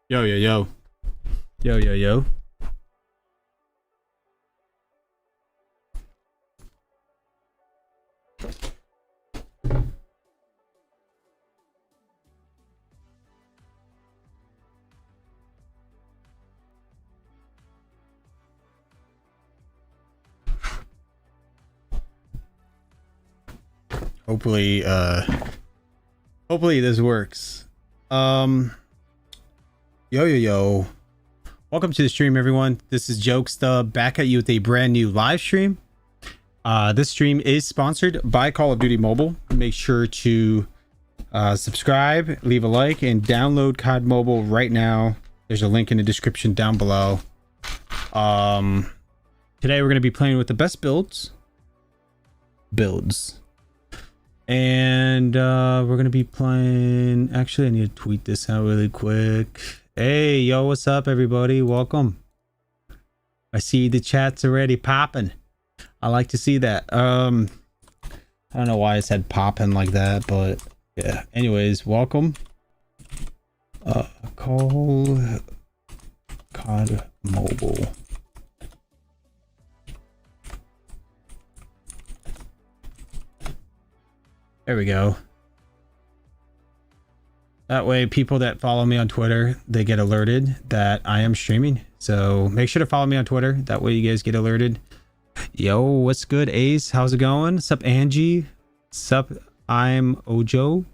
Yo, yo, yo. Yo, yo, yo. Hopefully, hopefully this works. Yo, yo, yo. Welcome to the stream, everyone. This is Jokesta back at you with a brand new live stream. This stream is sponsored by Call of Duty Mobile. Make sure to subscribe, leave a like, and download COD Mobile right now. There's a link in the description down below. Today we're going to be playing with the best builds. And we're going to be playing... Actually, I need to tweet this out really quick. Hey, yo, what's up, everybody? Welcome. I see the chat's already popping. I like to see that. I don't know why I said popping like that, but yeah. Anyways, welcome. Call COD Mobile. There we go. That way, people that follow me on Twitter, they get alerted that I am streaming. So make sure to follow me on Twitter. That way you guys get alerted. Yo, what's good, Ace? How's it going? Sup, Angie? Sup, I'm Ojo.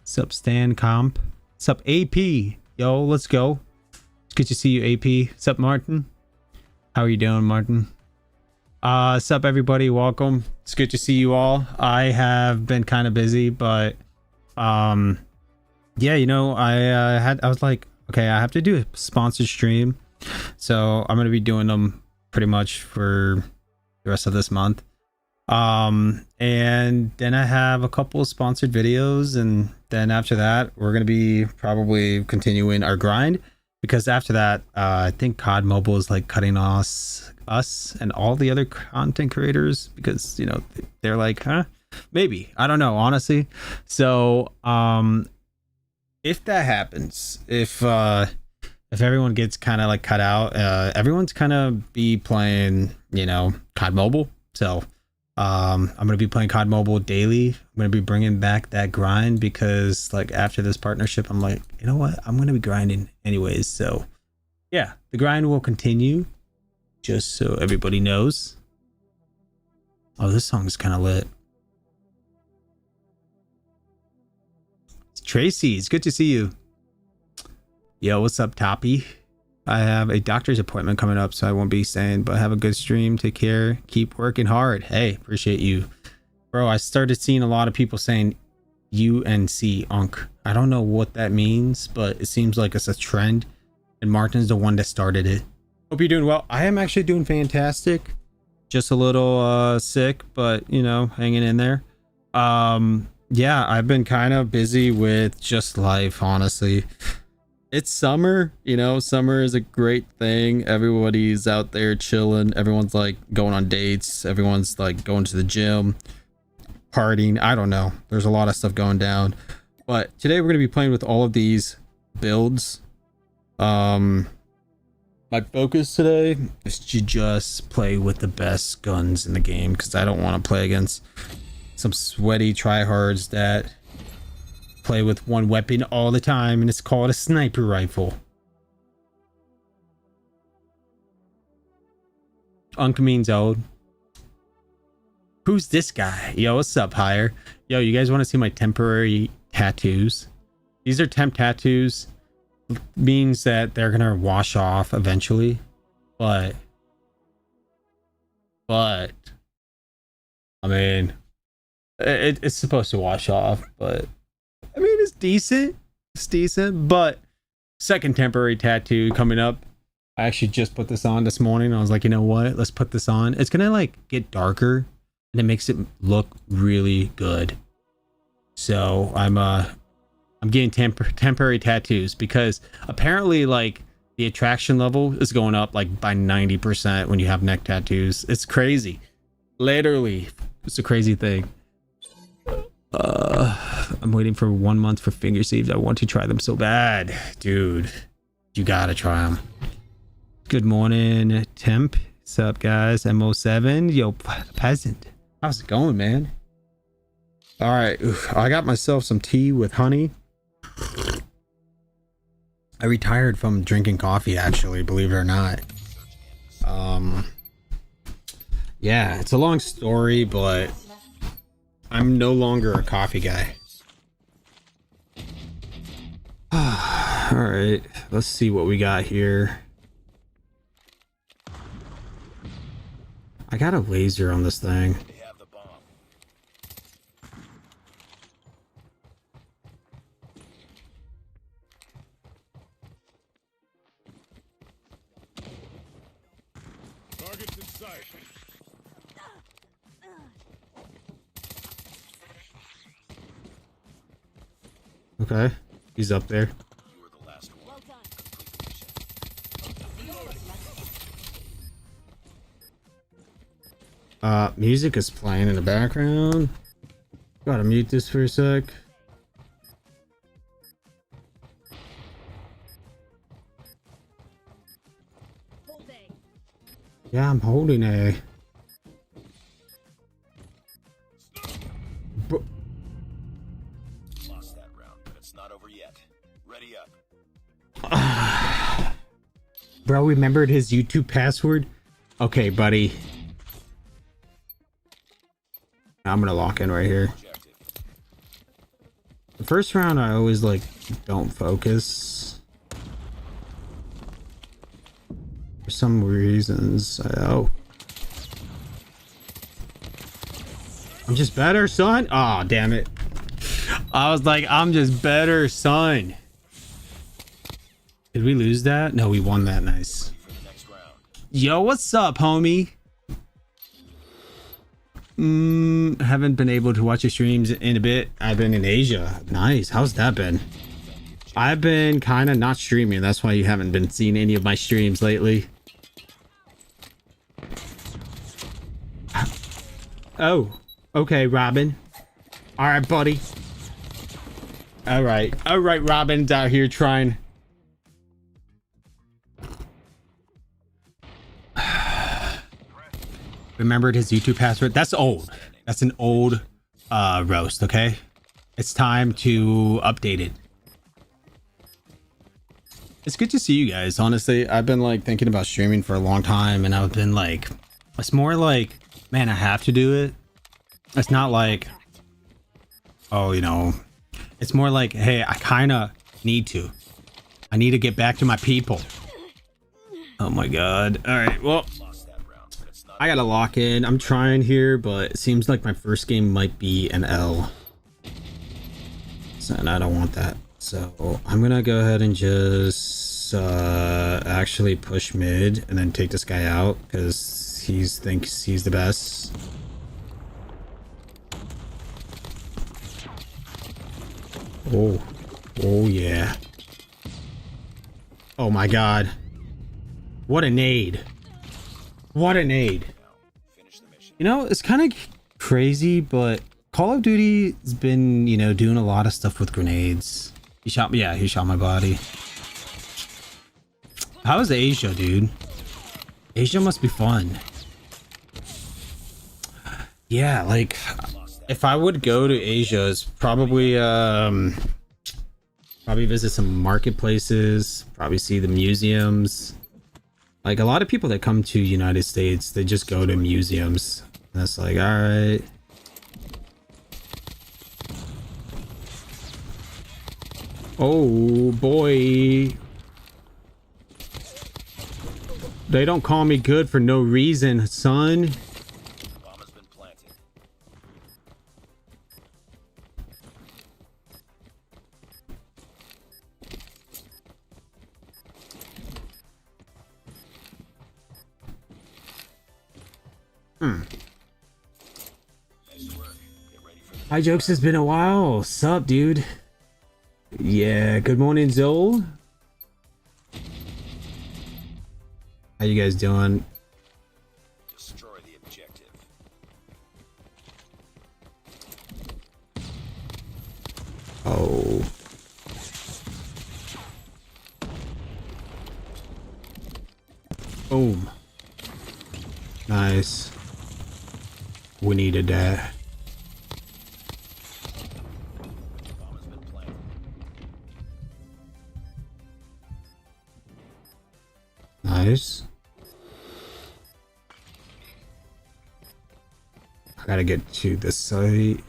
Sup, Stan Comp. Sup, AP? Yo, let's go. It's good to see you, AP. Sup, Martin? How are you doing, Martin? Sup, everybody? Welcome. It's good to see you all. I have been kind of busy, but yeah, you know, I was like, okay, I have to do a sponsored stream, so I'm gonna be doing them pretty much for the rest of this month. And then I have a couple of sponsored videos, and then after that we're gonna be probably continuing our grind, because after that I think COD Mobile is like cutting us and all the other content creators, because, you know, they're like, huh, maybe, I don't know, honestly. So if that happens, if everyone gets kind of like cut out, everyone's kind of be playing, you know, COD Mobile. So I'm gonna be playing COD Mobile daily. I'm gonna be bringing back that grind, because like after this partnership, I'm like, you know what, I'm gonna be grinding anyways. So yeah, the grind will continue, just so everybody knows. Oh, this song is kind of lit. It's Tracy, it's good to see you. Yo, what's up, Toppy? I have a doctor's appointment coming up, so I won't be staying, but have a good stream. Take care. Keep working hard. Hey, appreciate you. Bro, I started seeing a lot of people saying UNC Unk. I don't know what that means, but it seems like it's a trend, and Martin's the one that started it. Hope you're doing well. I am actually doing fantastic. Just a little sick, but, you know, hanging in there. Yeah, I've been kind of busy with just life, honestly. It's summer, you know, summer is a great thing. Everybody's out there chilling. Everyone's like going on dates. Everyone's like going to the gym, partying. I don't know. There's a lot of stuff going down. But today we're going to be playing with all of these builds. My focus today is to just play with the best guns in the game, because I don't want to play against some sweaty tryhards that play with one weapon all the time, and it's called a sniper rifle. Unk means old. Who's this guy? Yo, what's up, Hire? Yo, you guys want to see my temporary tattoos? These are temp tattoos. Means that they're gonna wash off eventually, but I mean, it's supposed to wash off, but I mean, it's decent. But second temporary tattoo coming up. I actually just put this on this morning. I was like, you know what, let's put this on. It's gonna like get darker, and it makes it look really good. So I'm getting temporary tattoos, because apparently like the attraction level is going up like by 90% when you have neck tattoos. It's crazy. Literally, it's a crazy thing. I'm waiting for 1 month for finger sleeves. I want to try them so bad, dude. You gotta try them. Good morning, Temp. What's up, guys? MO7. Yo, peasant. How's it going, man? All right. I got myself some tea with honey. I retired from drinking coffee, actually, believe it or not. Yeah, it's a long story, but I'm no longer a coffee guy. All right, let's see what we got here. I got a laser on this thing. Target's in sight. Okay, he's up there. You were the last one. Well done. Music is playing in the background. Gotta mute this for a sec. Hold A. Yeah, I'm holding A. Bro, Lost that round, but it's not over yet. Ready up. bro remembered his YouTube password? Okay, buddy. I'm gonna lock in right here. Objective. The first round, I always like don't focus for some reasons. Oh, I'm just better, son. Oh, damn it! I was like, I'm just better, son. Did we lose that? No, we won that. Nice. For the next round. Yo, what's up, homie? Haven't been able to watch your streams in a bit. I've been in Asia. Nice. How's that been? I've been kind of not streaming. That's why you haven't been seeing any of my streams lately. Oh, okay, Robin. All right, buddy. All right, Robin's out here trying. Remembered his YouTube password. That's old. That's an old roast. Okay, it's time to update it. It's good to see you guys. Honestly, I've been like thinking about streaming for a long time, and I've been like, it's more like, man, I have to do it. It's not like, oh, you know, it's more like, hey, I kind of need to. I need to get back to my people. Oh my god. All right, well, I gotta lock in. I'm trying here, but it seems like my first game might be an L. So, and I don't want that. So I'm gonna go ahead and just actually push mid and then take this guy out because he thinks he's the best. Oh, oh yeah. Oh my god. What a nade. What a nade. You know, it's kind of crazy, but Call of Duty has been, you know, doing a lot of stuff with grenades. He shot me. Yeah, he shot my body. How is Asia, dude? Asia must be fun. Yeah, like, if I would go to Asia, it's probably, probably visit some marketplaces, probably see the museums. Like, a lot of people that come to United States, they just go to museums. And that's like, all right. Oh boy. They don't call me good for no reason, son. Bomb has been planted. Nice work. Get ready for the Hi, Jokes. It's been a while. Sup, dude? Yeah. Good morning, Zol. How you guys doing? destroy the objective. Oh. Boom. Nice. We needed that. Bomb has been planted. Nice. I gotta get to the site.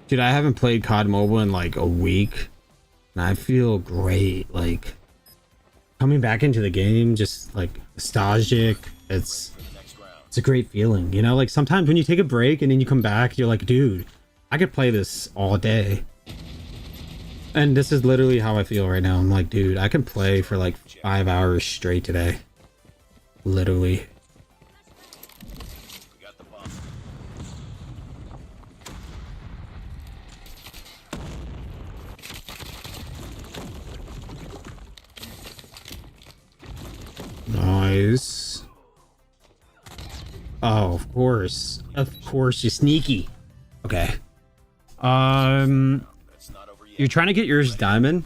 Dude, I haven't played COD Mobile in like a week. And I feel great. Like, coming back into the game, just like nostalgic. It's a great feeling, you know? Like sometimes when you take a break and then you come back, you're like, dude, I could play this all day. And this is literally how I feel right now. I'm like, dude, I can play for like 5 hours straight today. Literally. We got the bomb. Nice. Oh, of course. Of course, you're sneaky. Okay. That's not over yet. You're trying to get yours diamond?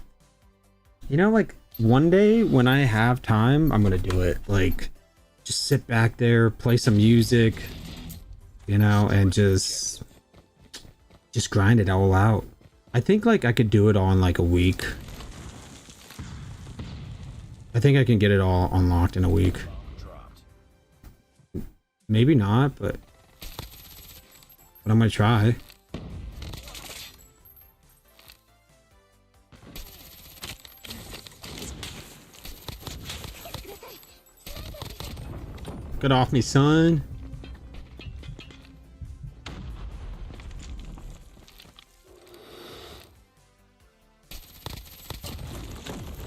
You know, like, one day when I have time, I'm gonna do it. Like, just sit back there, play some music, you know, and just grind it all out. I think, like, I could do it all in, like, a week. I think I can get it all unlocked in a week. Bomb dropped. Maybe not, but I'm gonna try. Get off me, son.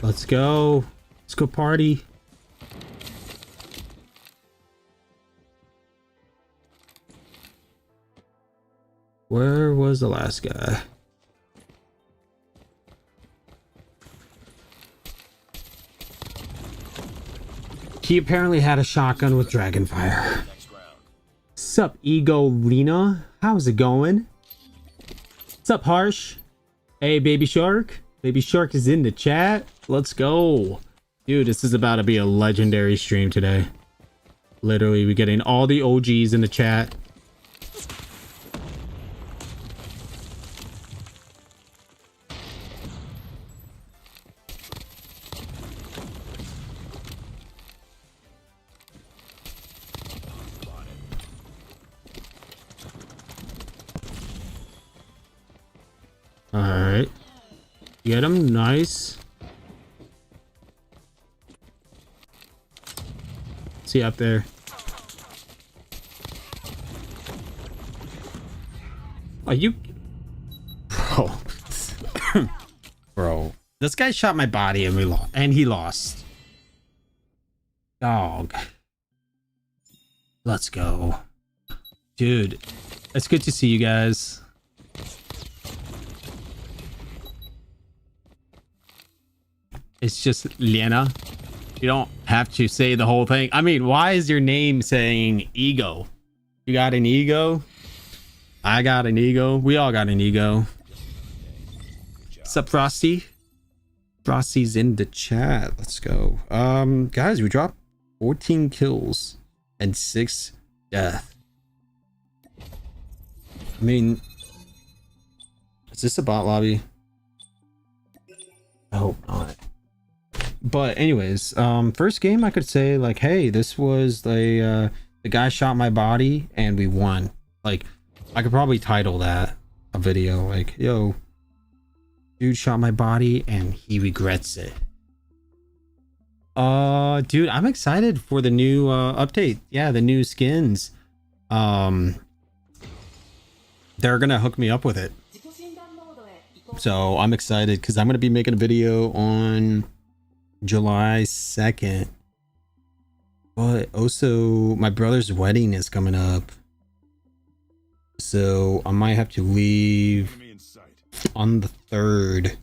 Let's go. Let's go party. Where was the last guy? He apparently had a shotgun with dragonfire. Next round. Sup, Ego Lena? How's it going? Sup, Harsh? Hey, Baby Shark? Baby Shark is in the chat. Let's go. Dude, this is about to be a legendary stream today. Literally, we're getting all the OGs in the chat. Alright. Get him. Nice. See up there. Are you... Bro. Bro. This guy shot my body and we lost. And he lost. Dog. Let's go. Dude. It's good to see you guys. It's just Lena. You don't have to say the whole thing. I mean, why is your name saying ego? You got an ego? I got an ego. We all got an ego. What's up, Frosty? Frosty's in the chat. Let's go. Guys, we dropped 14 kills and 6 deaths. I mean, is this a bot lobby? I hope not. But anyways, first game I could say like, hey, this was the guy shot my body and we won. Like, I could probably title that a video like, yo, dude shot my body and he regrets it. Dude, I'm excited for the new update. Yeah, the new skins. They're gonna hook me up with it. So I'm excited because I'm gonna be making a video on July 2nd, but also my brother's wedding is coming up, so I might have to leave on the 3rd.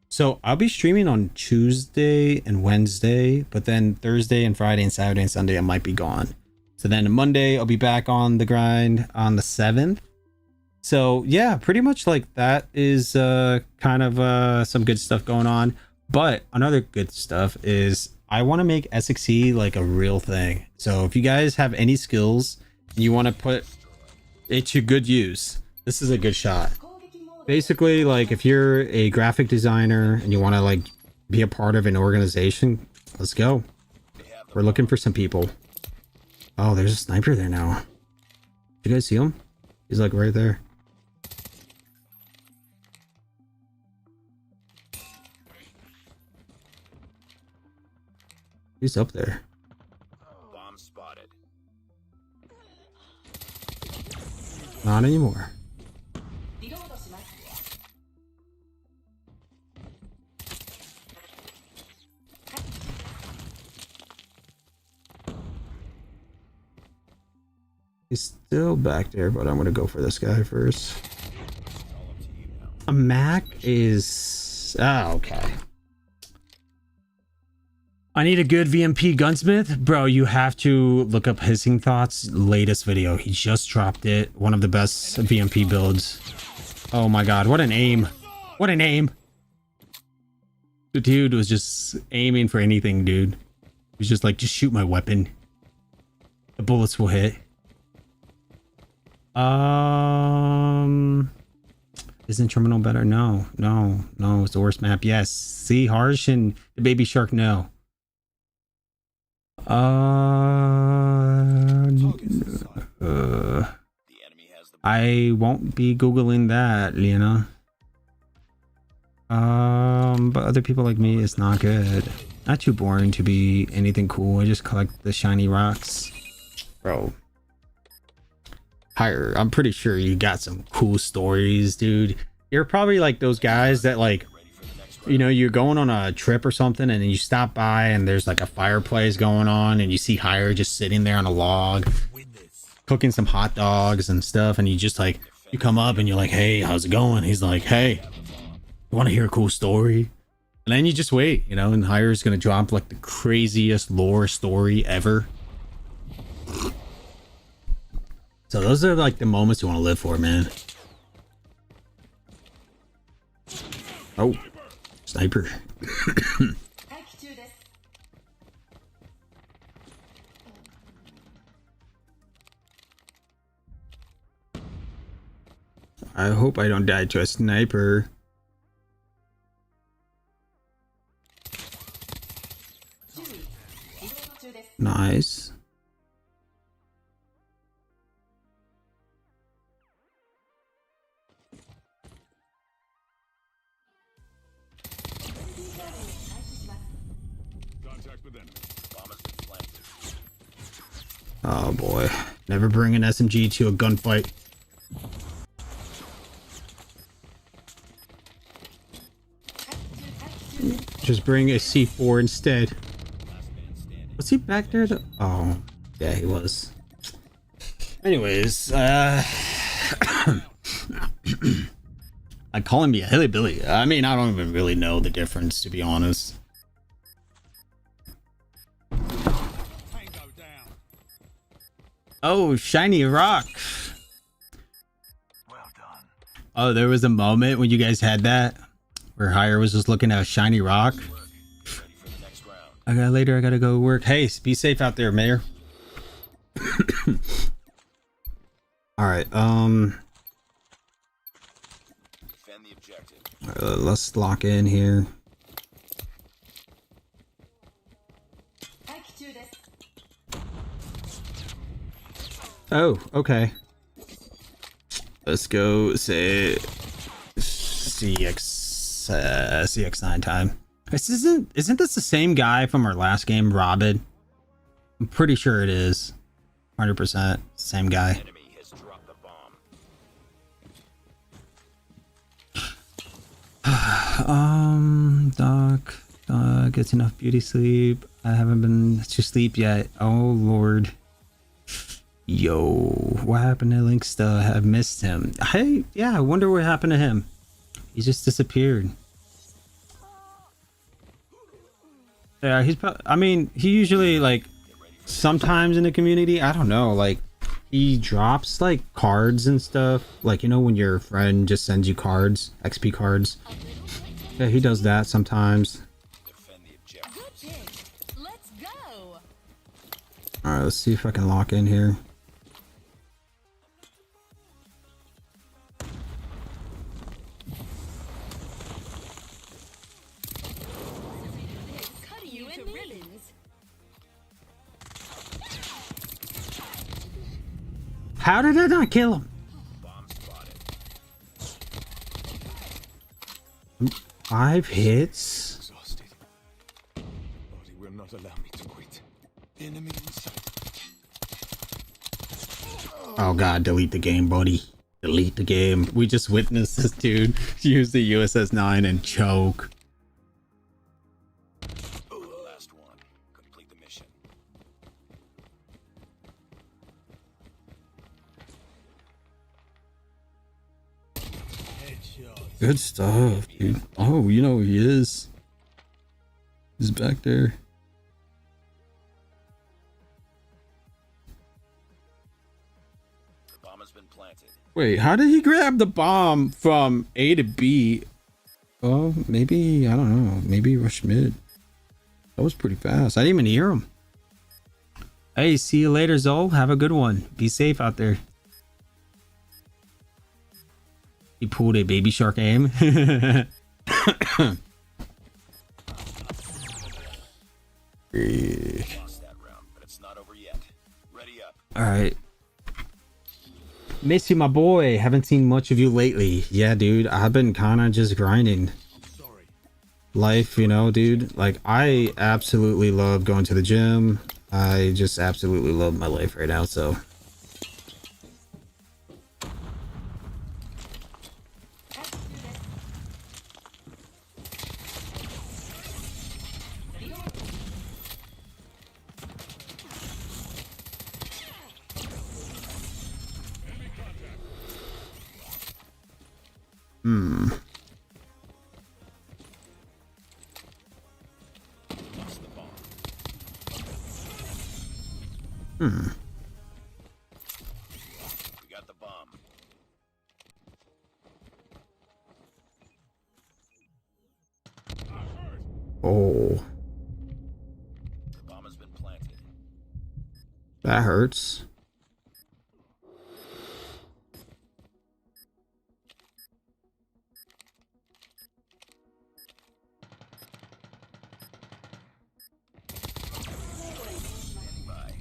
So I'll be streaming on Tuesday and Wednesday, but then Thursday and Friday and Saturday and Sunday I might be gone. So then Monday I'll be back on the grind on the 7th. So yeah, pretty much like that is kind of some good stuff going on. But another good stuff is I want to make SXE like a real thing. So if you guys have any skills and you want to put it to good use, this is a good shot. Basically, like if you're a graphic designer and you want to like be a part of an organization, let's go. We're looking for some people. Oh, there's a sniper there now. Did you guys see him? He's like right there. He's up there. Bomb spotted. Not anymore. He's still back there, but I'm gonna go for this guy first. All up to you now. A Mac is... Ah, okay. I need a good VMP gunsmith. Bro, you have to look up Hissing Thoughts latest video. He just dropped it. One of the best VMP builds. Oh my god, what an aim. What an aim. The dude was just aiming for anything, dude. He was just like, just shoot my weapon. The bullets will hit. Isn't Terminal better? No, it's the worst map. Yes. See, Harsh and the Baby Shark, no. The enemy has the I won't be Googling that, Lena. But other people like me, it's not good. Not too boring to be anything cool. I just collect the shiny rocks. Bro. Higher, I'm pretty sure you got some cool stories, dude. You're probably like those guys that like, you know, you're going on a trip or something and then you stop by and there's like a fireplace going on and you see Hire just sitting there on a log cooking some hot dogs and stuff, and you just like, you come up and you're like, hey, how's it going? He's like, hey, you want to hear a cool story? And then you just wait, you know, and Hire's gonna drop like the craziest lore story ever. So those are like the moments you want to live for, man. Oh, sniper. I hope I don't die to a sniper. Nice. Oh boy. Never bring an SMG to a gunfight. Just bring a C4 instead. Was he back there? Oh, yeah, he was. Anyways, I call him a hillbilly. I mean, I don't even really know the difference, to be honest. Oh, shiny rock. well done. Oh, there was a moment when you guys had that where Hire was just looking at a shiny rock. Ready for the next round. I gotta go work. Hey, be safe out there, Mayor. All right. Defend the objective. Let's lock in here. Oh, okay. Let's go say CX9 time. Isn't this the same guy from our last game, Robin? I'm pretty sure it is. 100% same guy. Enemy has dropped the bomb. Doc, gets enough beauty sleep. I haven't been to sleep yet. Oh Lord. Yo, what happened to Linksta? I've missed him. Hey, yeah, I wonder what happened to him. He just disappeared. Yeah, I mean, he usually, like, sometimes in the community, I don't know, like, he drops, like, cards and stuff. Like, you know, when your friend just sends you cards, XP cards. Yeah, he does that sometimes. Defend the objective. All right, let's see if I can lock in here. Cutting you to ribbons. How did I not kill him? Bomb spotted. 5 hits. Exhausted. Body will not allow me to quit. Enemy in sight. Oh god, delete the game, buddy. Delete the game. We just witnessed this dude use the USS-9 and choke. The last one. Complete the mission. Good stuff, dude. Oh, you know who he is. He's back there. The bomb has been planted. Wait, how did he grab the bomb from A to B? Oh, maybe, I don't know. Maybe rush mid. That was pretty fast. I didn't even hear him. Hey, see you later, Zol. Have a good one. Be safe out there. He pulled a baby shark aim. Lost that round, but it's not over yet. Ready up. All right. Miss you, my boy. Haven't seen much of you lately. Yeah, dude. I've been kind of just grinding. Life, you know, dude. Like, I absolutely love going to the gym. I just absolutely love my life right now, so. Lost the bomb. We got the bomb. Oh, The bomb has been planted. that hurts.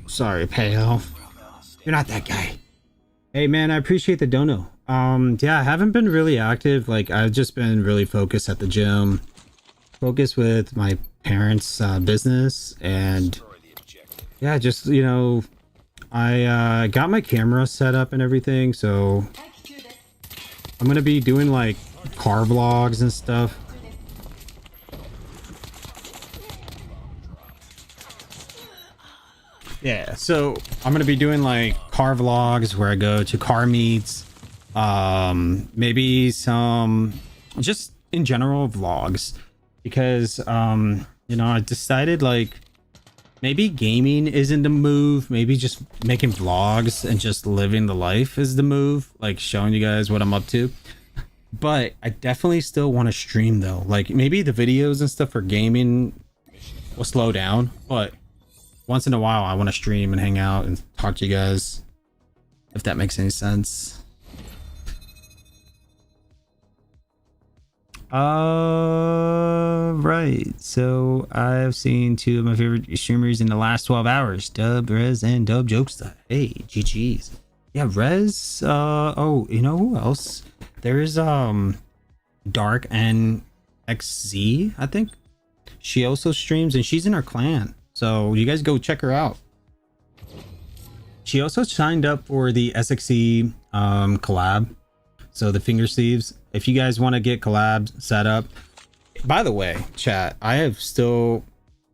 Sorry, pal. You're not that guy. Hey man, I appreciate the dono. Yeah, I haven't been really active. Like, I've just been really focused at the gym, focused with my parents' business, and Destroy the objective. yeah, just, you know, I got my camera set up and everything, so I'm gonna be doing like car vlogs and stuff. Yeah, so I'm gonna be doing like car vlogs where I go to car meets, maybe some just in general vlogs, because you know, I decided like maybe gaming isn't the move, maybe just making vlogs and just living the life is the move, like showing you guys what I'm up to. But I definitely still want to stream though, like maybe the videos and stuff for gaming will slow down, but once in a while I want to stream and hang out and talk to you guys, if that makes any sense. Right, so I've seen 2 of my favorite streamers in the last 12 hours, Dub Rez and Dub Jokesta. Hey, GG's. Yeah, Rez, oh, you know who else? There's Dark and XZ, I think. She also streams and she's in our clan, so you guys go check her out. She also signed up for the SXE collab, so the finger sleeves. If you guys want to get collabs set up, by the way, chat, I still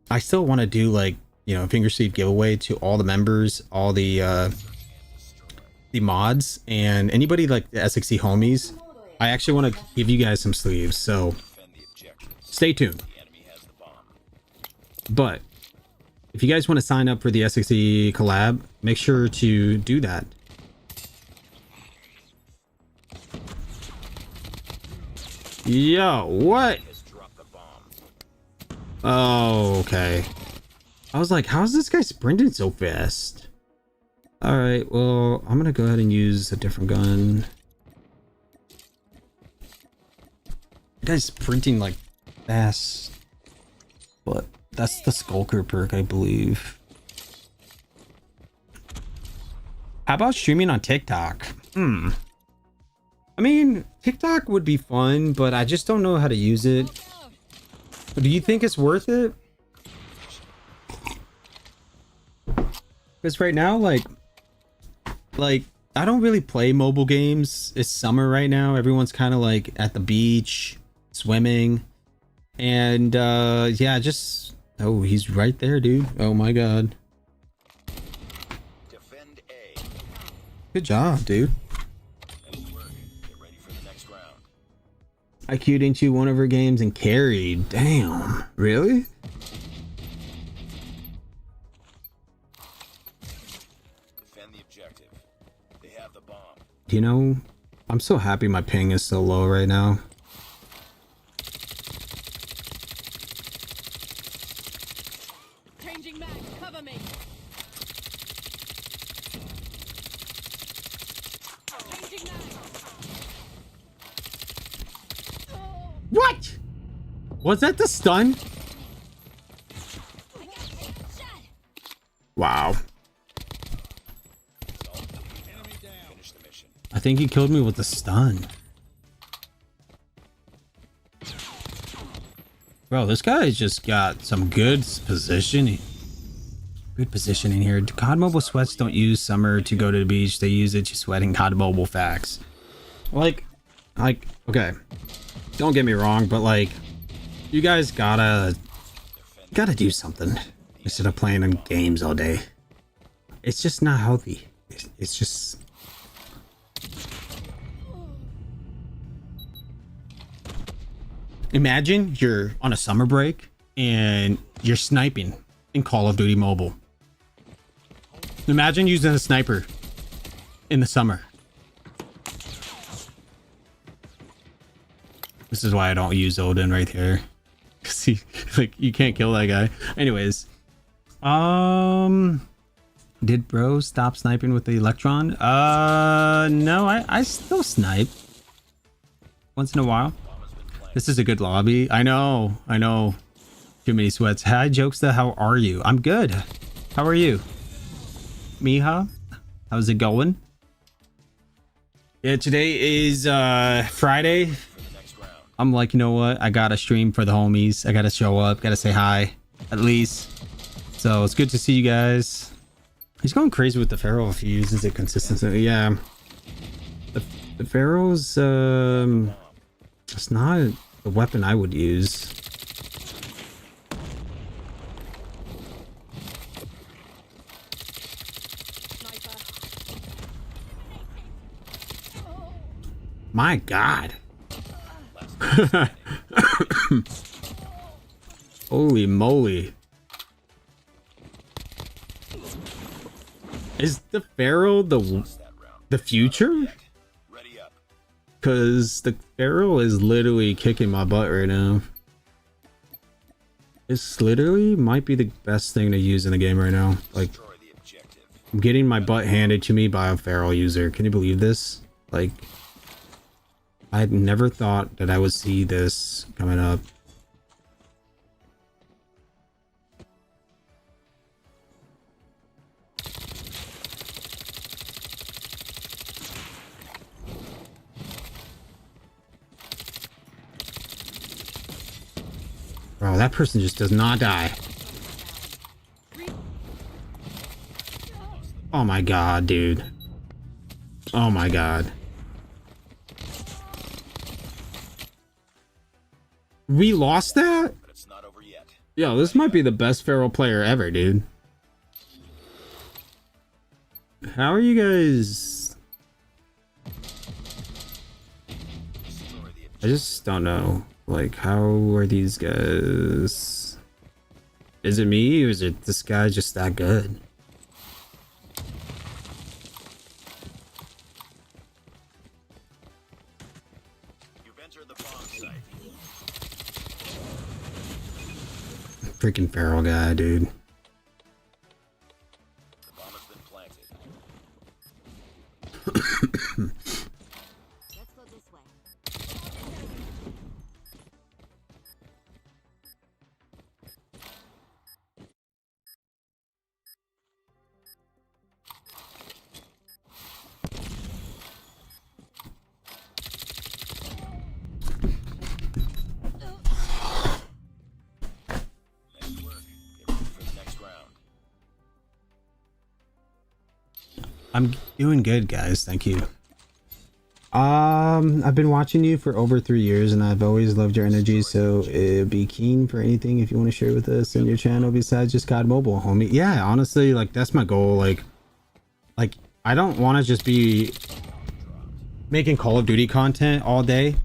want to do, like, you know, finger sleeve giveaway to all the members, all the mods, and anybody like the SXE homies. I actually want to give you guys some sleeves, so Defend the objective. stay tuned. The enemy has the bomb. But if you guys want to sign up for the SXE collab, make sure to do that. Yo, what? Has dropped the bomb. Oh, okay. I was like, how is this guy sprinting so fast? All right, well, I'm gonna go ahead and use a different gun. The guy's sprinting like fast, but that's the Skulker perk, I believe. How about streaming on TikTok? I mean, TikTok would be fun, but I just don't know how to use it. Do you think it's worth it? Because right now, like I don't really play mobile games. It's summer right now. Everyone's kind of like at the beach, swimming. And yeah, just oh, he's right there, dude. Oh my god. Defend A. Good job, dude. Nice work. Get ready for the next round. I queued into one of her games and carried. Damn. Really? Defend the objective. They have the bomb. You know, I'm so happy my ping is so low right now. Changing mag. Cover me. Changing mag. What? Was that the stun? Wow. Finish the mission. I think he killed me with the stun. Bro, this guy's just got some good positioning. Good positioning here. COD Mobile sweats don't use summer to go to the beach. They use it to sweat in COD Mobile facts. Like, okay. Don't get me wrong, but like, you guys gotta do something instead of playing in games all day. It's just not healthy. It's just... Imagine you're on a summer break and you're sniping in Call of Duty Mobile. Imagine using a sniper in the summer. This is why I don't use Odin right here. Cause he, like, you can't kill that guy. Anyways, did bro stop sniping with the Electron? No, I still snipe once in a while. This is a good lobby. I know. Too many sweats. Hi, Jokesta. How are you? I'm good. How are you? Miha? How's it going? Yeah, today is Friday. I'm like, you know what? I gotta stream for the homies. I gotta show up. Gotta say hi, at least. So it's good to see you guys. He's going crazy with the Pharaoh if he uses it consistently. Yeah. The Pharaoh's, it's not the weapon I would use. My God. Holy moly. Is the Pharaoh the future? Ready up. Because the Pharaoh is literally kicking my butt right now. It's literally might be the best thing to use in the game right now. Like, Destroy the objective. I'm getting my butt handed to me by a Pharaoh user. Can you believe this? Like, I had never thought that I would see this coming up. Bro, that person just does not die. Oh my God, dude. Oh my God. We lost that? But it's not over yet. Yo, this might be the best Pharaoh player ever, dude. How are you guys? Destroy the objective. I just don't know. Like, how are these guys? Is it me or is it this guy just that good? You've entered the bomb site. Freaking Pharaoh guy, dude. I'm doing good, guys. Thank you. I've been watching you for over 3 years, and I've always loved your energy. So it'd be keen for anything if you want to share with us and your channel besides just COD Mobile, homie. Yeah, honestly, like that's my goal. Like I don't want to just be making Call of Duty content all day.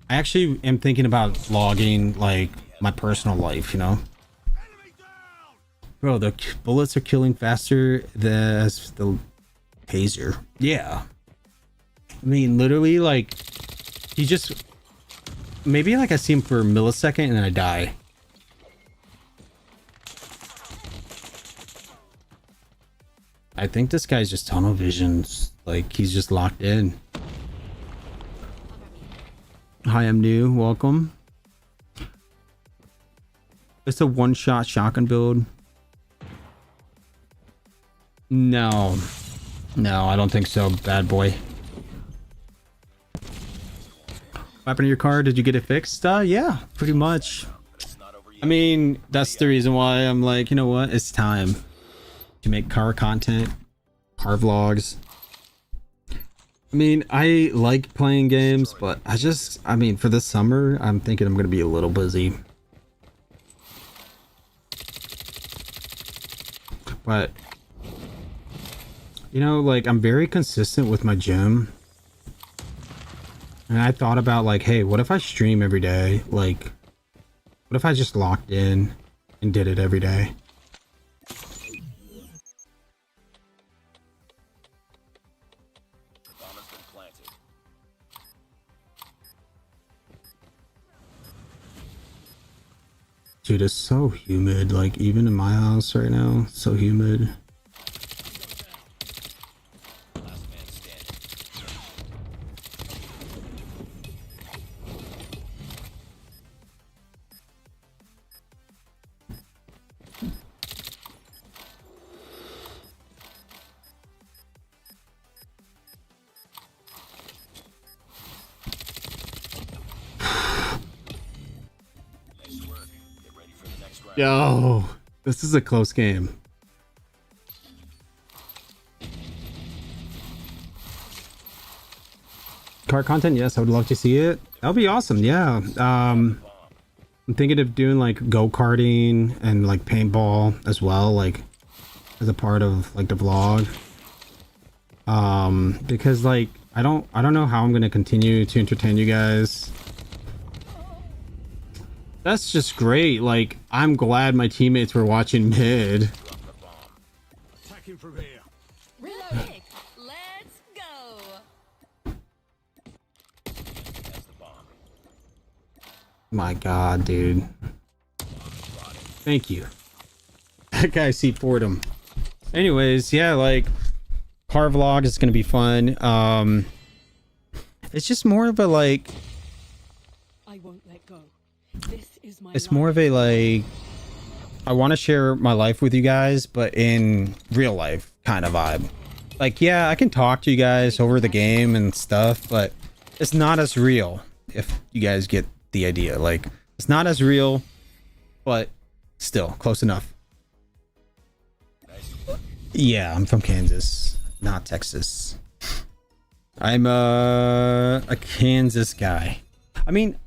I actually am thinking about vlogging like my personal life, you know. Bro, the bullets are killing faster than the taser. Yeah. I mean, literally, like, he just... Maybe, like, I see him for a millisecond and then I die. I think this guy's just tunnel visions. Like, he's just locked in. Hi, I'm new. Welcome. It's a one-shot shotgun build. No. No, I don't think so, bad boy. What happened to your car? Did you get it fixed? Yeah, pretty much. I mean, that's the reason why I'm like, you know what? It's time to make car content, car vlogs. I mean, I like playing games, but I mean, for this summer, I'm thinking I'm going to be a little busy. But, you know, like, I'm very consistent with my gym. And I thought about, like, hey, what if I stream every day? Like, what if I just locked in and did it every day? Dude, it's so humid. Like, even in my house right now, so humid. Yo, this is a close game. Car content, yes, I would love to see it. That would be awesome. Yeah. I'm thinking of doing like go-karting and like paintball as well, like as a part of like the vlog. Because like I don't know how I'm gonna continue to entertain you guys. That's just great. Like, I'm glad my teammates were watching mid. Attacking from here. Reloading. Let's go. My God, dude. Thank you. That guy C4'd him. Anyways, yeah, like, car vlog is gonna be fun. It's just more of a like. I won't let go. This is my It's more of a like. I want to share my life with you guys, but in real life kind of vibe. Like, yeah, I can talk to you guys over the game and stuff, but it's not as real. If you guys get the idea, like, it's not as real, but still close enough. Yeah, I'm from Kansas, not Texas. I'm a Kansas guy. I mean,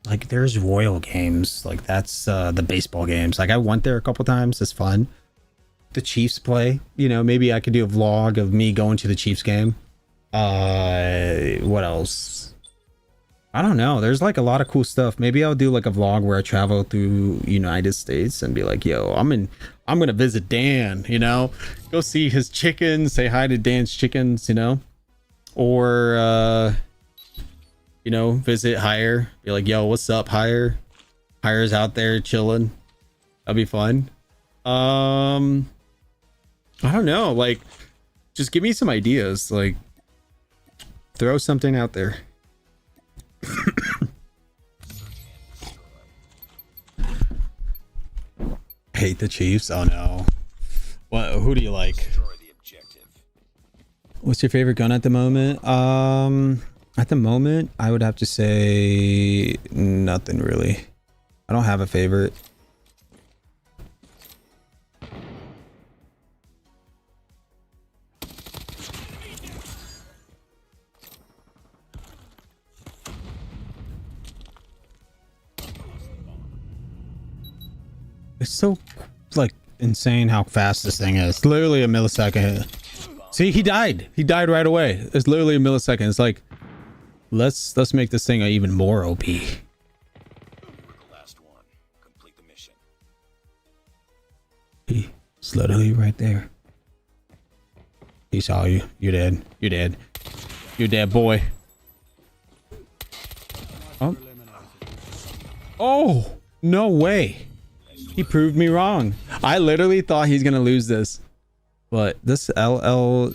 like, there's Royal games, like that's the baseball games. Like, I went there a couple times. It's fun. The Chiefs play, you know, maybe I could do a vlog of me going to the Chiefs game. What else? I don't know. There's like a lot of cool stuff. Maybe I'll do like a vlog where I travel through United States and be like, yo, I'm gonna visit Dan, you know, go see his chickens, say hi to Dan's chickens, you know, or you know, visit Hire, be like, yo, what's up, Hire? Hire's out there chilling. That'd be fun. I don't know, like, just give me some ideas, like, throw something out there. Hate the Chiefs? Oh no. What? Who do you like? What's your favorite gun at the moment? At the moment, I would have to say nothing really. I don't have a favorite. It's so like insane how fast this thing is. Literally a millisecond. See, he died. He died right away. It's literally a millisecond. It's like, let's make this thing even more OP. You were the last one. Complete the mission. It's literally right there. He saw you. You're dead. You're dead. You're dead, boy. Oh. Oh, no way. He proved me wrong. I literally thought he's gonna lose this. But this LL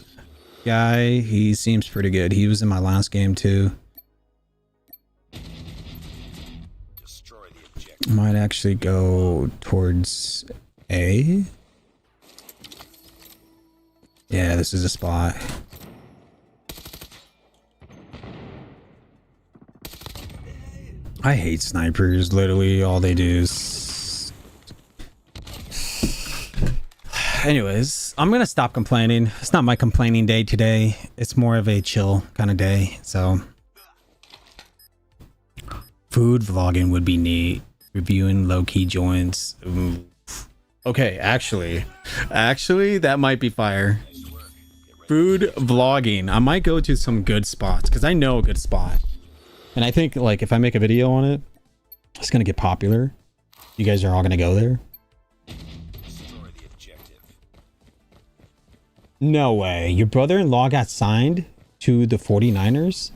guy, he seems pretty good. He was in my last game too. Destroy the objective. Might actually go towards A. Yeah, this is a spot. I hate snipers. Literally, all they do is... Anyways, I'm gonna stop complaining. It's not my complaining day today. It's more of a chill kind of day. So, food vlogging would be neat. Reviewing low-key joints. Ooh. Okay, actually, that might be fire. Food vlogging. I might go to some good spots because I know a good spot. And I think like if I make a video on it, it's gonna get popular. You guys are all gonna go there. Destroy the objective. No way. Your brother-in-law got signed to the 49ers?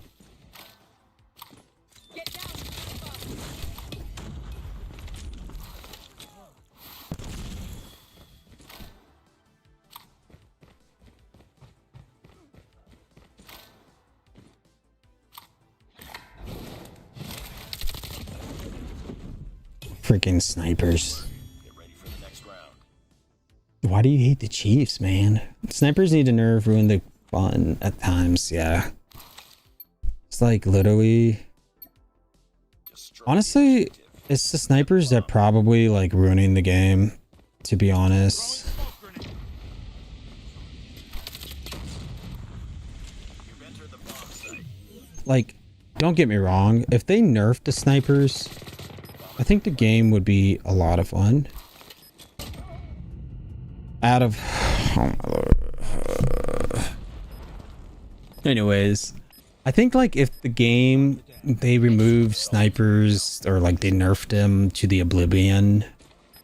Freaking snipers. Get ready for the next round. Why do you hate the Chiefs, man? Snipers need to nerf, ruin the fun at times, yeah. It's like literally... Destroy Honestly, the objective. it's the snipers that probably like ruining the game, to be honest. You've entered the bomb site. Like, don't get me wrong, if they nerfed the snipers, I think the game would be a lot of fun. Out of... Oh my lord. Anyways, I think like if the game, they removed snipers or like they nerfed them to the oblivion,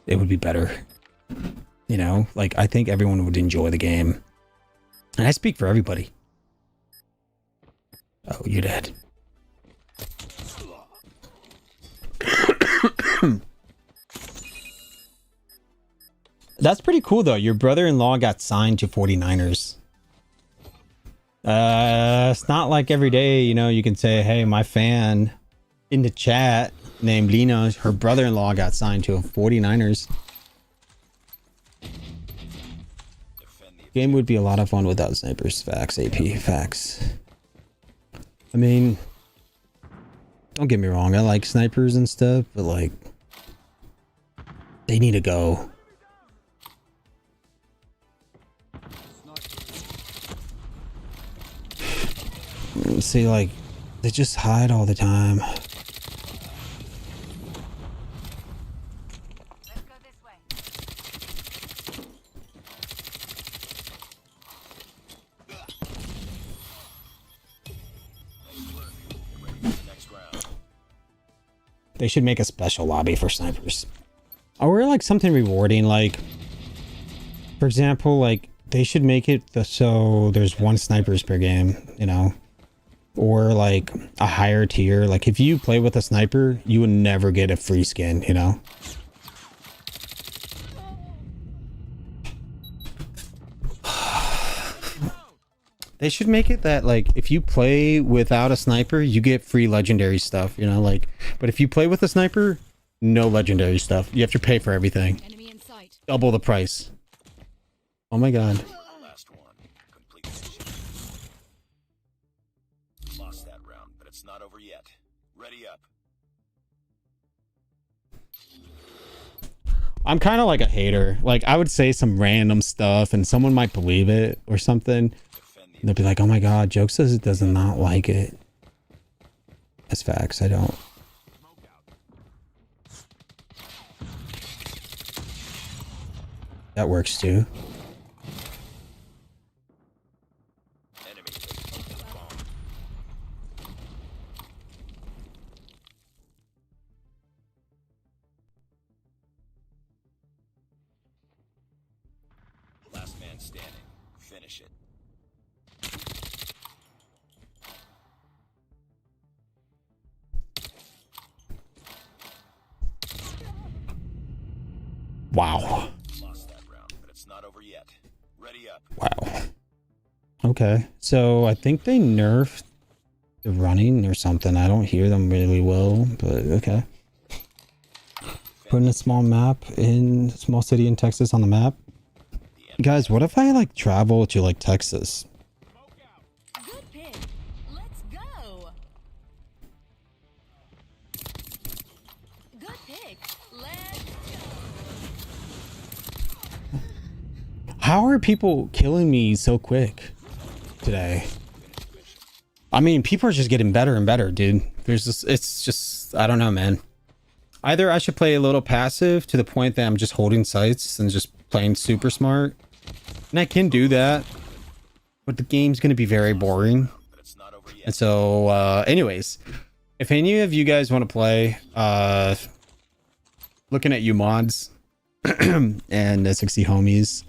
it would be better. You know, like I think everyone would enjoy the game. And I speak for everybody. Oh, you're dead. That's pretty cool though. Your brother-in-law got signed to 49ers. It's not like every day, you know, you can say, hey, my fan in the chat named Lena, her brother-in-law got signed to a 49ers. Defend the Game would be a lot of fun without snipers. Facts, AP, facts. I mean, don't get me wrong, I like snipers and stuff, but like, they need to go. See, like, they just hide all the time. Let's go this way. next round. They should make a special lobby for snipers. Or like something rewarding, like, for example, like, they should make it so there's 1 snipers per game, you know? Or like a higher tier. Like if you play with a sniper, you would never get a free skin, you know? They should make it that like if you play without a sniper, you get free legendary stuff, you know, like, but if you play with a sniper, no legendary stuff. You have to pay for everything. Enemy in sight. Double the price. Oh my god. Last one. Complete the mission. Lost that round, but it's not over yet. Ready up. I'm kind of like a hater. Like I would say some random stuff and someone might believe it or something. Defend the They'll be like, oh my god, Jokesta does not like it. That's facts, I don't. That works too. Enemy has planted the bomb. Last man standing. Finish it. Wow. Lost that round, but it's not over yet. Ready up. Wow. Okay. So I think they nerfed the running or something. I don't hear them really well, but okay. Putting a small map in small city in Texas on the map. Guys, what if I like travel to like Texas? Good pick. Let's go. Good pick. Let's go. How are people killing me so quick today? I mean, people are just getting better and better, dude. There's just, it's just, I don't know, man. Either I should play a little passive to the point that I'm just holding sights and just playing super smart. And I can do that, but the game's going to be very boring. But it's not over yet. And so, anyways, if any of you guys want to play, looking at you mods and the 60 homies,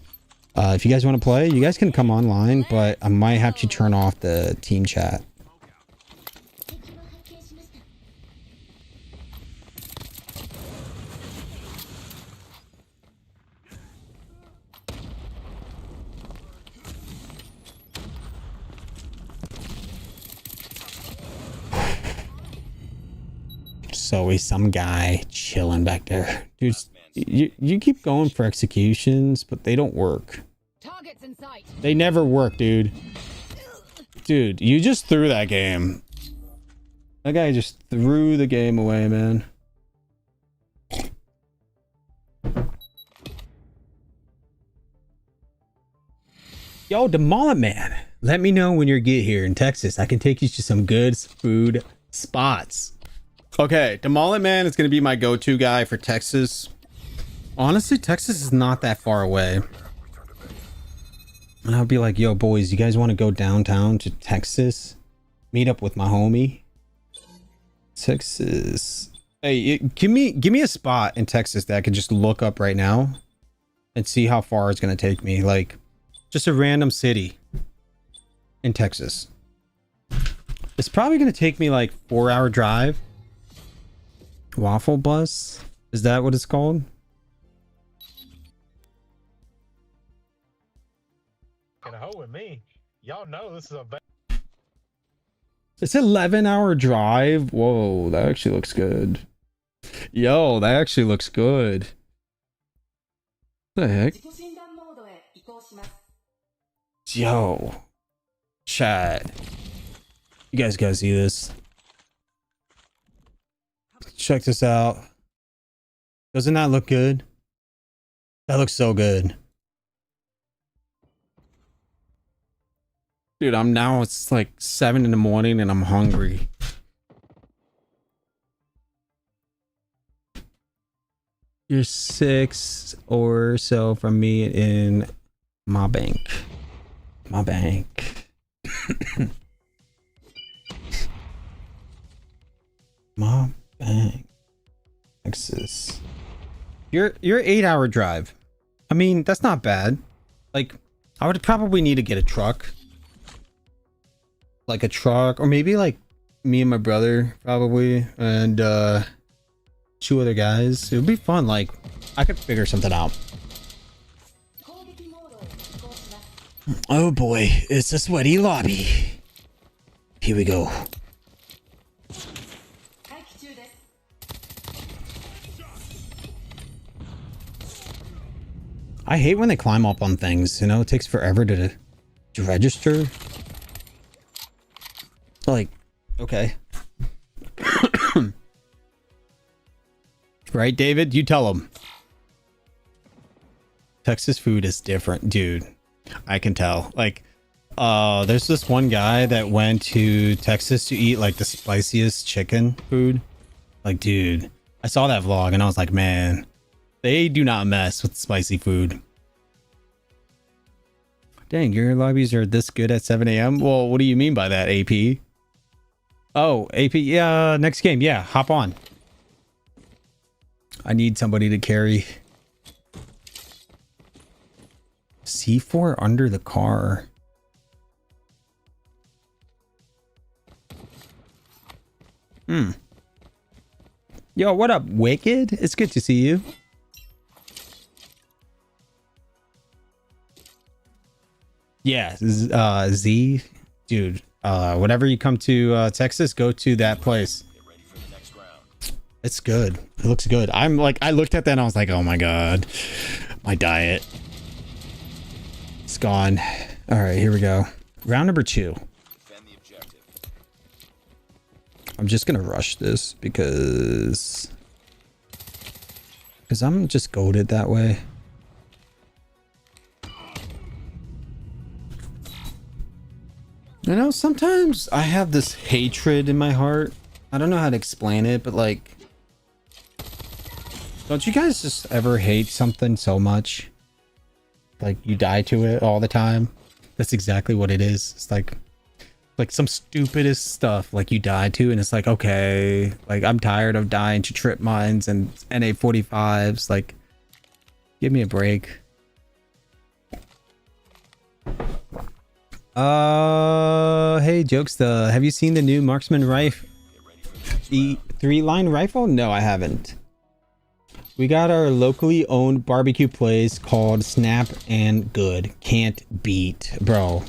if you guys want to play, you guys can come online, but I might have to turn off the team chat. There's always some guy chilling back there. Dude, you keep going for executions, but they don't work. Targets in sight. They never work, dude. Dude, you just threw that game. That guy just threw the game away, man. Yo, the Mullet Man. Let me know when you get here in Texas. I can take you to some good food spots. Okay, the Mullet Man is going to be my go-to guy for Texas. Honestly, Texas is not that far away. And I'll be like, yo, boys, you guys want to go downtown to Texas? Meet up with my homie? Texas. Hey, give me a spot in Texas that I could just look up right now and see how far it's going to take me. Like, just a random city in Texas. It's probably going to take me like 4-hour drive. Waffle Bus? Is that what it's called? Can hold with me. Y'all know this is a It's an 11-hour drive. Whoa, that actually looks good. Yo, that actually looks good. What the heck? Yo. Chat. You guys gotta see this. Check this out. Doesn't that look good? That looks so good. Dude, it's like 7 in the morning and I'm hungry. You're 6 or so from me in my bank. My bank. My bank. Texas. You're 8-hour drive. I mean, that's not bad. Like, I would probably need to get a truck. Like a truck, or maybe like me and my brother probably, and 2 other guys. It would be fun. Like, I could figure something out. Oh boy, it's a sweaty lobby. Here we go. I hate when they climb up on things, you know, it takes forever to register. Like, okay. Right, David? You tell him. Texas food is different, dude. I can tell. Like, there's this one guy that went to Texas to eat like the spiciest chicken food. Like, dude, I saw that vlog and I was like, man, they do not mess with spicy food. Dang, your lobbies are this good at 7 a.m. Well, what do you mean by that, AP? Oh, AP, yeah, next game, yeah, hop on. I need somebody to carry. C4 under the car. Yo, what up, Wicked? It's good to see you. Yeah, Z, dude. Whenever you come to Texas, go to that place. Get ready for the next round. It's good. It looks good. I'm like, I looked at that and I was like, oh my god, my diet. It's gone. All right, here we go. Round number 2. Defend the objective. I'm just gonna rush this because I'm just goated that way. You know, sometimes I have this hatred in my heart. I don't know how to explain it, but like, don't you guys just ever hate something so much? Like you die to it all the time? That's exactly what it is. It's like some stupidest stuff like you die to, and it's like, okay, like I'm tired of dying to trip mines and NA-45s. Like, give me a break. Hey Jokesta, have you seen the new marksman rifle? The 3-line rifle? No, I haven't. We got our locally owned barbecue place called Snap and Good. Can't beat, bro.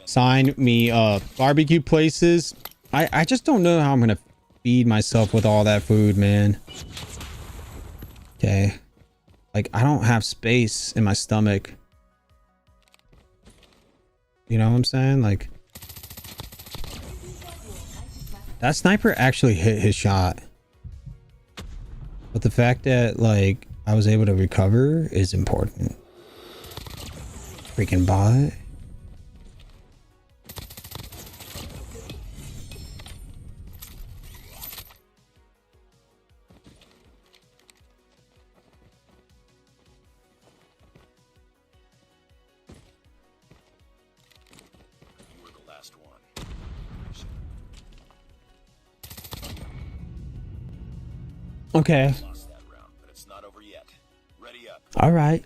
Sign me up. Barbecue places. I just don't know how I'm gonna feed myself with all that food, man. Okay. Like, I don't have space in my stomach. You know what I'm saying? Like, that sniper actually hit his shot. But the fact that, like, I was able to recover is important. Freaking bot. You were the last one. Okay. Lost that round, but it's not over yet. Ready up. All right.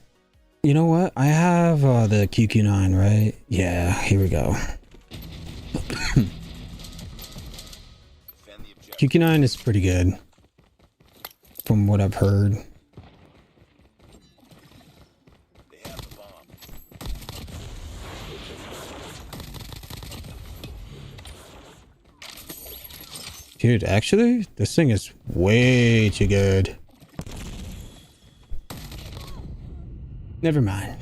You know what? I have the QQ9, right? Yeah, here we go. Defend the objective. QQ9 is pretty good. From what I've heard. They have the bomb. Dude, actually, this thing is way too good. Never mind.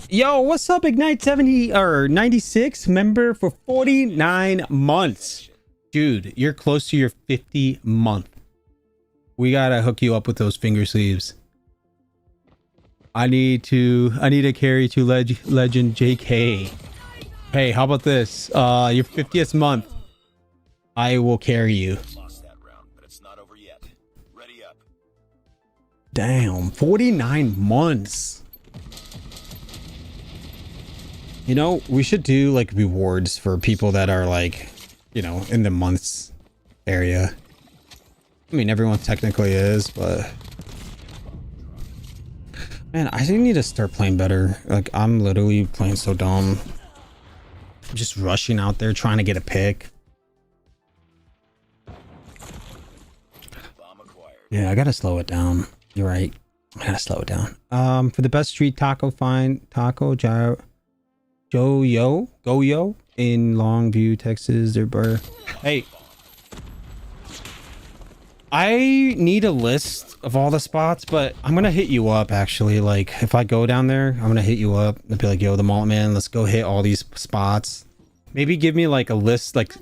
Yo, what's up, Ignite 70 or 96 member for 49 months? Dude, you're close to your 50 month. We gotta hook you up with those finger sleeves. I need a carry to legend JK. Hey, how about this? Your 50th month. I will carry you. Lost that round, but it's not over yet. Ready up. Damn, 49 months. You know, we should do like rewards for people that are like, you know, in the months area. I mean, everyone technically is, but man, I think I need to start playing better. Like, I'm literally playing so dumb. I'm just rushing out there trying to get a pick. Bomb acquired. Yeah, I gotta slow it down. You're right. I gotta slow it down. For the best street taco find, Taco Goyo in Longview, Texas. Hey, I need a list of all the spots, but I'm gonna hit you up actually. Like, if I go down there, I'm gonna hit you up and be like, yo, the malt man, let's go hit all these spots. Maybe give me like a list, like,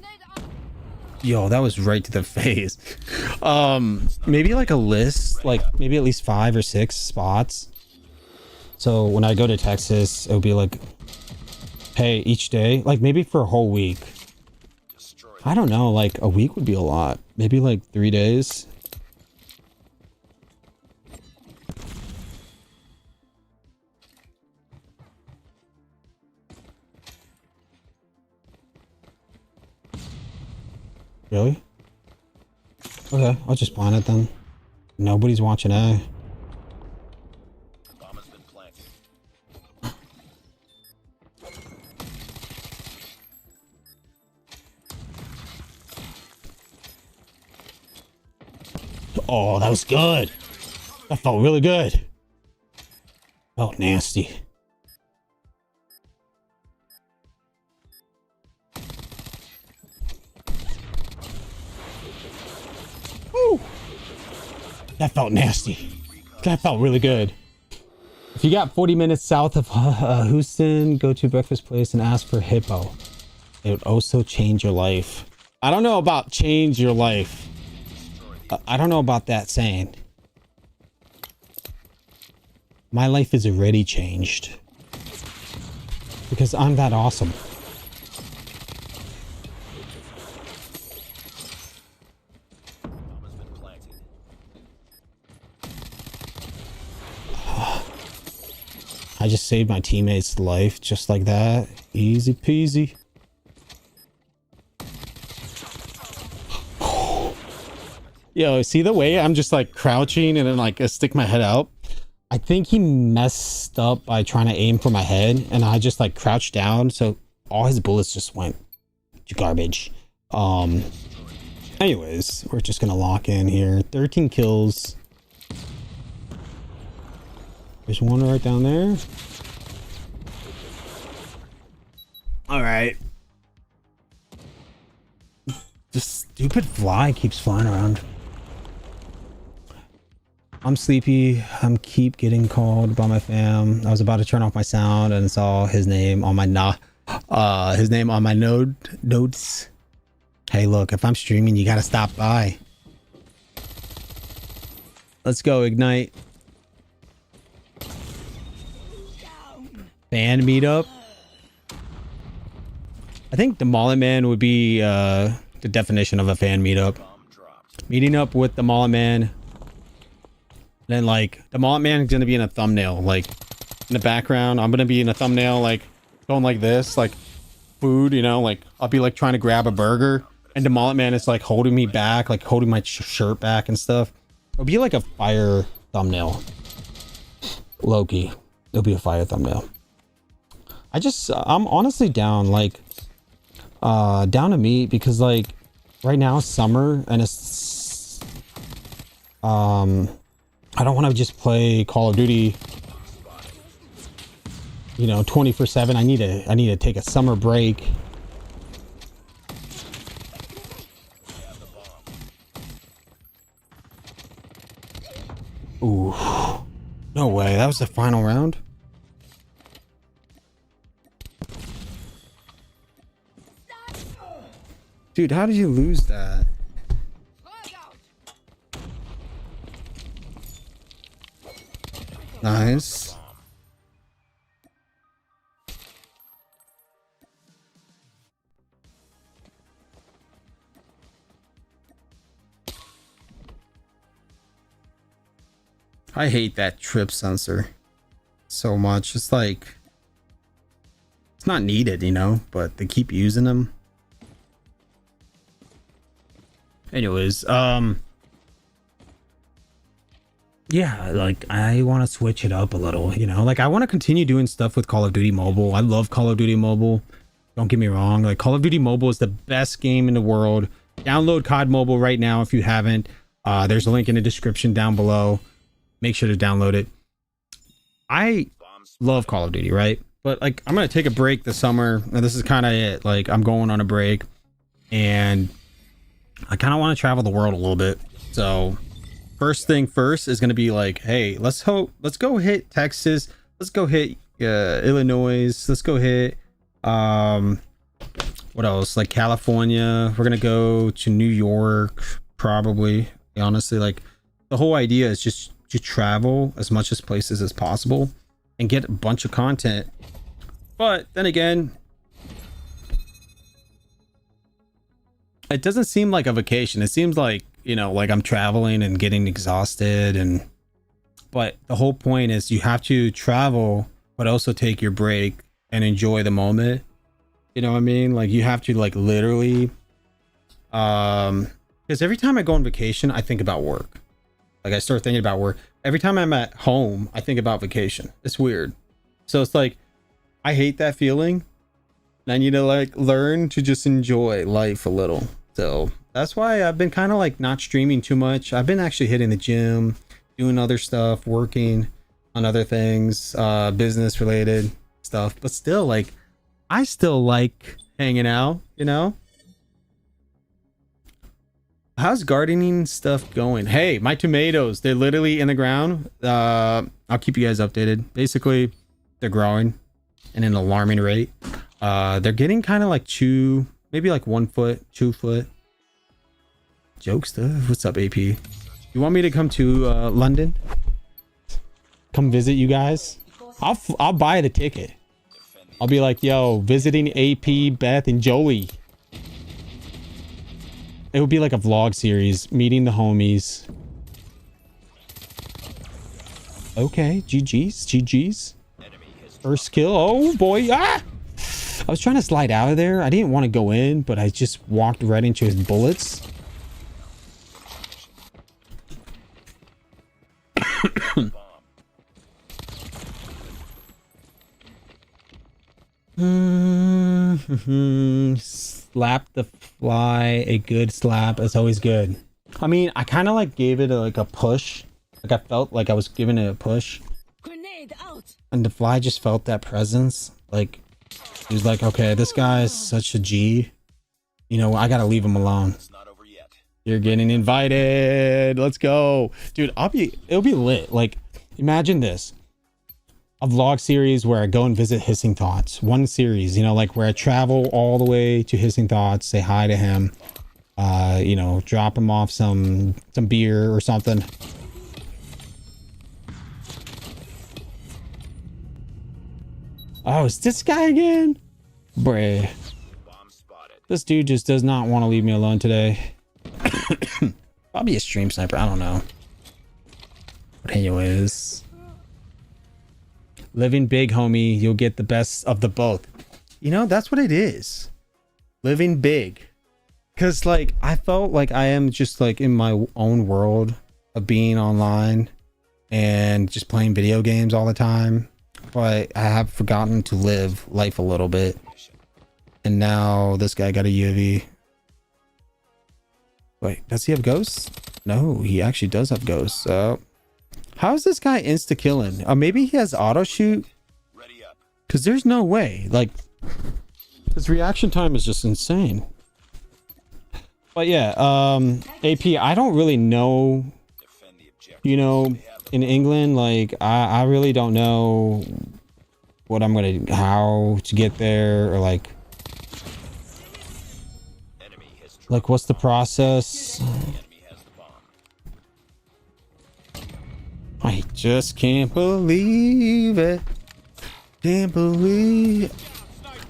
yo, that was right to the face. Maybe like a list, like maybe at least 5 or 6 spots. So when I go to Texas, it'll be like, hey, each day, like maybe for a whole week. I don't know, like a week would be a lot. Maybe like 3 days. Really? Okay, I'll just blind it then. Nobody's watching A. Bomb has been planted. Oh, that was good. That felt really good. Felt nasty. Woo. That felt nasty. That felt really good. If you got 40 minutes south of Houston, go to breakfast place and ask for hippo. It would also change your life. I don't know about change your life. I don't know about that saying. My life is already changed. Because I'm that awesome. Bomb has been planted. I just saved my teammate's life just like that. Easy peasy. Yo, see the way I'm just like crouching and then like I stick my head out? I think he messed up by trying to aim for my head and I just like crouched down, so all his bullets just went to garbage. Anyways, we're just gonna lock in here. 13 kills. There's one right down there. All right. This stupid fly keeps flying around. I'm sleepy. I'm keep getting called by my fam. I was about to turn off my sound and saw his name on my notes. Hey, look, if I'm streaming, you gotta stop by. Let's go, Ignite. Fan meetup. I think the Mullet Man would be the definition of a fan meetup. Bomb dropped. Meeting up with the Mullet Man. Then like the Mullet Man is gonna be in a thumbnail, like in the background. I'm gonna be in a thumbnail, like going like this, like food, you know, like I'll be like trying to grab a burger, and the Mullet Man is like holding me back, like holding my shirt back and stuff. It'll be like a fire thumbnail. Loki, it'll be a fire thumbnail. I'm honestly down, like down to meet, because like right now it's summer and it's I don't want to just play Call of Duty, you know, 24/7. I need to take a summer break. Ooh, no way. That was the final round. Dude, how did you lose that? Nice. I hate that trip sensor so much. It's like, it's not needed, you know, but they keep using them. Anyways, yeah, like I want to switch it up a little, you know, like I want to continue doing stuff with Call of Duty Mobile. I love Call of Duty Mobile. Don't get me wrong. Like Call of Duty Mobile is the best game in the world. Download COD Mobile right now if you haven't. There's a link in the description down below. Make sure to download it. I love Call of Duty, right? But like I'm going to take a break this summer, and this is kind of it. Like I'm going on a break and I kind of want to travel the world a little bit. So first thing first is going to be like, hey, let's go hit Texas. Let's go hit Illinois. Let's go hit what else? Like California. We're going to go to New York, probably. Honestly, like the whole idea is just to travel as much as places as possible and get a bunch of content. But then again, it doesn't seem like a vacation. It seems like, you know, like I'm traveling and getting exhausted, but the whole point is you have to travel but also take your break and enjoy the moment. You know what I mean? Like you have to like literally Because every time I go on vacation, I think about work. Like I start thinking about work. Every time I'm at home, I think about vacation. It's weird. So it's like, I hate that feeling. And I need to like learn to just enjoy life a little. So that's why I've been kind of like not streaming too much. I've been actually hitting the gym, doing other stuff, working on other things, business related stuff. But still, like, I still like hanging out, you know? How's gardening stuff going? Hey, my tomatoes, they're literally in the ground. I'll keep you guys updated. Basically, they're growing at an alarming rate. They're getting kind of like maybe like 1 foot, 2 foot. Jokesta, what's up, AP? You want me to come to London? Come visit you guys? I'll buy the ticket. I'll be like, yo, visiting AP, Beth, and Joey. It would be like a vlog series, meeting the homies. Okay, GG's. First kill. Oh boy. Ah! I was trying to slide out of there. I didn't want to go in, but I just walked right into his bullets. Slap the fly, a good slap. It's always good. I mean, I kind of like gave it like a push. Like I felt like I was giving it a push. Grenade out. And the fly just felt that presence. Like, he was like, okay, this guy is such a G. You know, I gotta leave him alone. It's not over yet. You're getting invited. Let's go. Dude, it'll be lit. Like, imagine this. A vlog series where I go and visit Hissing Thoughts. One series, you know, like where I travel all the way to Hissing Thoughts, say hi to him, you know, drop him off some beer or something. Oh, it's this guy again? Bruh. Bomb spotted. This dude just does not want to leave me alone today. Probably a stream sniper. I don't know. But anyways. Living big, homie. You'll get the best of the both. You know, that's what it is. Living big. Because, like, I felt like I am just, like, in my own world of being online and just playing video games all the time. But I have forgotten to live life a little bit. And now this guy got a UAV. Wait, does he have ghosts? No, he actually does have ghosts. How is this guy insta-killing? Maybe he has auto shoot? Ready up. Because there's no way. Like, his reaction time is just insane. But yeah, AP, I don't really know, Defend the objective. you know, in England, like, I really don't know what how to get there, or like Enemy has dropped. like what's the process? Enemy has the bomb. I just can't believe it. Can't believe.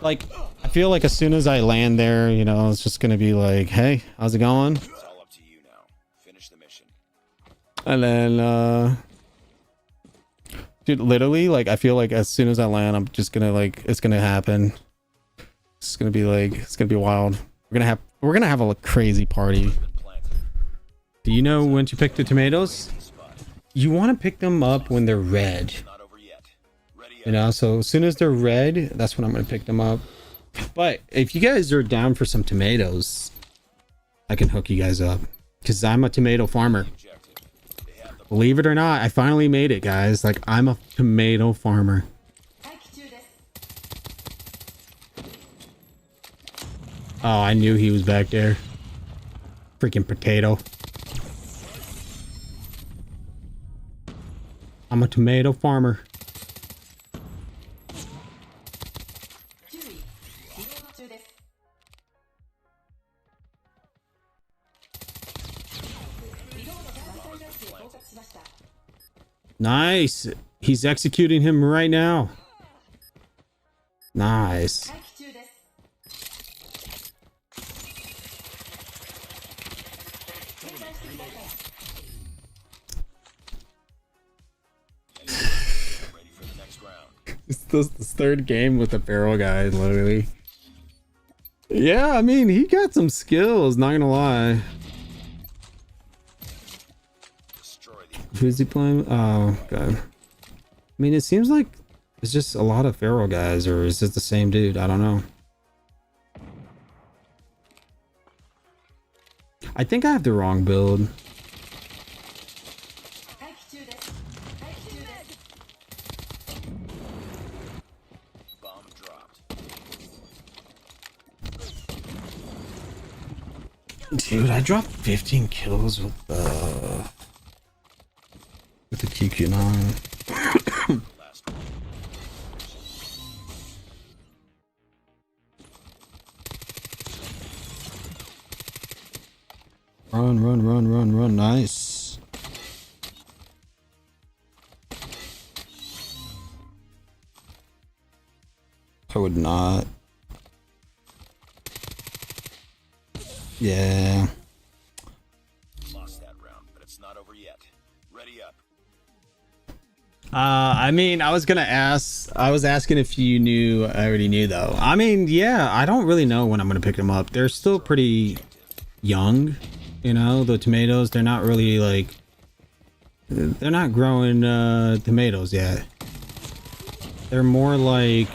Like, I feel like as soon as I land there, you know, it's just gonna be like, hey, how's it going? It's all up to you now. Finish the mission. And then, dude, literally, like, I feel like as soon as I land, I'm just gonna, like, it's gonna happen. It's gonna be like, it's gonna be wild. We're gonna have a crazy party. Been planted. Do you know when to pick the tomatoes? Spot. You want to pick them up when they're red. Not over yet. Ready up. You know, so as soon as they're red, that's when I'm gonna pick them up. But if you guys are down for some tomatoes, I can hook you guys up. Because I'm a tomato farmer. Objective. They have the Believe it or not, I finally made it, guys. Like, I'm a tomato farmer. Oh, I knew he was back there. Freaking potato. I'm a tomato farmer. Nice. He's executing him right now. Nice. ready for the next round. It's this third game with the barrel guy, literally. Yeah, I mean, he got some skills, not gonna lie. Destroy the Who's he playing? Oh, God. I mean, it seems like it's just a lot of feral guys, or is it the same dude? I don't know. I think I have the wrong build. bomb dropped. Dude, I dropped 15 kills with the QQ9. Last one. Run. Nice. I would not. Yeah. Lost that round, but it's not over yet. Ready up. I mean, I was asking if you knew. I already knew though. I mean, yeah, I don't really know when I'm gonna pick them up. They're still pretty young, you know, the tomatoes. They're not really like, they're not growing tomatoes yet. They're more like,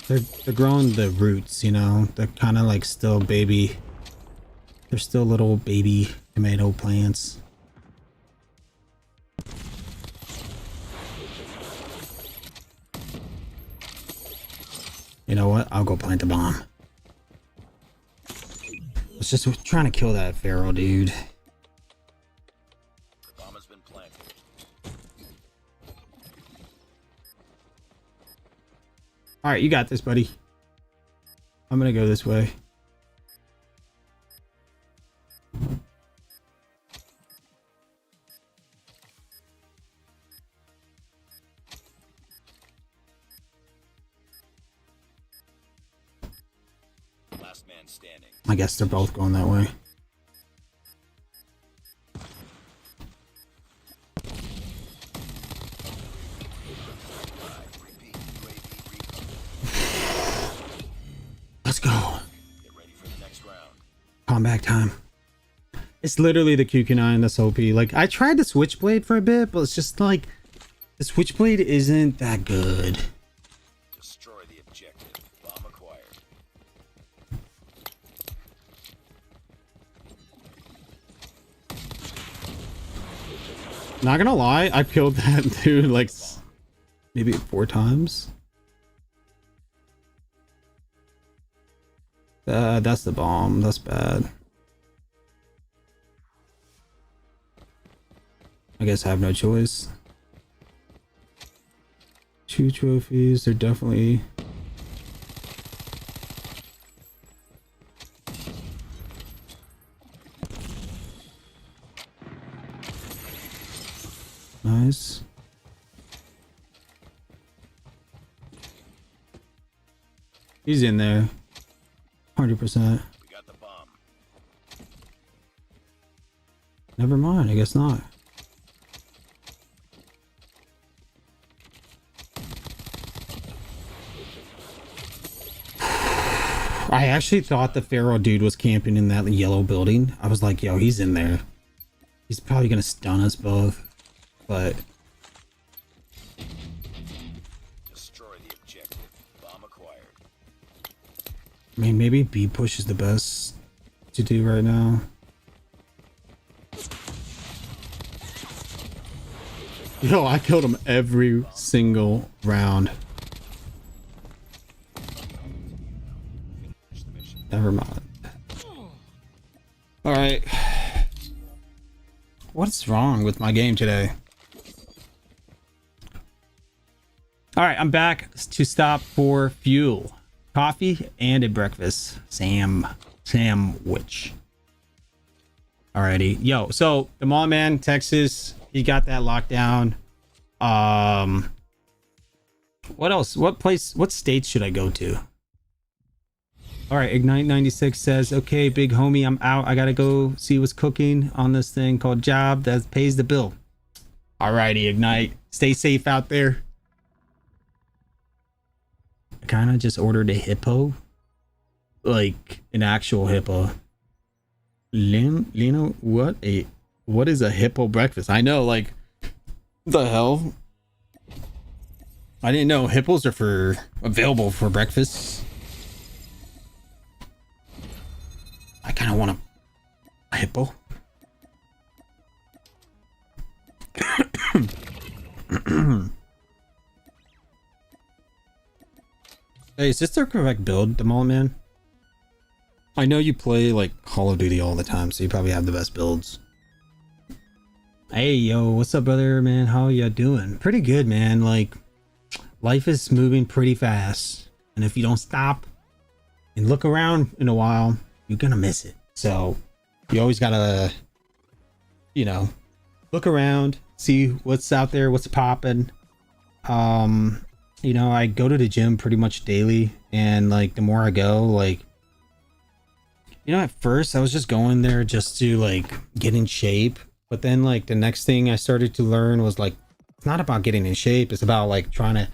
they're growing the roots, you know. They're kind of like still baby. They're still little baby tomato plants. You know what? I'll go plant the bomb. It's just trying to kill that feral dude. The bomb has been planted. All right, you got this, buddy. I'm gonna go this way. Last man standing. I guess they're both going that way. Repeat. UAV recon. Let's go. Get ready for the next round. Comeback time. It's literally the QQ9 that's OP. Like, I tried the Switchblade for a bit, but it's just like, the Switchblade isn't that good. Destroy the objective. Bomb acquired. Not gonna lie, I killed that dude like maybe 4 times. That's the bomb. That's bad. I guess I have no choice. 2 trophies. They're definitely. Nice. He's in there. 100%. We got the bomb. Never mind. I guess not. I actually thought the Pharaoh dude was camping in that yellow building. I was like, yo, he's in there. He's probably gonna stun us both. But Destroy the objective. Bomb acquired. I mean, maybe B push is the best to do right now. Yo, I killed him every single round. Finish the mission. Never mind. All right. What's wrong with my game today? All right, I'm back to stop for fuel, coffee, and a breakfast sandwich. Alrighty, yo. So the mall man, Texas, he got that locked down. What else? What states should I go to? All right, Ignite 96 says, okay, big homie, I'm out. I gotta go see what's cooking on this thing called job that pays the bill. Alrighty, Ignite. Stay safe out there. I kind of just ordered a hippo. like an actual hippo. Lino, what is a hippo breakfast? I know, like, the hell? I didn't know hippos are available for breakfast. I kind of want a hippo. Hey, is this the correct build, Demal, man? I know you play like Call of Duty all the time, so you probably have the best builds. Hey, yo, what's up, brother, man? How ya doing? Pretty good, man. Like, life is moving pretty fast, and if you don't stop and look around in a while, you're gonna miss it. So you always gotta, you know, look around, see what's out there, what's popping. You know, I go to the gym pretty much daily, and like the more I go, like, you know, at first I was just going there just to like get in shape, but then like the next thing I started to learn was like, it's not about getting in shape, it's about like trying to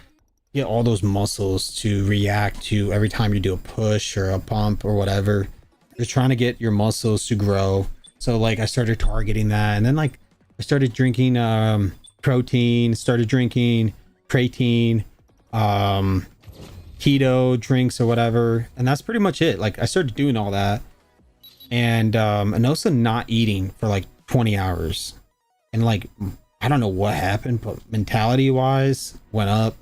get all those muscles to react to every time you do a push or a pump or whatever. You're trying to get your muscles to grow. So like I started targeting that, and then like I started drinking protein, started drinking creatine, keto drinks or whatever, and that's pretty much it. Like I started doing all that, and also not eating for like 20 hours, and like I don't know what happened, but mentality wise went up.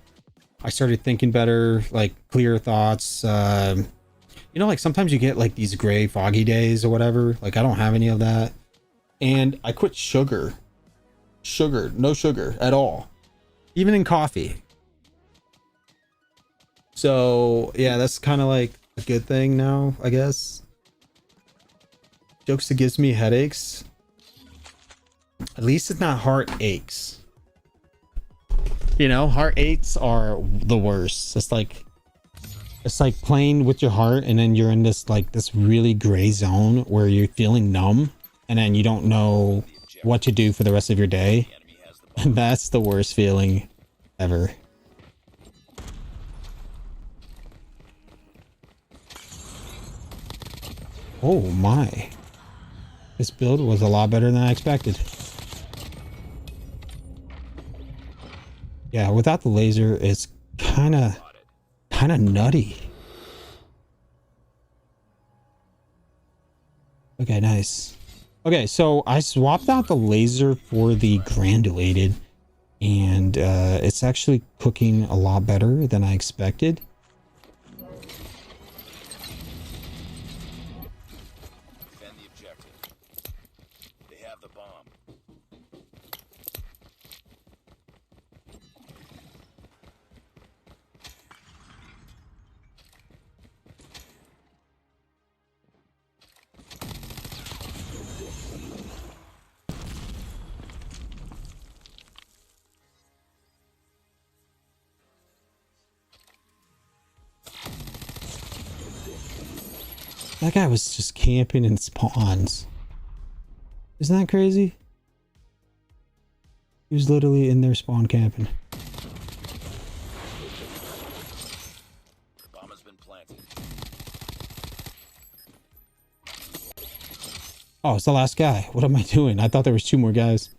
I started thinking better, like clear thoughts. You know, like sometimes you get like these gray foggy days or whatever. Like I don't have any of that, and I quit sugar, no sugar at all, even in coffee. So yeah, that's kind of like a good thing now, I guess. Jokesta gives me headaches. At least it's not heart aches. You know, heart aches are the worst. It's like playing with your heart, and then you're in this like this really gray zone where you're feeling numb, and then you don't know what to do for the rest of your day. And that's the worst feeling ever. Oh my. This build was a lot better than I expected. Yeah, without the laser, it's kind of nutty. Okay, nice. Okay, so I swapped out the laser for the granulated, and it's actually cooking a lot better than I expected. Defend the objective. They have the bomb. That guy was just camping in spawns. Isn't that crazy? He was literally in there spawn camping. The bomb has been planted. Oh, it's the last guy. What am I doing? I thought there was 2 more guys.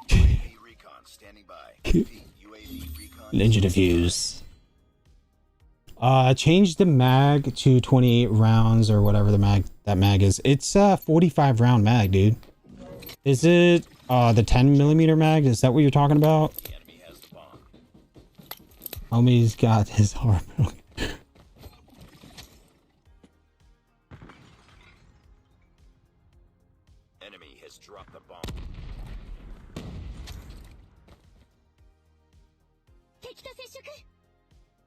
UAV recon standing by. UAV recon. Ninja defuse. Change the mag to 28 rounds or whatever that mag is. It's a 45 round mag, dude. Is it the 10mm mag? Is that what you're talking about? The enemy has the bomb. Homie's got his heart broken. Enemy has dropped the bomb.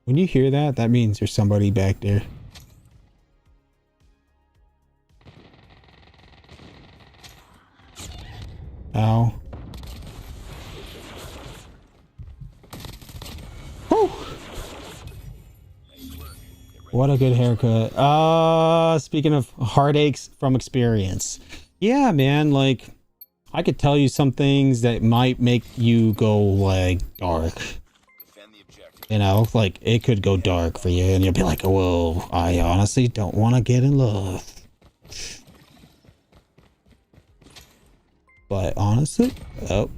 When you hear that, that means there's somebody back there. Ow. Whew. What a good haircut. Speaking of heartaches from experience. Yeah, man, like I could tell you some things that might make you go like dark. Defend the objective. You know, like it could go dark for you and you'll be like, whoa, I honestly don't want to get in love. But honestly, oh.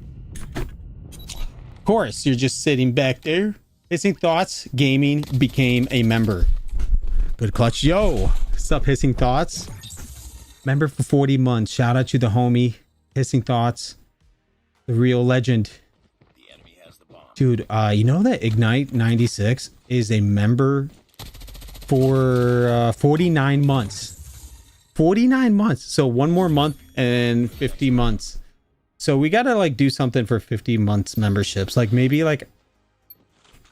Of course, you're just sitting back there. Hissing Thoughts Gaming became a member. Good clutch. Yo, what's up, Hissing Thoughts? Member for 40 months. Shout out to the homie, Hissing Thoughts. The real legend. The enemy has the bomb. Dude, you know that Ignite 96 is a member for 49 months. 49 months. So one more month and 50 months. So we gotta like do something for 50 months memberships. Like maybe like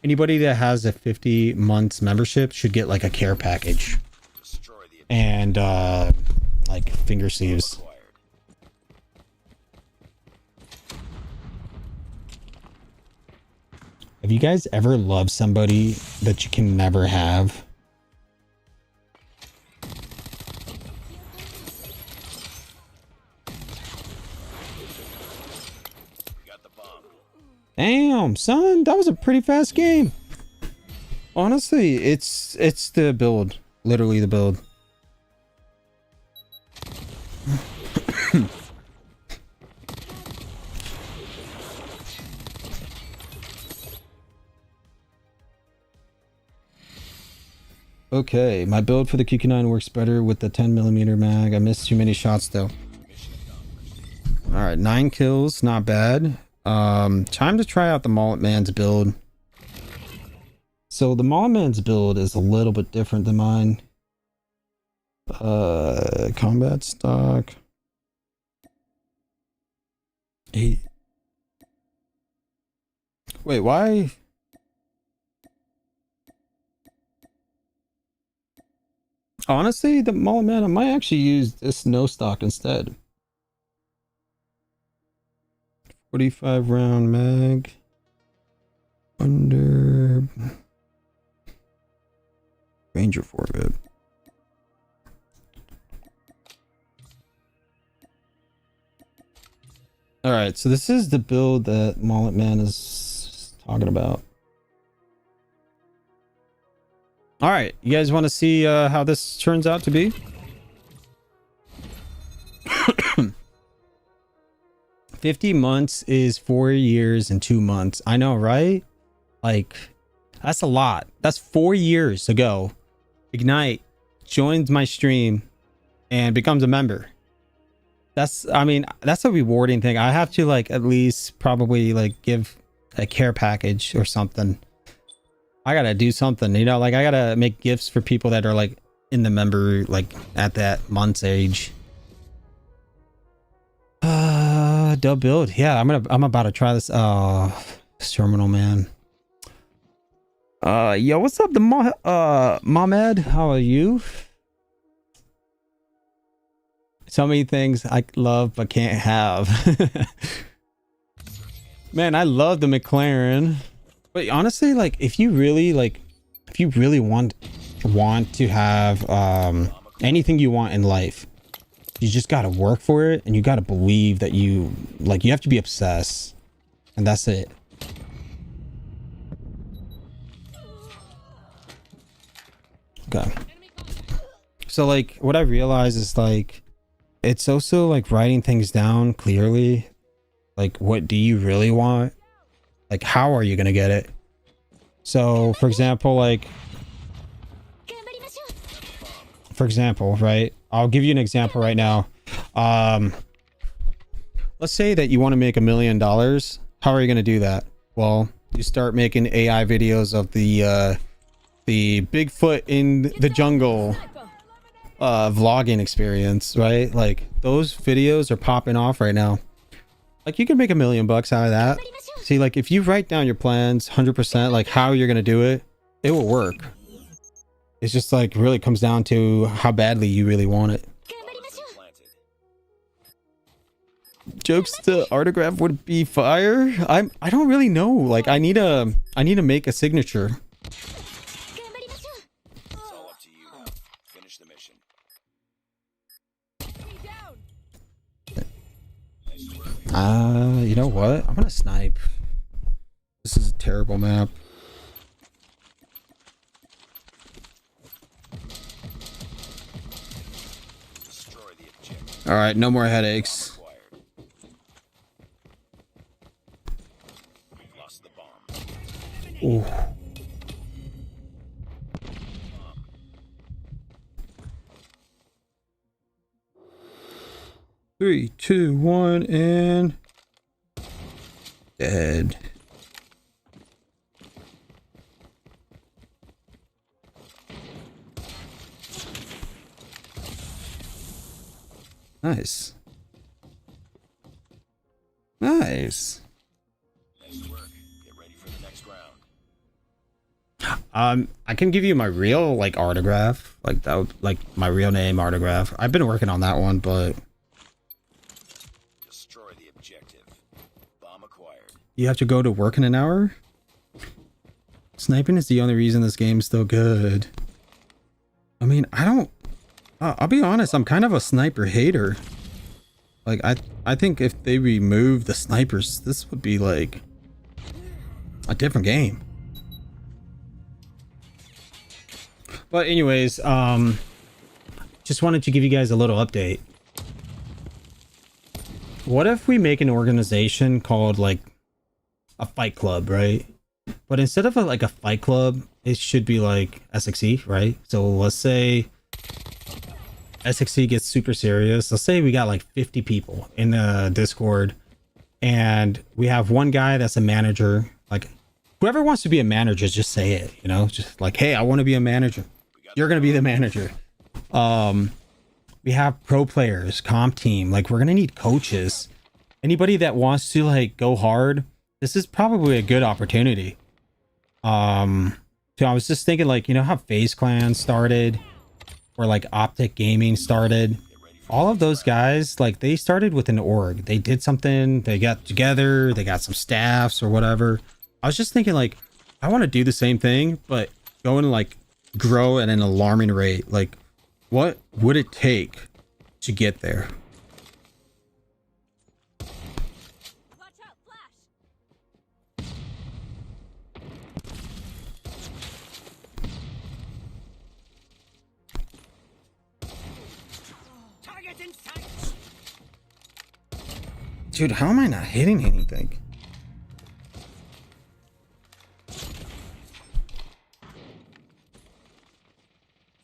anybody that has a 50 months membership should get like a care package. Destroy the And like finger sleeves. acquired. Have you guys ever loved somebody that you can never have? We got the bomb. Damn, son, that was a pretty fast game. Honestly, it's the build, literally the build. Okay, my build for the QQ9 works better with the 10mm mag. I missed too many shots though. All right, 9 kills, not bad. Time to try out the Mullet Man's build. So the Mullet Man's build is a little bit different than mine. Combat stock. 8. Wait, why? Honestly, the Mullet Man, I might actually use this no stock instead. 45 round mag. Under Ranger 4-bit. All right, so this is the build that Mullet Man is talking about. All right, you guys want to see how this turns out to be? 50 months is 4 years and 2 months. I know, right? Like, that's a lot. That's 4 years ago. Ignite joins my stream and becomes a member. That's, I mean, that's a rewarding thing. I have to like at least probably like give a care package or something. I gotta do something, you know, like I gotta make gifts for people that are like in the member, like at that month's age. Dub build. Yeah, I'm about to try this. Terminal man. Yo, what's up, Mohamed? How are you? So many things I love but can't have. Man, I love the McLaren. But honestly, like if you really want to have anything you want in life, you just gotta work for it and you gotta believe that you have to be obsessed. And that's it. Okay. So like what I realized is like it's also like writing things down clearly. Like what do you really want? Like how are you gonna get it? So for example, right? I'll give you an example right now. Let's say that you want to make $1 million. How are you gonna do that? Well, you start making AI videos of the Bigfoot in the jungle vlogging experience, right? Like those videos are popping off right now. Like you can make $1 million out of that. See, like if you write down your plans 100%, like how you're gonna do it, it will work. It's just like really comes down to how badly you really want it. Jokesta autograph would be fire. I don't really know. Like I need to make a signature. It's all up to you now. Finish the mission. You know what? I'm gonna snipe. This is a terrible map. Destroy the objective. All right, no more headaches. Acquired. We've lost the bomb. Ooh. Three, two, one, and dead. Nice. Nice. Nice work. Get ready for the next round. I can give you my real like autograph, like that, like my real name autograph. I've been working on that one, but Destroy the objective. Bomb acquired. you have to go to work in an hour. Sniping is the only reason this game's still good. I mean, I don't. I'll be honest. I'm kind of a sniper hater. Like I think if they remove the snipers, this would be like a different game. But anyways, just wanted to give you guys a little update. What if we make an organization called like a fight club, right? But instead of like a fight club, it should be like SXE, right? So let's say SXE gets super serious. Let's say we got like 50 people in the Discord and we have one guy that's a manager. Like whoever wants to be a manager, just say it, you know, just like, hey, I want to be a manager. You're going to be the manager. We have pro players, comp team. Like we're going to need coaches. Anybody that wants to like go hard, this is probably a good opportunity. So I was just thinking like, you know how FaZe Clan started or like Optic Gaming started? All of those guys, like they started with an org. They did something, they got together, they got some staffs or whatever. I was just thinking like, I want to do the same thing, but go and like grow at an alarming rate. Like what would it take to get there? Watch out, flash! Target in sight! Dude, how am I not hitting anything?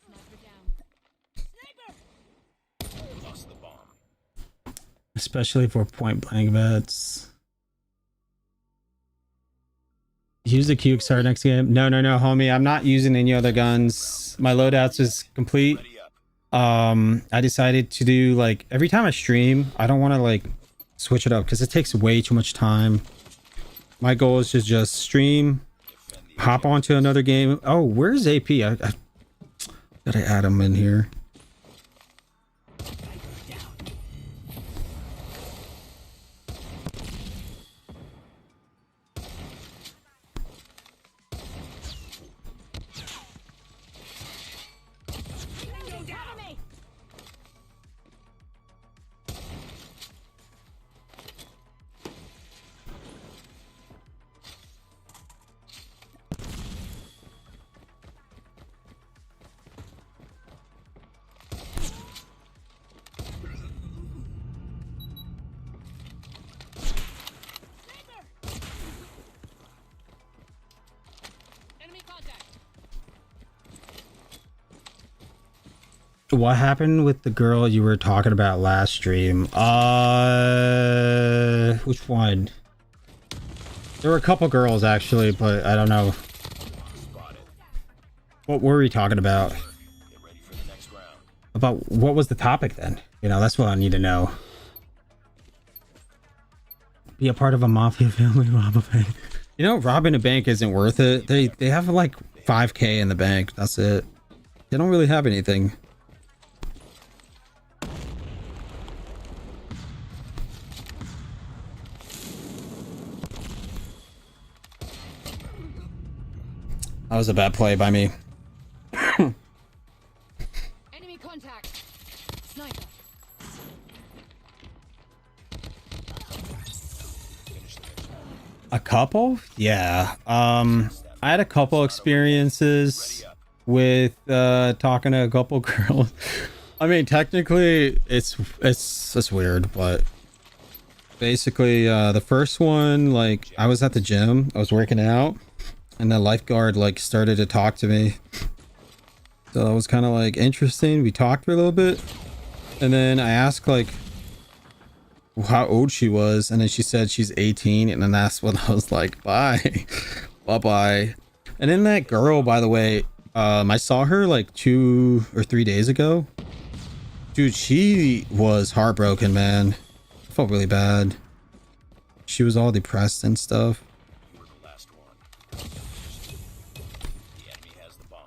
Sniper down. Sniper! Lost the bomb. Especially for point blank bets. Use the Q start next game. No, homie. I'm not using any other guns. My loadouts is complete. Ready up. I decided to do like every time I stream, I don't want to like switch it up because it takes way too much time. My goal is to just stream, hop onto another game. Oh, where's AP? I gotta add him in here. Cover me! Enemy contact. What happened with the girl you were talking about last stream? Which one? There were a couple girls actually, but I don't know. Spotted. What were we talking about? Get ready for the next round. About what was the topic then? You know, that's what I need to know. Be a part of a mafia family, rob a bank. You know, robbing a bank isn't worth it. They have like 5K in the bank. That's it. They don't really have anything. That was a bad play by me. Enemy contact. Sniper. A couple? Yeah. I had a couple experiences with talking to a couple girls. I mean, technically it's weird, but basically the first one, like, I was at the gym, I was working out, and the lifeguard like started to talk to me. So that was kind of like interesting. We talked for a little bit, and then I asked like how old she was, and then she said she's 18, and then that's when I was like, bye. Bye. And then that girl, by the way, I saw her like 2 or 3 days ago. Dude, she was heartbroken, man. I felt really bad. She was all depressed and stuff. You were the last one. The enemy has the bomb.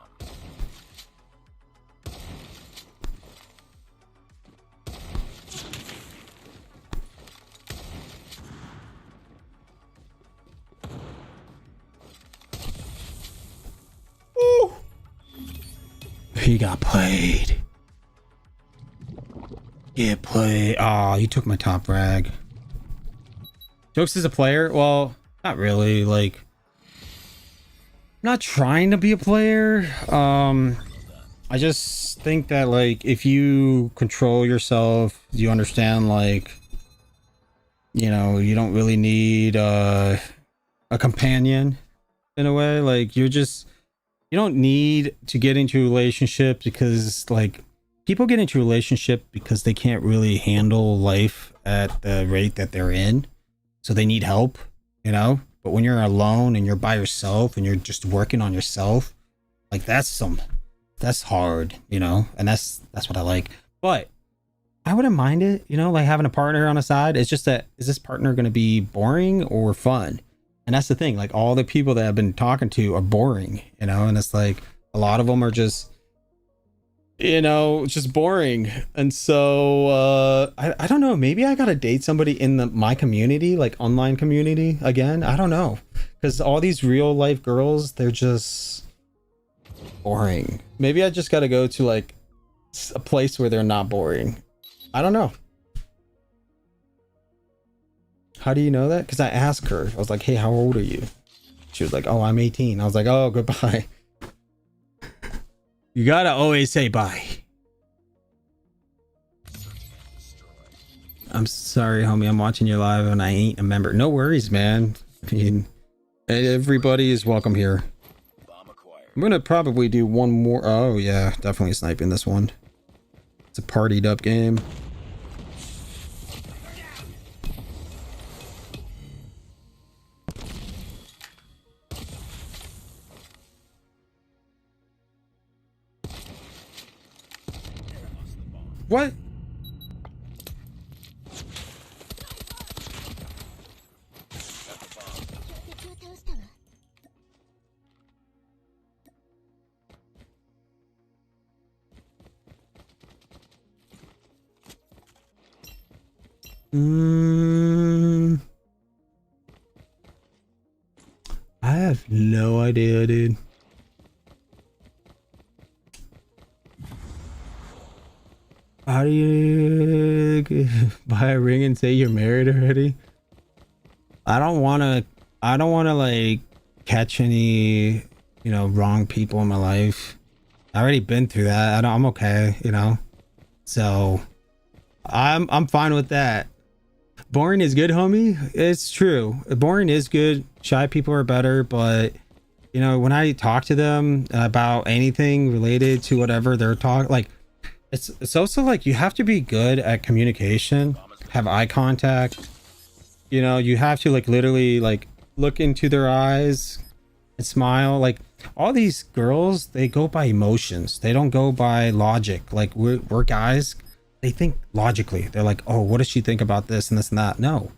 He got played. Get played. Oh, he took my top frag. Jokes is a player? Well, not really. Like, I'm not trying to be a player. I just think that, like, if you control yourself, you understand, like, you know, you don't really need a companion in a way. Like, you don't need to get into a relationship because, like, people get into a relationship because they can't really handle life at the rate that they're in. So they need help, you know? But when you're alone and you're by yourself and you're just working on yourself, like, that's hard, you know? And that's what I like. But I wouldn't mind it, you know, like having a partner on the side. It's just that, is this partner going to be boring or fun? And that's the thing, like, all the people that I've been talking to are boring, you know? And it's like, a lot of them are just, you know, just boring. And so I don't know, maybe I gotta date somebody in my community, like online community again. I don't know, because all these real life girls, they're just boring. Maybe I just gotta go to like a place where they're not boring. I don't know. How do you know that? Because I asked her, I was like, hey, how old are you? She was like, oh, I'm 18. I was like, oh, goodbye. You gotta always say bye. I'm sorry, homie. I'm watching you live and I ain't a member. No worries, man. I mean, everybody is welcome here. Bomb acquired. I'm gonna probably do one more. Oh yeah, definitely sniping this one. It's a partied up game. What? I have no idea, dude. How do you buy a ring and say you're married already? I don't want to like catch any, you know, wrong people in my life. I already been through that. I'm okay, you know. So I'm fine with that. Boring is good, homie. It's true. Boring is good. Shy people are better, but you know, when I talk to them about anything related to whatever they're talking, like, it's also like you have to be good at communication, have eye contact. You know, you have to like literally like look into their eyes and smile. Like, all these girls, they go by emotions. They don't go by logic. Like, we're guys, they think logically. They're like, oh, what does she think about this and this and that? No,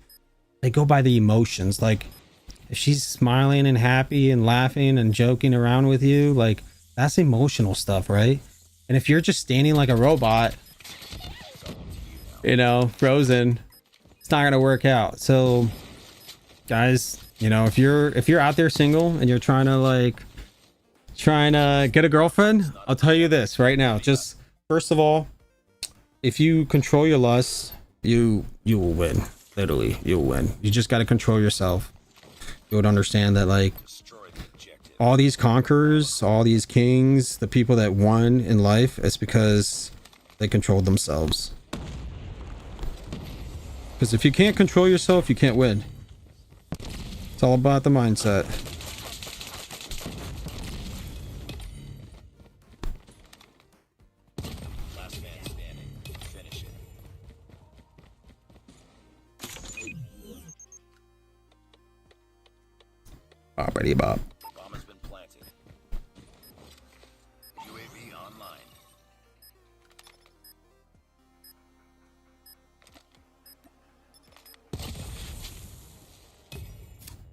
they go by the emotions. Like, if she's smiling and happy and laughing and joking around with you, like, that's emotional stuff, right? And if you're just standing like a robot, you know, frozen, it's not gonna work out. So guys, you know, if you're out there single and you're trying to get a girlfriend, I'll tell you this right now. Just first of all, if you control your lust, you will win. Literally, you'll win. You just got to control yourself. you would understand that like Destroy the objective. all these conquerors, all these kings, the people that won in life, it's because they controlled themselves. Because if you can't control yourself, you can't win. It's all about the mindset. Last man standing. Finish it. Alrighty, Bob. Bomb has been planted. UAV online.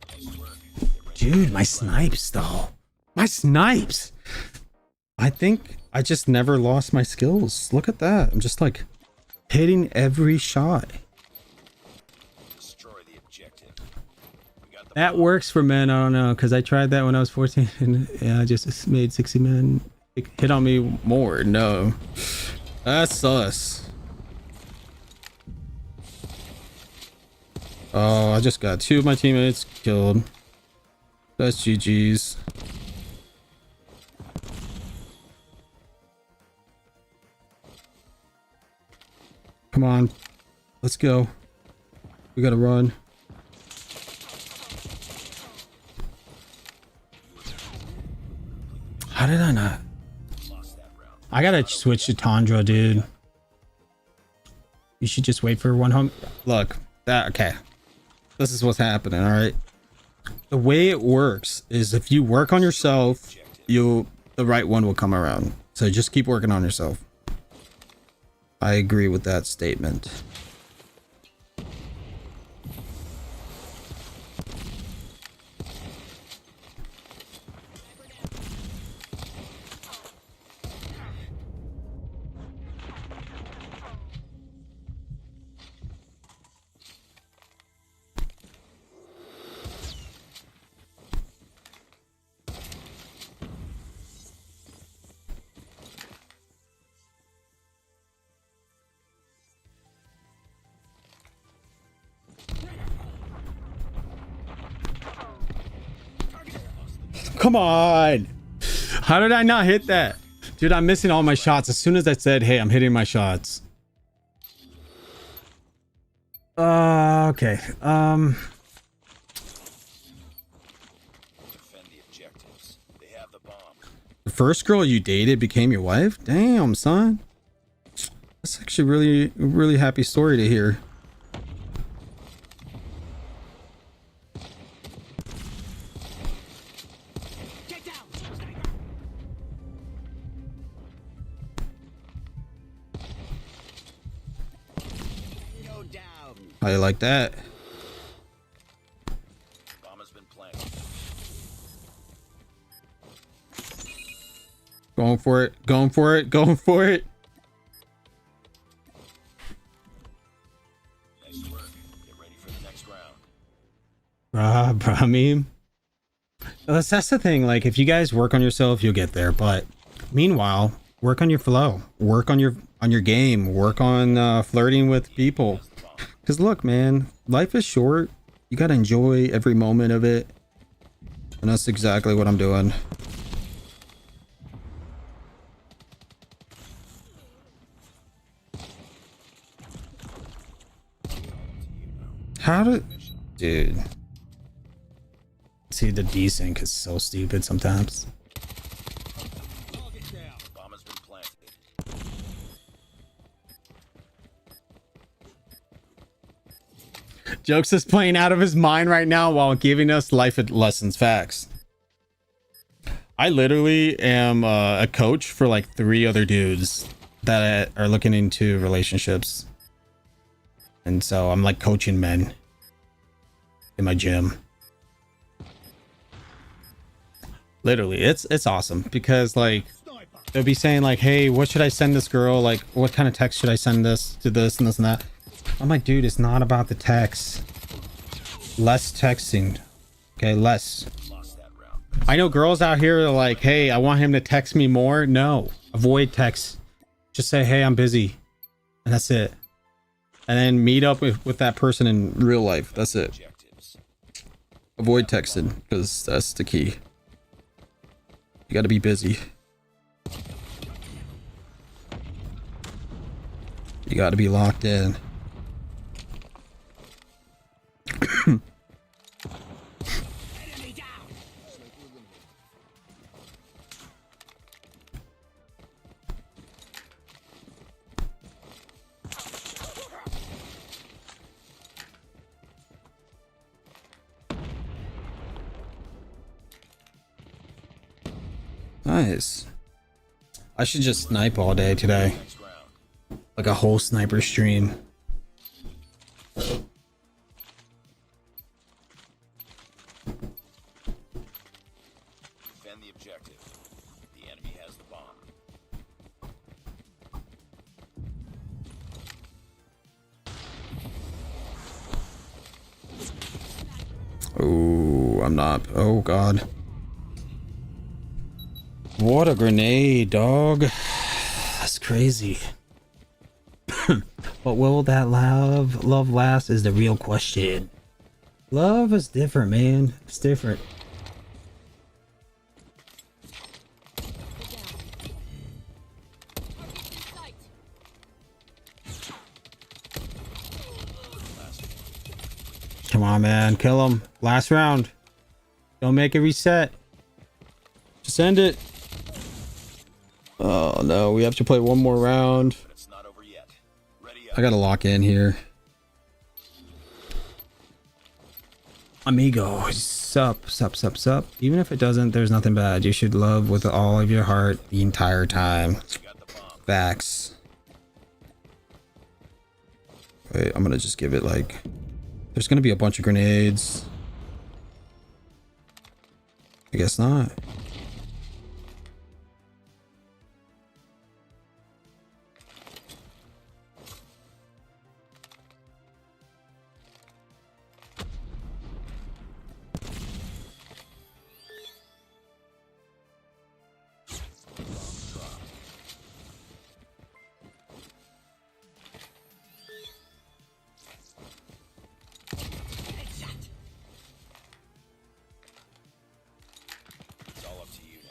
Nice work. Get ready. Dude, my snipes though. My snipes. I think I just never lost my skills. Look at that. I'm just like hitting every shot. Destroy the objective. We got the That works for men. I don't know, because I tried that when I was 14 and yeah, I just made 60 men hit on me more. No, that's sus. Oh, I just got 2 of my teammates killed. That's GG's. Come on, let's go. We gotta run. How did I not? lost that round. I gotta switch to Tundra, dude. You should just wait for one home. Look, that okay. This is what's happening, all right? The way it works is if you work on yourself, the right one will come around. So just keep working on yourself. I agree with that statement. Come on. How did I not hit that? Dude, I'm missing all my shots. As soon as I said, hey, I'm hitting my shots. Okay. Defend the objectives. They have the bomb. The first girl you dated became your wife? Damn, son. That's actually really happy story to hear. Get down! Go down! How you like that? Bomb has been planted. Going for it. Going for it. Going for it. Nice work. Get ready for the next round. Bruh, meme. That's the thing. Like, if you guys work on yourself, you'll get there. But meanwhile, work on your flow. Work on your game. Work on flirting with people. Because look, man, life is short. You gotta enjoy every moment of it. And that's exactly what I'm doing. How did... Dude. See, the desync is so stupid sometimes. Bomb has been planted. Jokes is playing out of his mind right now while giving us life lessons. Facts. I literally am a coach for like 3 other dudes that are looking into relationships. And so I'm like coaching men in my gym. Literally, it's awesome because like they'll be saying like, hey, what should I send this girl? Like, what kind of text should I send this to this and this and that? I'm like, dude, it's not about the text. Less texting. Okay, less. Lost that round. I know girls out here are like, hey, I want him to text me more. No, avoid text. Just say, hey, I'm busy. And that's it. And then meet up with that person in real life. That's it. Objectives. Avoid texting, because that's the key. You gotta be busy. You gotta be locked in. Enemy down. Nice. I should just snipe all day today. Next round. Like a whole sniper stream. Defend the objective. The enemy has the bomb. Oh, I'm not. Oh, God. What a grenade, dog. That's crazy. But will that love last is the real question. Love is different, man. It's different. Come on, man. Kill him. Last round. Don't make it reset. Just end it. Oh, no. We have to play one more round. But it's not over yet. Ready up. I gotta lock in here. Amigo. Sup. Even if it doesn't, there's nothing bad. You should love with all of your heart the entire time. Got the bomb. Facts. Wait, I'm gonna just give it like... There's gonna be a bunch of grenades. I guess not. It's all up to you now.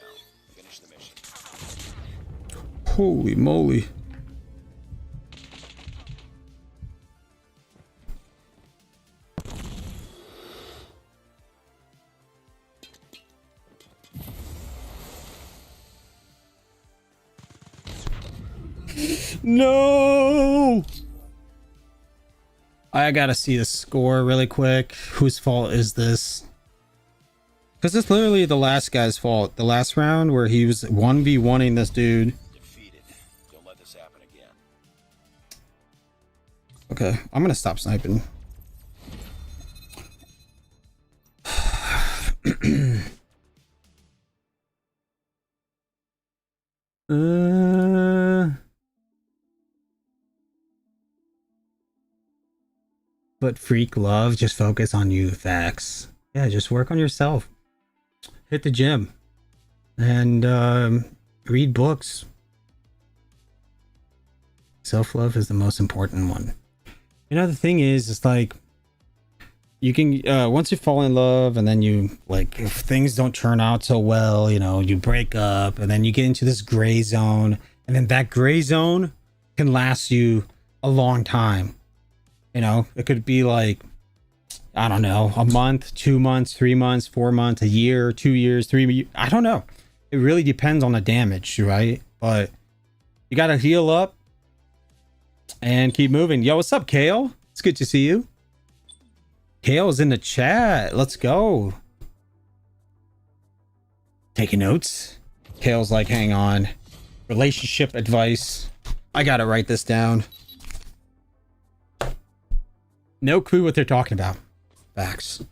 Finish the mission. Holy moly. No! I gotta see the score really quick. Whose fault is this? Because it's literally the last guy's fault. The last round where he was 1v1ing this dude. Defeated. Don't let this happen again. Okay, I'm gonna stop sniping. But freak love, just focus on you. Facts. Yeah, just work on yourself. Hit the gym. And read books. Self-love is the most important one. You know, the thing is, it's like, you can, once you fall in love and then you, like, if things don't turn out so well, you know, you break up and then you get into this gray zone. And then that gray zone can last you a long time. You know, it could be like, I don't know, a month, 2 months, 3 months, 4 months, a year, 2 years, 3 years. I don't know. It really depends on the damage, right? But you got to heal up and keep moving. Yo, what's up, Kale? It's good to see you. Kale's in the chat. Let's go. Taking notes. Kale's like, hang on. Relationship advice. I got to write this down. No clue what they're talking about. Facts.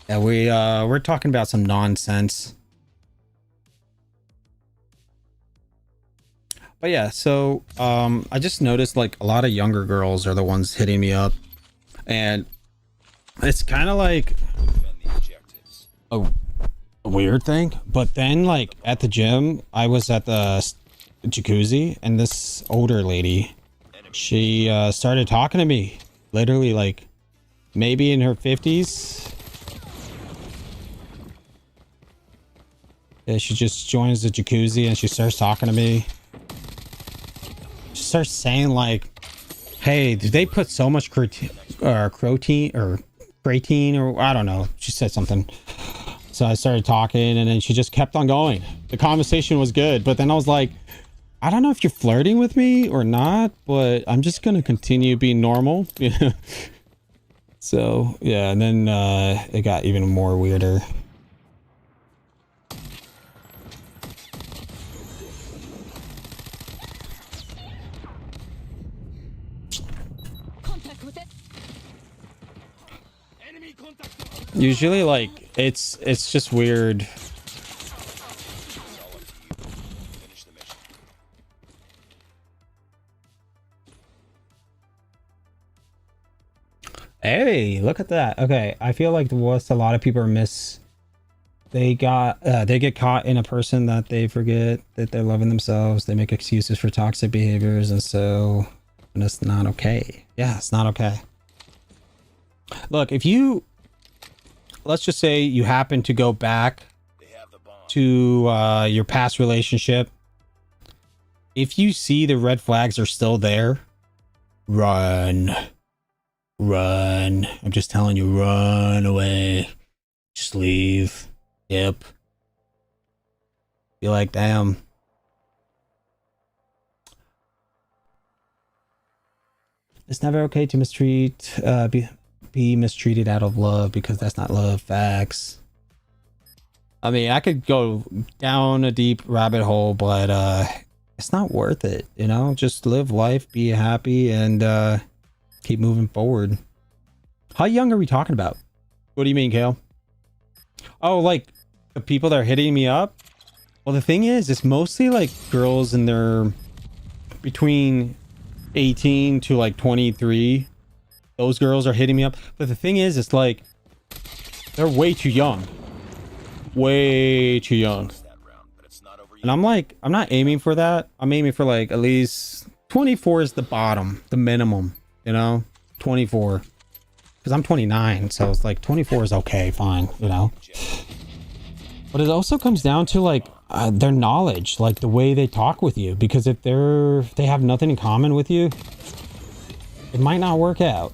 Yeah, we're talking about some nonsense. But yeah, so I just noticed like a lot of younger girls are the ones hitting me up, and it's kind of like Defend the objectives. a weird thing. But then like at the gym, I was at the jacuzzi, and this older lady, she started talking to me. Literally like maybe in her 50s. She just joins the jacuzzi and she starts talking to me. She starts saying like, hey, did they put so much creatine or I don't know. She said something. So I started talking and then she just kept on going. The conversation was good, but then I was like, I don't know if you're flirting with me or not, but I'm just going to continue being normal. So yeah, and then it got even more weirder. Contact with it. Enemy contact. Usually like it's just weird. Finish the mission. Hey, look at that. Okay, I feel like what a lot of people miss. They get caught in a person that they forget that they're loving themselves. They make excuses for toxic behaviors, and so and it's not okay. Yeah, it's not okay. Look, if you, let's just say you happen to go back They have the bomb. to your past relationship. If you see the red flags are still there, run. Run. I'm just telling you, run away. Just leave. Yep. Be like, damn. It's never okay to mistreat, be mistreated out of love, because that's not love. Facts. I mean, I could go down a deep rabbit hole, but it's not worth it, you know? Just live life, be happy, and keep moving forward. How young are we talking about? What do you mean, Kale? Oh, like the people that are hitting me up? Well, the thing is, it's mostly like girls in their between 18 to like 23. Those girls are hitting me up. But the thing is, it's like they're way too young. Way too young. That round, but it's not over yet. And I'm like, I'm not aiming for that. I'm aiming for like at least 24 is the bottom, the minimum, you know? 24. Because I'm 29, so it's like 24 is okay, fine, you know? But it also comes down to like their knowledge, like the way they talk with you. Because if they have nothing in common with you, it might not work out.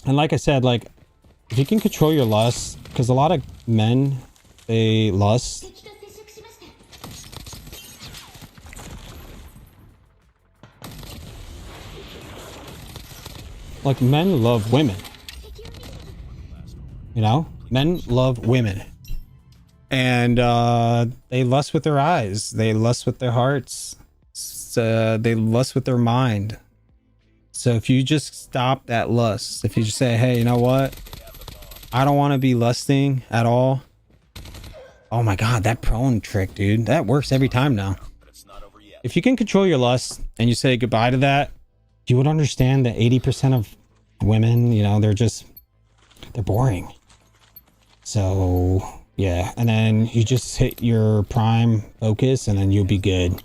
And like I said, like if you can control your lust, because a lot of men, they lust. Like men love women, you know, men love women, and they lust with their eyes, they lust with their hearts, they lust with their mind. So if you just stop that lust, if you just say, hey, you know what, I don't want to be lusting at all. Oh my god, that prone trick, dude, that works every time now. But it's not over yet. If you can control your lust and you say goodbye to that, you would understand that 80% of women, you know, they're boring. So yeah, and then you just hit your prime focus and then you'll be good.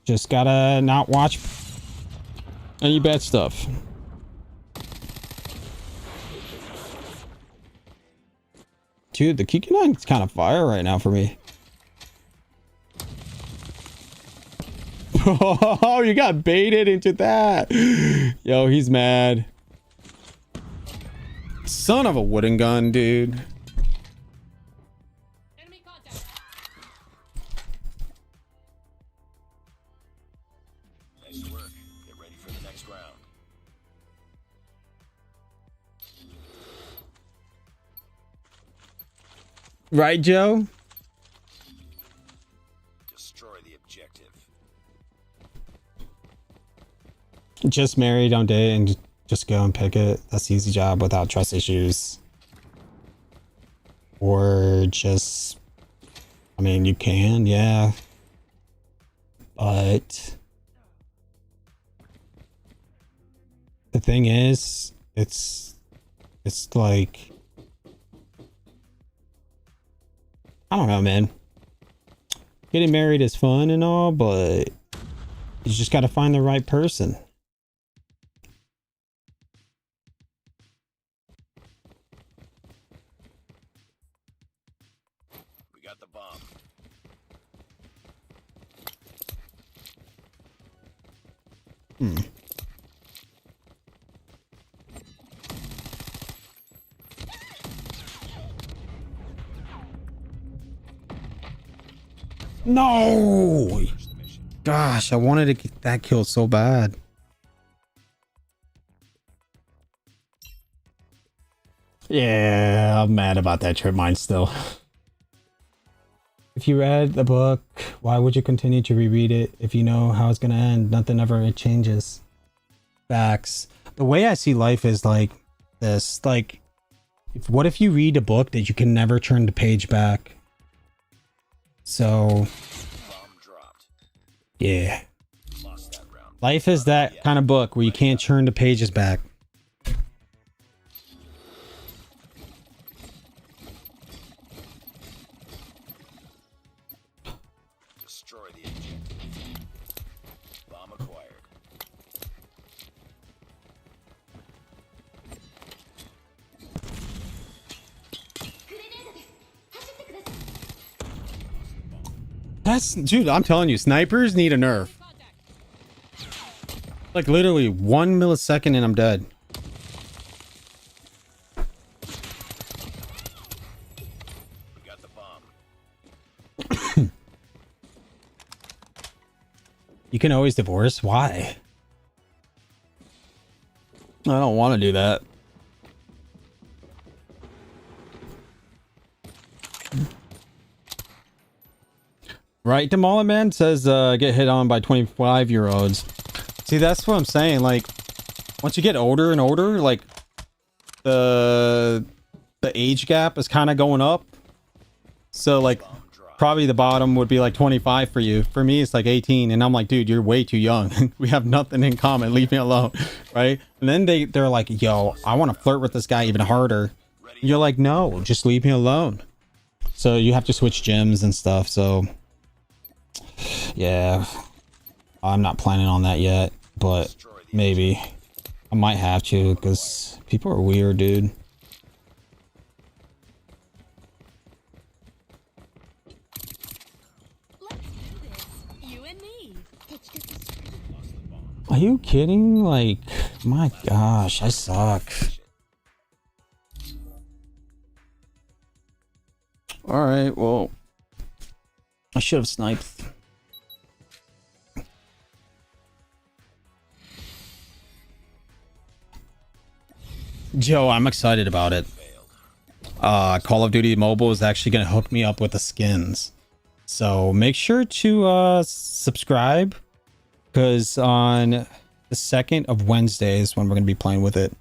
Just gotta not watch any bad stuff. Dude, the Kikuni's kind of fire right now for me. Oh, you got baited into that. Yo, he's mad. Son of a wooden gun, dude. Enemy contact. Nice work. Get ready for the next round. Right, Joe? Destroy the objective. Just marry, don't date, and just go and pick it. That's the easy job without trust issues. Or just, I mean, you can, yeah. But the thing is, it's like, I don't know, man. Getting married is fun and all, but you just got to find the right person. No! Gosh, I wanted to get that kill so bad. Yeah, I'm mad about that trip mine still. If you read the book, why would you continue to reread it if you know how it's gonna end? Nothing ever changes. Facts. The way I see life is like this. Like, what if you read a book that you can never turn the page back? So, yeah. Life is that kind of book where you can't turn the pages back. Destroy the objective. Bomb acquired. That's, dude, I'm telling you, snipers need a nerf. Like literally 1 millisecond and I'm dead. We got the bomb. You can always divorce. Why? I don't want to do that. Right, Damala Man says get hit on by 25-year-olds. See, that's what I'm saying. Like, once you get older and older, like the age gap is kind of going up. So like probably the bottom would be like 25 for you. For me, it's like 18, and I'm like, dude, you're way too young. We have nothing in common. Leave me alone, right? And then they're like, yo, I want to flirt with this guy even harder. You're like, no, just leave me alone. So you have to switch gyms and stuff. So yeah, I'm not planning on that yet, but maybe I might have to because people are weird, dude. Are you kidding? Like, my gosh, I suck. All right, well, I should have sniped. Joe, I'm excited about it. Call of Duty Mobile is actually going to hook me up with the skins. So make sure to subscribe, because on the 2nd of Wednesday is when we're going to be playing with it.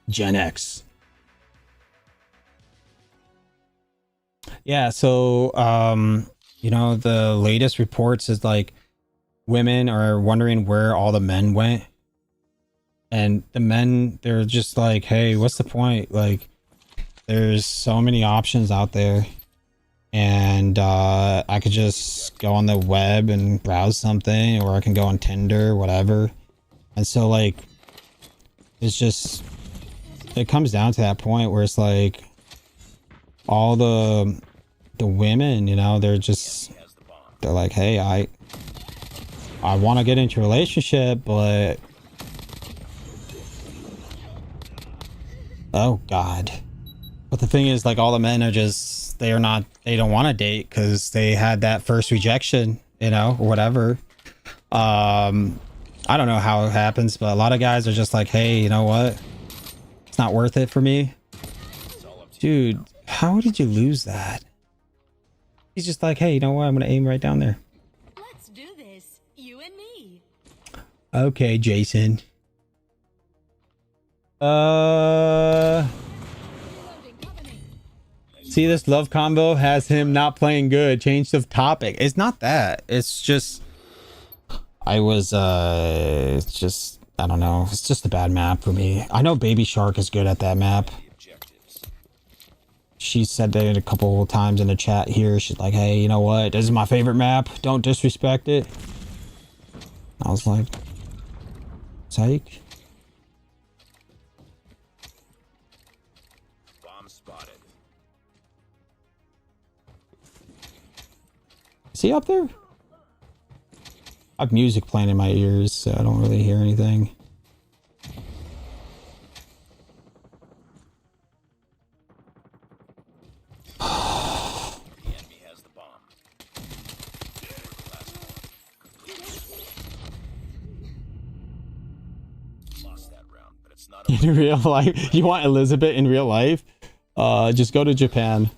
Gen X. Yeah, so you know, the latest reports is like women are wondering where all the men went. And the men, they're just like, hey, what's the point? Like, there's so many options out there. And I could just go on the web and browse something, or I can go on Tinder, whatever. And so like, it's just, it comes down to that point where it's like all the women, you know, they're like, hey, I want to get into a relationship, but oh god. But the thing is, like, all the men are just, they don't want to date because they had that first rejection, you know, or whatever. I don't know how it happens, but a lot of guys are just like, hey, you know what, it's not worth it for me. Dude, how did you lose that? He's just like, hey, you know what, I'm gonna aim right down there. Let's do this, you and me. Okay, Jason. See, this love combo has him not playing good. Change the topic. It's not that. It's just, I don't know. It's just a bad map for me. I know Baby Shark is good at that map. She said that a couple of times in the chat here. She's like, hey, you know what? This is my favorite map. Don't disrespect it. I was like, psych. spotted. Is he up there? I have music playing in my ears, so I don't really hear anything. The enemy has the bomb. Lost that round, but it's not over. In real life, you want Elizabeth in real life? Just go to Japan.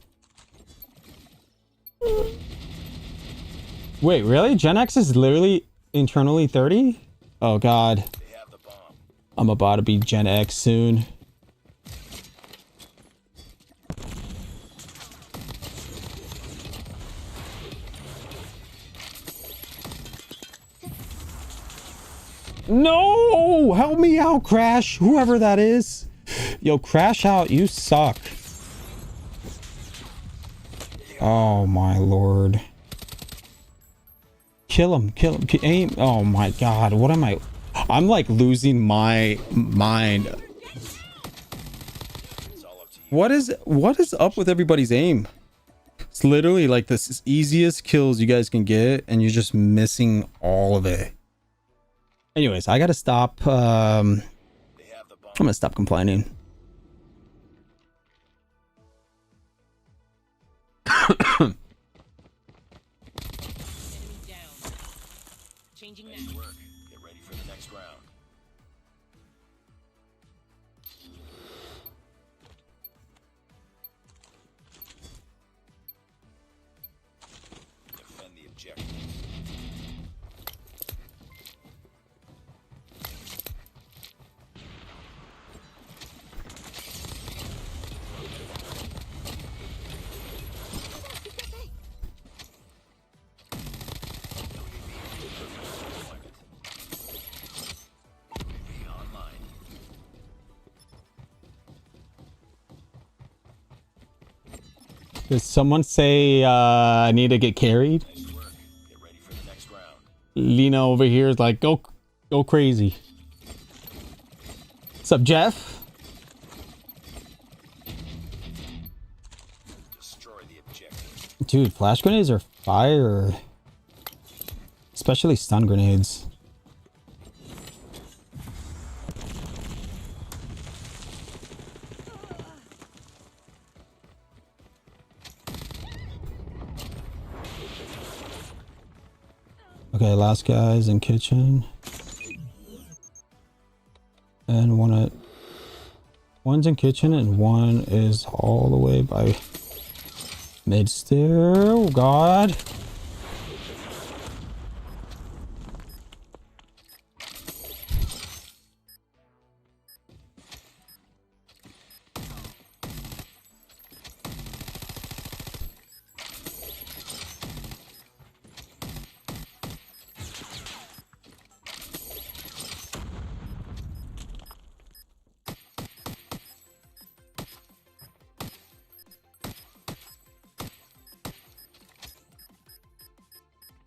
Wait, really? Gen X is literally internally 30? Oh god. They have the bomb. I'm about to be Gen X soon. No! Help me out, Crash! Whoever that is. Yo, Crash out, you suck. Oh my lord. Kill him, aim. Oh my god, what am I? I'm like losing my mind. What is up with everybody's aim? It's literally like the easiest kills you guys can get, and you're just missing all of it. Anyways, I gotta stop. I'm gonna stop complaining. Enemy down. Changing Nice now. work. Get ready for the next round. Defend the objective. Did someone say I need to get carried? Nice work. Get ready for the next round. Lena over here is like, go crazy. What's up, Jeff? Destroy the objective. Dude, flash grenades are fire. Especially stun grenades. Okay, last guy's in kitchen. And one's in kitchen and one is all the way by mid stair. Oh god.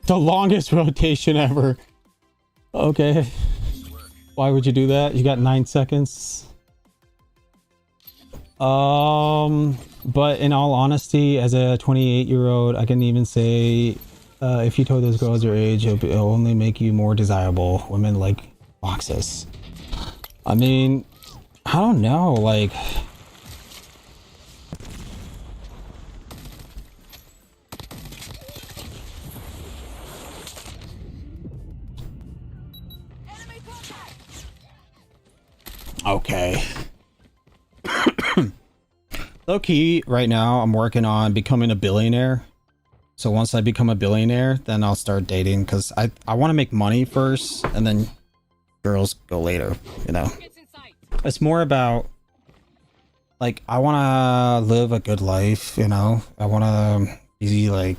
The longest rotation ever. Okay. Why would you do that? You got 9 seconds. But in all honesty, as a 28-year-old, I can even say, if you told those girls your age, it'll only make you more desirable. Women like boxes. I mean, I don't know, like... Okay. Low key, right now, I'm working on becoming a billionaire. So once I become a billionaire, then I'll start dating, because I want to make money first, and then girls go later, you know? It's more about, like, I want to live a good life, you know? I want to be, like,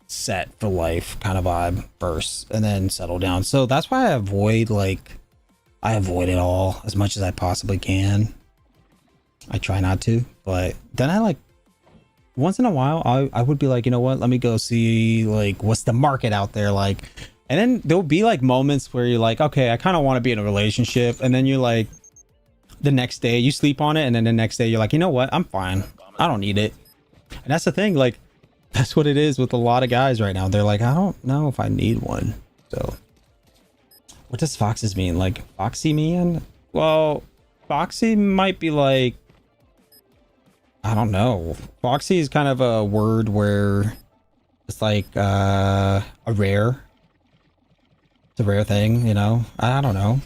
set for life kind of vibe first, and then settle down. So that's why I avoid, like... I avoid it all as much as I possibly can. I try not to, but then I like once in a while I would be like, you know what, let me go see like what's the market out there like, and then there'll be like moments where you're like, okay, I kind of want to be in a relationship, and then you're like, the next day you sleep on it, and then the next day you're like, you know what, I'm fine, I don't need it. And that's the thing, like that's what it is with a lot of guys right now. They're like, I don't know if I need one. So what does foxes mean? Like foxy man? Well, foxy might be like, I don't know. Foxy is kind of a word where it's like it's a rare thing, you know. I don't know.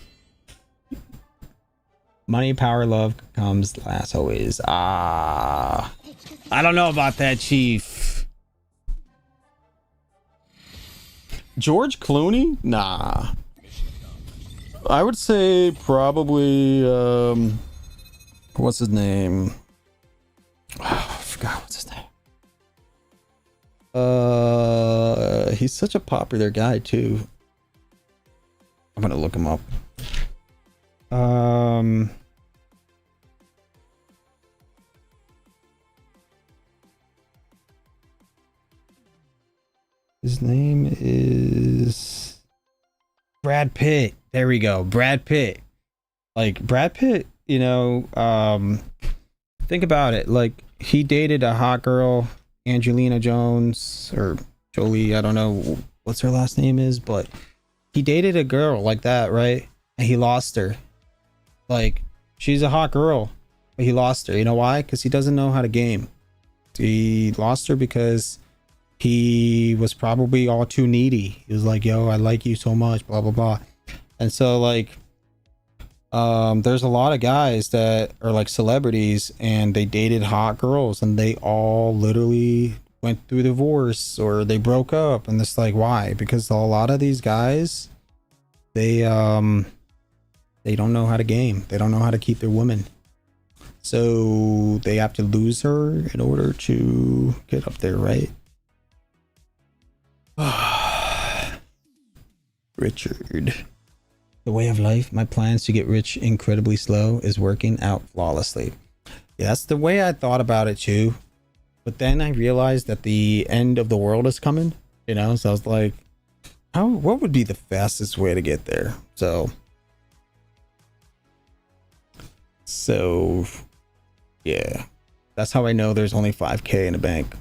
Money, power, love comes last always. I don't know about that, Chief. George Clooney? Nah. I would say probably what's his name? Oh, I forgot what's his name. He's such a popular guy too. I'm gonna look him up. His name is Brad Pitt. There we go. Brad Pitt. Like Brad Pitt, you know, think about it. Like he dated a hot girl, Angelina Jones or Jolie, I don't know what's her last name is, but he dated a girl like that, right? And he lost her. Like she's a hot girl, but he lost her. You know why? Because he doesn't know how to game. He lost her because he was probably all too needy. He was like, yo, I like you so much, blah blah blah. And so like there's a lot of guys that are like celebrities and they dated hot girls and they all literally went through divorce or they broke up. And it's like, why? Because a lot of these guys, they don't know how to game. They don't know how to keep their women. So they have to lose her in order to get up there, right? Richard. The way of life. My plans to get rich incredibly slow is working out flawlessly. Yeah, that's the way I thought about it too. But then I realized that the end of the world is coming, you know? So I was like, what would be the fastest way to get there? So yeah, that's how I know there's only 5K in the bank.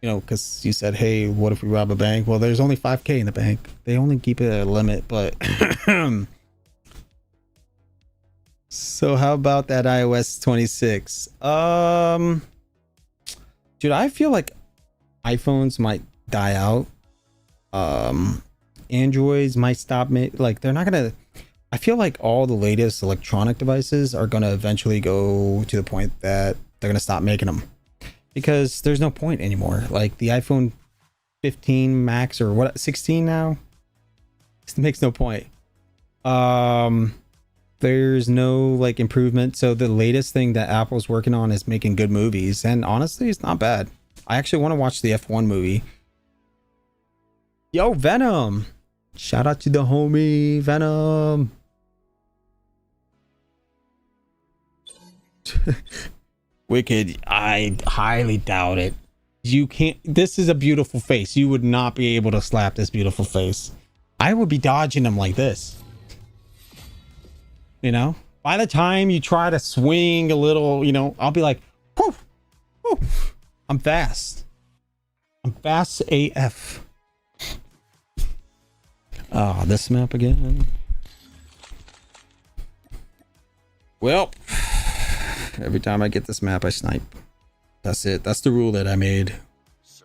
You know, because you said, hey, what if we rob a bank? Well, there's only 5K in the bank. They only keep it at a limit, but so how about that iOS 26? Dude, I feel like iPhones might die out. Androids might stop like they're not gonna. I feel like all the latest electronic devices are gonna eventually go to the point that they're gonna stop making them. Because there's no point anymore. Like the iPhone 15 Max or what, 16 now, it makes no point. There's no like improvement. So the latest thing that Apple's working on is making good movies, and honestly it's not bad. I actually want to watch the F1 movie. Yo, Venom, shout out to the homie Venom. Wicked, I highly doubt it. You can't. This is a beautiful face. You would not be able to slap this beautiful face. I would be dodging him like this. You know, by the time you try to swing a little, you know, I'll be like, poof, poof. I'm fast. I'm fast AF. Oh, this map again. Well, every time I get this map, I snipe. That's it. That's the rule that I made.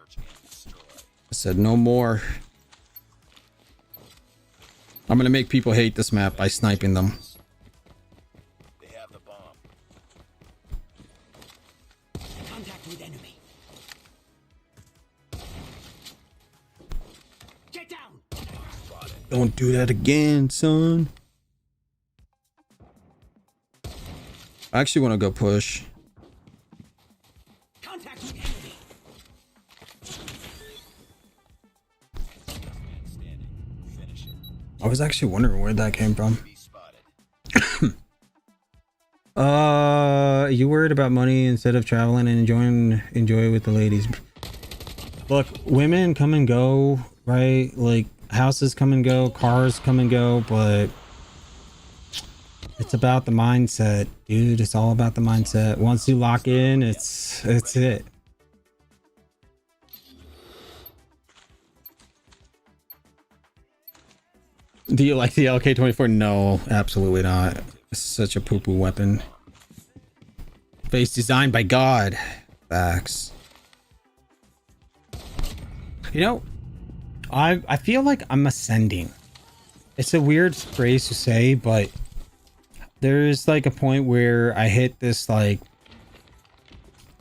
I said no more. I'm gonna make people hate this map by sniping them. They have the bomb. Contact with enemy. Get down. Don't do that again, son. I actually want to go push. Contact with enemy. Finish it. I was actually wondering where that came from. Be spotted. You worried about money instead of traveling and enjoy with the ladies. Look, women come and go, right? Like houses come and go, cars come and go, but It's about the mindset, dude. It's all about the mindset. Once you lock in, it's it. Do you like the LK-24? No, absolutely not. It's such a poo-poo weapon. Face designed by God. Facts. You know, I feel like I'm ascending. It's a weird phrase to say, but there's like a point where I hit this, like,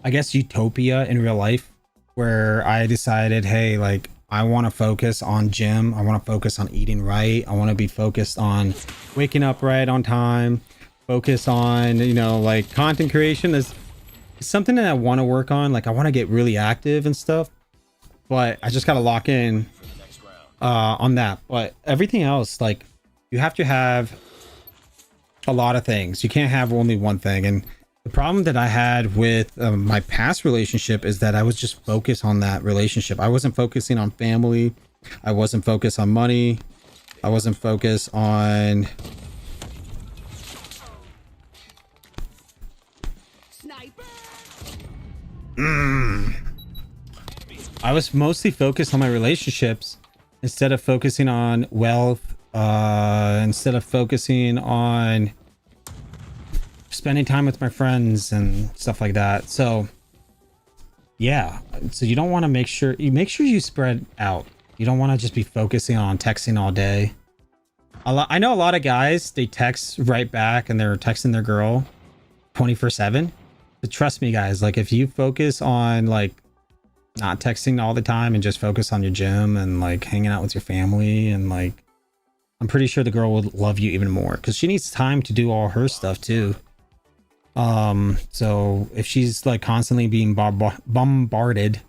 I guess utopia in real life, where I decided, hey, like, I want to focus on gym. I want to focus on eating right. I want to be focused on waking up right on time. Focus on, you know, like, content creation is something that I want to work on. Like, I want to get really active and stuff, but I just got to lock in on that. But everything else, like, you have to have a lot of things. You can't have only one thing. And the problem that I had with my past relationship is that I was just focused on that relationship. I wasn't focusing on family. I wasn't focused on money. I wasn't focused on Sniper! I was mostly focused on my relationships instead of focusing on wealth, instead of focusing on spending time with my friends and stuff like that. So yeah, so you don't want to make sure you spread out. You don't want to just be focusing on texting all day. I know a lot of guys, they text right back and they're texting their girl 24/7. But trust me, guys, like, if you focus on, like, not texting all the time and just focus on your gym and, like, hanging out with your family, and, like, I'm pretty sure the girl would love you even more, because she needs time to do all her stuff too. So if she's, like, constantly being bombarded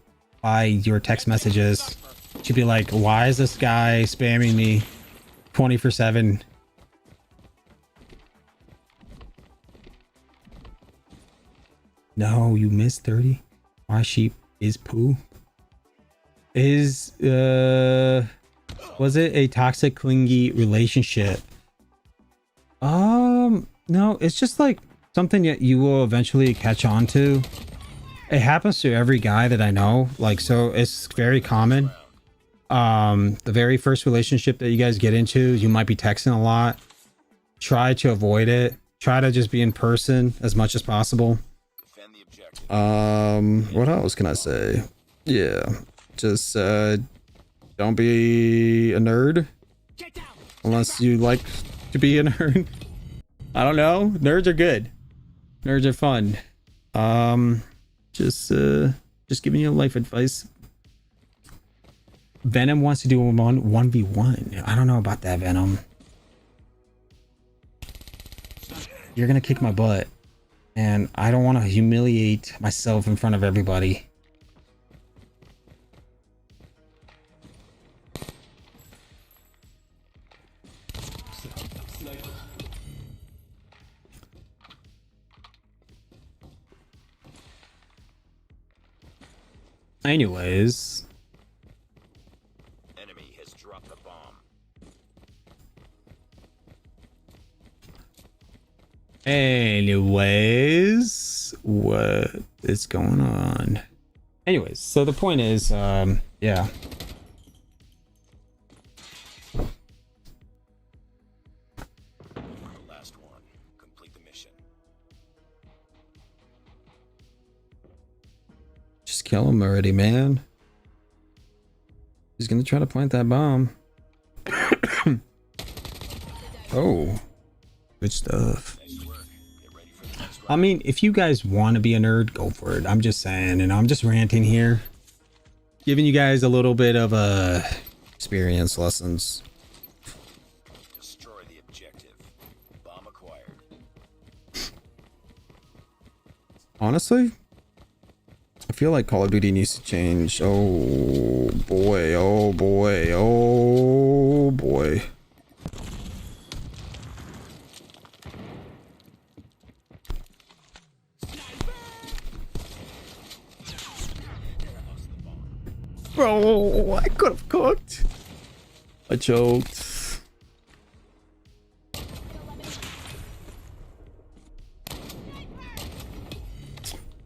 by your text messages, she'd be like, why is this guy spamming me 24/7? No, you missed 30. My sheep is poo. Was it a toxic, clingy relationship? No, it's just like something that you will eventually catch on to. It happens to every guy that I know. Like, so it's very common. The very first relationship that you guys get into, you might be texting a lot. Try to avoid it. Try to just be in person as much as possible. Defend the objective. What else can I say? Yeah, just don't be a nerd Get down! unless you like to be a nerd. I don't know. Nerds are good. Nerds are fun. Just giving you life advice. Venom wants to do a 1v1. I don't know about that, Venom. You're gonna kick my butt, and I don't want to humiliate myself in front of everybody. Anyways, Enemy has dropped the bomb. what is going on? Anyways, so the point is, yeah. The last one. Complete the mission. Just kill him already, man. He's gonna try to plant that bomb. Oh, good stuff. Nice work. Get ready for the next round. I mean, if you guys want to be a nerd, go for it. I'm just saying, and I'm just ranting here, giving you guys a little bit of experience lessons. Destroy the objective. Bomb acquired. Honestly, I feel like Call of Duty needs to change. Oh boy, oh boy, oh boy. Bro, I could have cooked. I choked.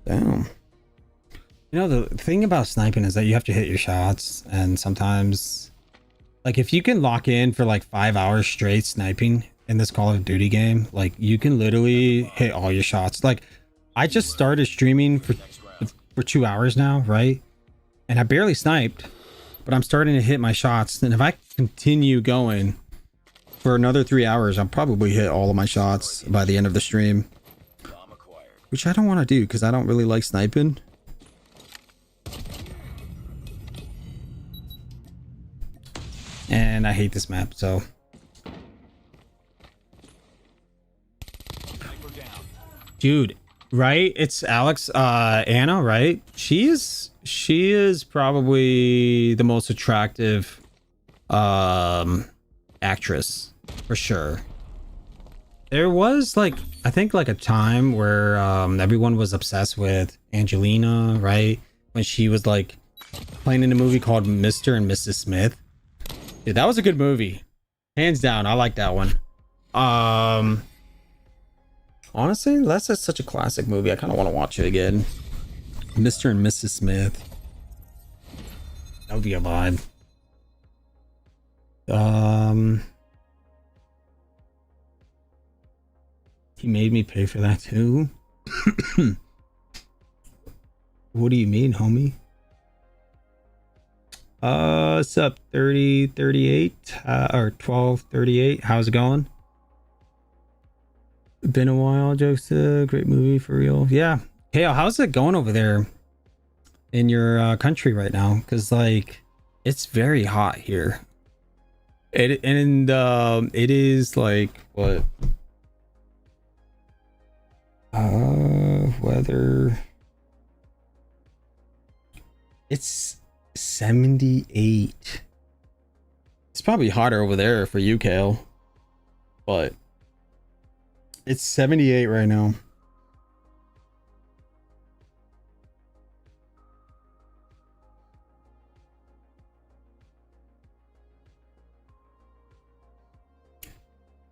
Damn. You know, the thing about sniping is that you have to hit your shots, and sometimes, like, if you can lock in for like 5 hours straight sniping in this Call of Duty game, like, you can literally hit all your shots. Like, I just started streaming for 2 hours now, right? And I barely sniped, but I'm starting to hit my shots. And if I continue going for another 3 hours, I'll probably hit all of my shots by the end of the stream, which I don't want to do because I don't really like sniping. And I hate this map, so. Dude, right? It's Alex, Anna, right? She is probably the most attractive actress for sure. There was like, I think like a time where everyone was obsessed with Angelina, right? When she was like playing in a movie called Mr. and Mrs. Smith. Dude, that was a good movie. Hands down, I like that one. Honestly, that's just such a classic movie. I kind of want to watch it again. Mr. and Mrs. Smith. That would be a vibe. He made me pay for that too. What do you mean, homie? What's up, 3038 or 1238? How's it going? Been a while, Jokesta. Great movie for real. Yeah. Hey, how's it going over there in your country right now? Because like it's very hot here. It is like what? Weather. It's 78. It's probably hotter over there for you, Kale, but it's 78 right now.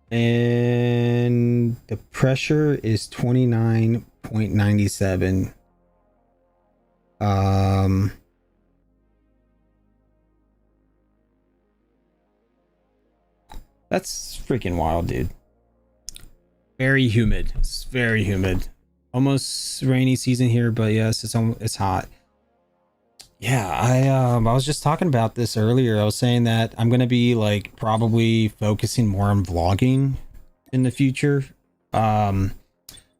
And the pressure is 29.97. That's freaking wild, dude. Very humid. It's very humid. Almost rainy season here, but yes, it's hot. Yeah, I was just talking about this earlier. I was saying that I'm gonna be like probably focusing more on vlogging in the future. I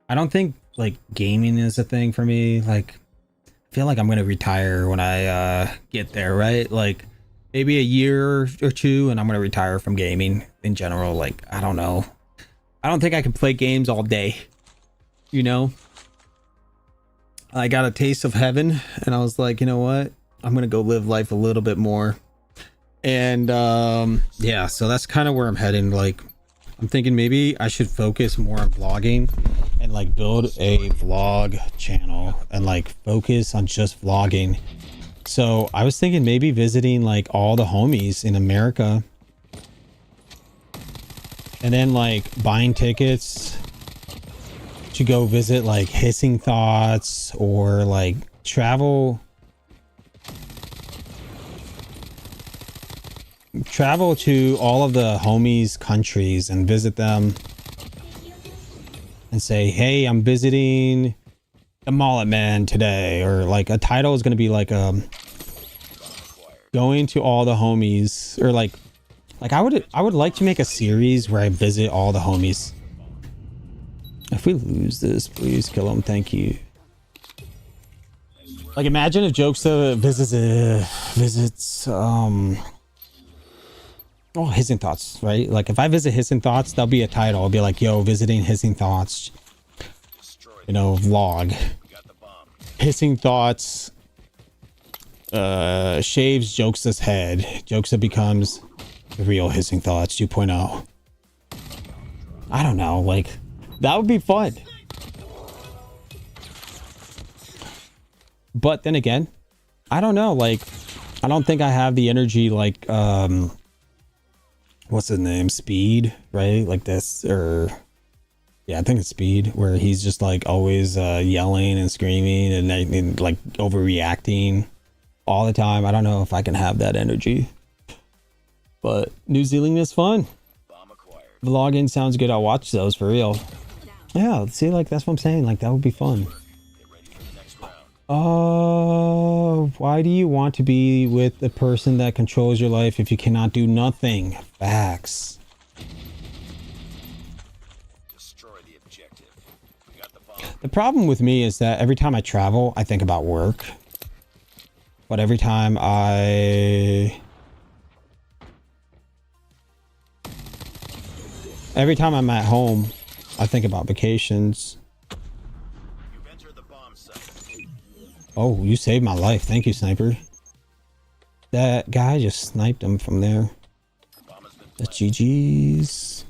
don't think like gaming is a thing for me. Like, I feel like I'm gonna retire when I get there, right? Like maybe a year or two, and I'm gonna retire from gaming in general. Like, I don't know. I don't think I can play games all day, you know? I got a taste of heaven and I was like, you know what? I'm going to go live life a little bit more. And yeah, so that's kind of where I'm heading. Like, I'm thinking maybe I should focus more on vlogging and like build a vlog channel and like focus on just vlogging. So I was thinking maybe visiting like all the homies in America. And then like buying tickets to go visit like Hissing Thoughts or like travel to all of the homies' countries and visit them and say, hey, I'm visiting the Mullet Man today. Or like a title is going to be like going to all the homies, or like I would like to make a series where I visit all the homies. If we lose this, please kill him. Thank you. Like, imagine if Jokesta visits Hissing Thoughts, right? Like, if I visit Hissing Thoughts, that'll be a title. I'll be like, yo, visiting Hissing Thoughts, you know, vlog. Hissing Thoughts shaves Jokesta's head. Jokesta becomes the real Hissing Thoughts 2.0. I don't know, like, that would be fun. But then again, I don't know, like, I don't think I have the energy like what's his name, Speed, right? Like this, or Yeah, I think it's speed, where he's just like always yelling and screaming and like overreacting all the time. I don't know if I can have that energy. But New Zealand is fun. Bomb acquired. Vlogging sounds good. I'll watch those for real. Yeah, see, like that's what I'm saying. Like that would be fun. Get ready for the next round. Why do you want to be with the person that controls your life if you cannot do nothing? Facts. Destroy the objective. We got the bomb. The problem with me is that every time I travel, I think about work. But every time I'm at home, I think about vacations. You've entered the bomb site. Oh, you saved my life. Thank you, sniper. That guy just sniped him from there. Bomb has been That's GG's.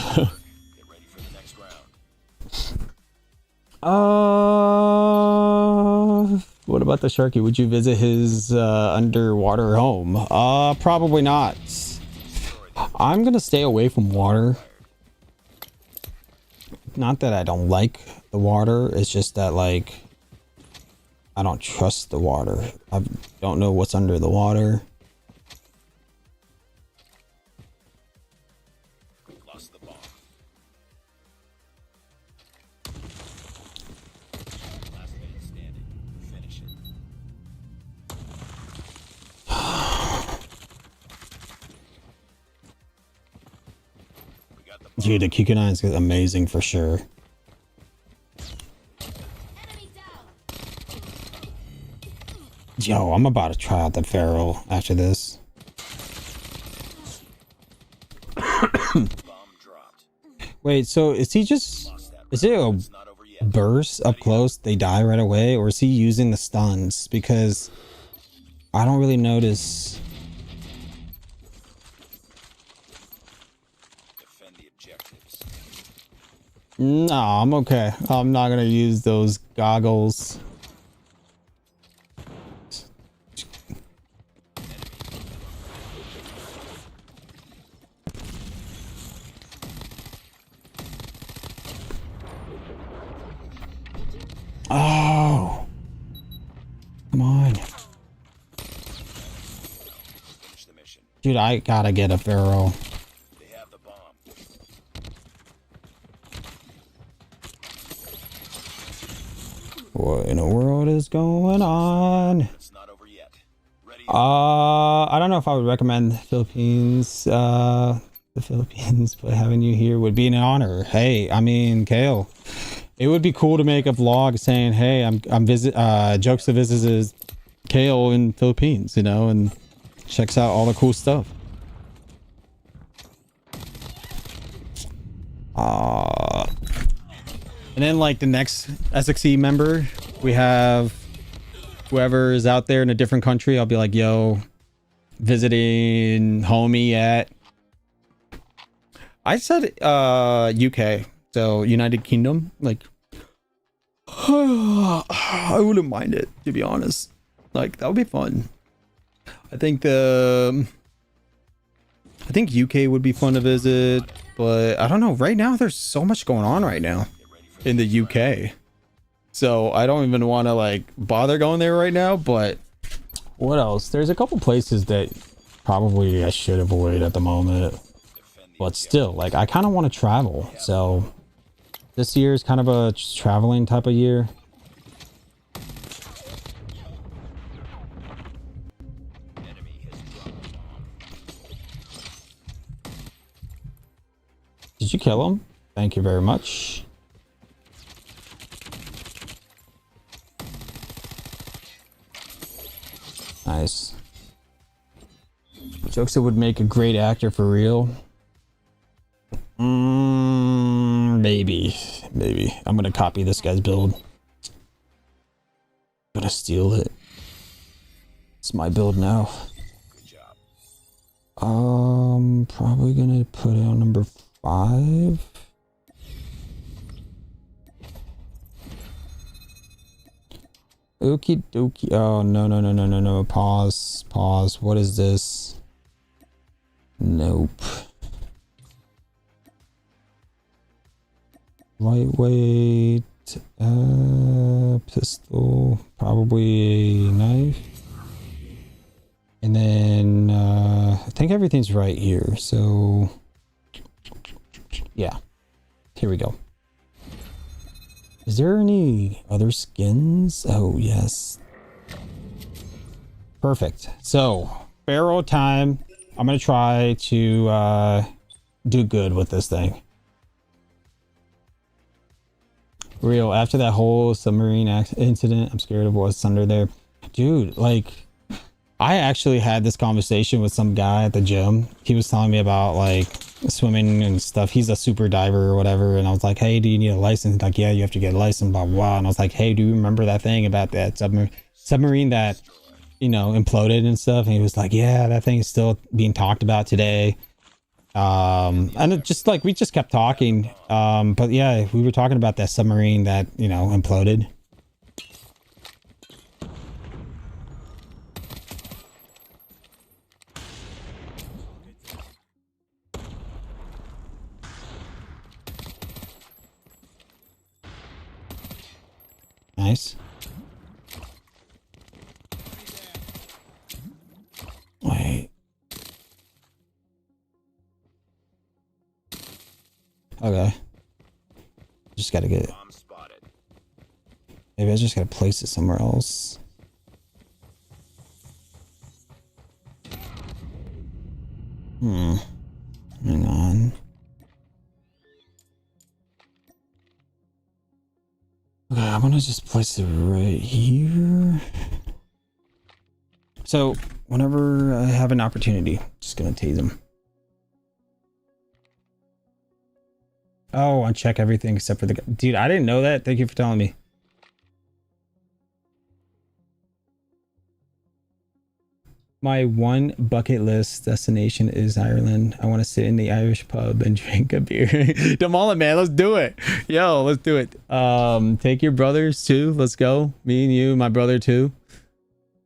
Get ready for the next round. What about the Sharky? Would you visit his underwater home? Probably not. I'm gonna stay away from water. Not that I don't like the water, it's just that like I don't trust the water. I don't know what's under the water. Lost the bomb. Last man standing. Finish it. We got the bomb. Dude, the Kikunan is amazing for sure. Yo, I'm about to try out the Pharaoh after this. Bomb dropped. Wait, so is he just... Lost that Is it a round. It's not over yet. burst up close, they die right away, or is he using the stuns? Because I don't really notice. Defend the objectives. No, I'm okay. I'm not gonna use those goggles. Oh, come on, Finish the mission. dude, I gotta get a Pharaoh. They have the bomb. What in the world is going on? It's not over yet. Ready. I don't know if I would recommend the Philippines, but having you here would be an honor. Hey, I mean, Kale, it would be cool to make a vlog saying, hey, I'm Jokesta visits Kale in Philippines, you know, and checks out all the cool stuff. And then like the next SXE member, we have whoever is out there in a different country. I'll be like, yo, visiting homie at, I said UK, so United Kingdom. Like I wouldn't mind it, to be honest. Like that would be fun. I think UK would be fun to visit, but I don't know. Right now there's so much going on right now in the UK. So I don't even want to like bother going there right now, but what else? There's a couple places that probably I should avoid at the moment. But still, like I kind of want to travel. So this year is kind of a traveling type of year. Did you kill him? Thank you very much. Nice. Jokesta would make a great actor for real. Maybe. I'm gonna copy this guy's build. Gonna steal it. It's my build now. Good job. Probably gonna put it on number 5. Okie dokie. Oh, no. Pause. What is this? Nope. Lightweight. Pistol. Probably a knife. And then, I think everything's right here. So, yeah. Here we go. Is there any other skins? Oh, yes. Perfect. So, barrel time. I'm going to try to do good with this thing. Real, after that whole submarine incident, I'm scared of what's under there. Dude, like, I actually had this conversation with some guy at the gym. He was telling me about, like, swimming and stuff. He's a super diver or whatever, and I was like, hey, do you need a license? He's like, yeah, you have to get a license, blah blah. And I was like, hey, do you remember that thing about that submarine that, you know, imploded and stuff? And he was like, yeah, that thing is still being talked about today. And it just, like, we just kept talking, but yeah, we were talking about that submarine that, you know, imploded. Nice. Wait. Okay. Just gotta get it. Bomb spotted. Maybe I just gotta place it somewhere else. Hang on. Okay, I'm gonna just place it right here. So, whenever I have an opportunity, just gonna tase him. Oh, uncheck everything except for the... Dude, I didn't know that. Thank you for telling me. My one bucket list destination is Ireland. I want to sit in the Irish pub and drink a beer. Demolin, man, let's do it. Yo, let's do it. Take your brothers too. Let's go. Me and you, my brother too.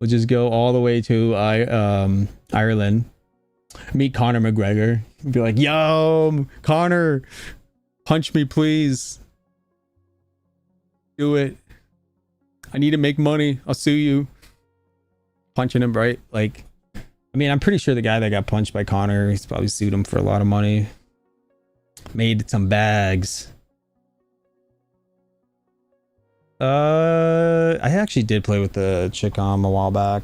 We'll just go all the way to Ireland. Meet Conor McGregor. Be like, yo, Conor, punch me, please. Do it. I need to make money. I'll sue you. Punching him, right? Like, I mean, I'm pretty sure the guy that got punched by Conor, he's probably sued him for a lot of money. Made some bags. I actually did play with the chick a while back,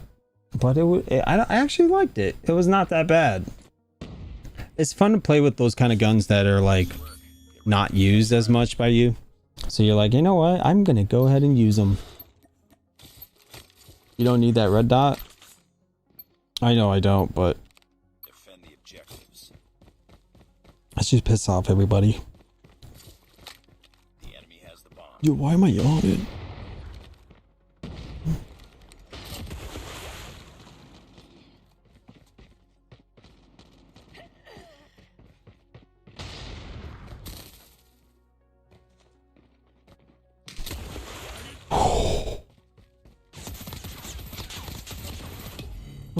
but I actually liked it. It was not that bad. It's fun to play with those kind of guns that are like not used as much by you. So you're like, you know what? I'm gonna go ahead and use them. You don't need that red dot? I know I don't, but Defend the objectives. let's just piss off everybody. The enemy has the bomb. Yo, why am I yawning?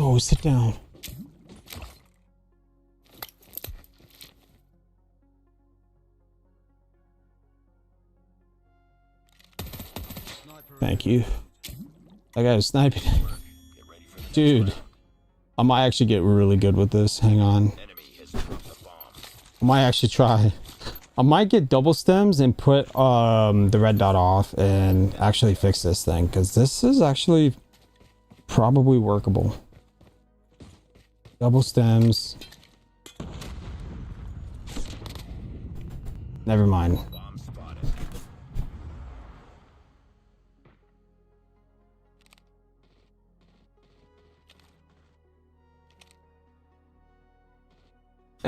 Oh, sit down. Thank you. I got a sniping. Get ready for the Dude, I might actually get really good with this. Hang on. enemy has dropped the bomb. I might actually try. I might get double stems and put the red dot off and actually fix this thing, because this is actually probably workable. Double stems. Never mind. Bomb spotted.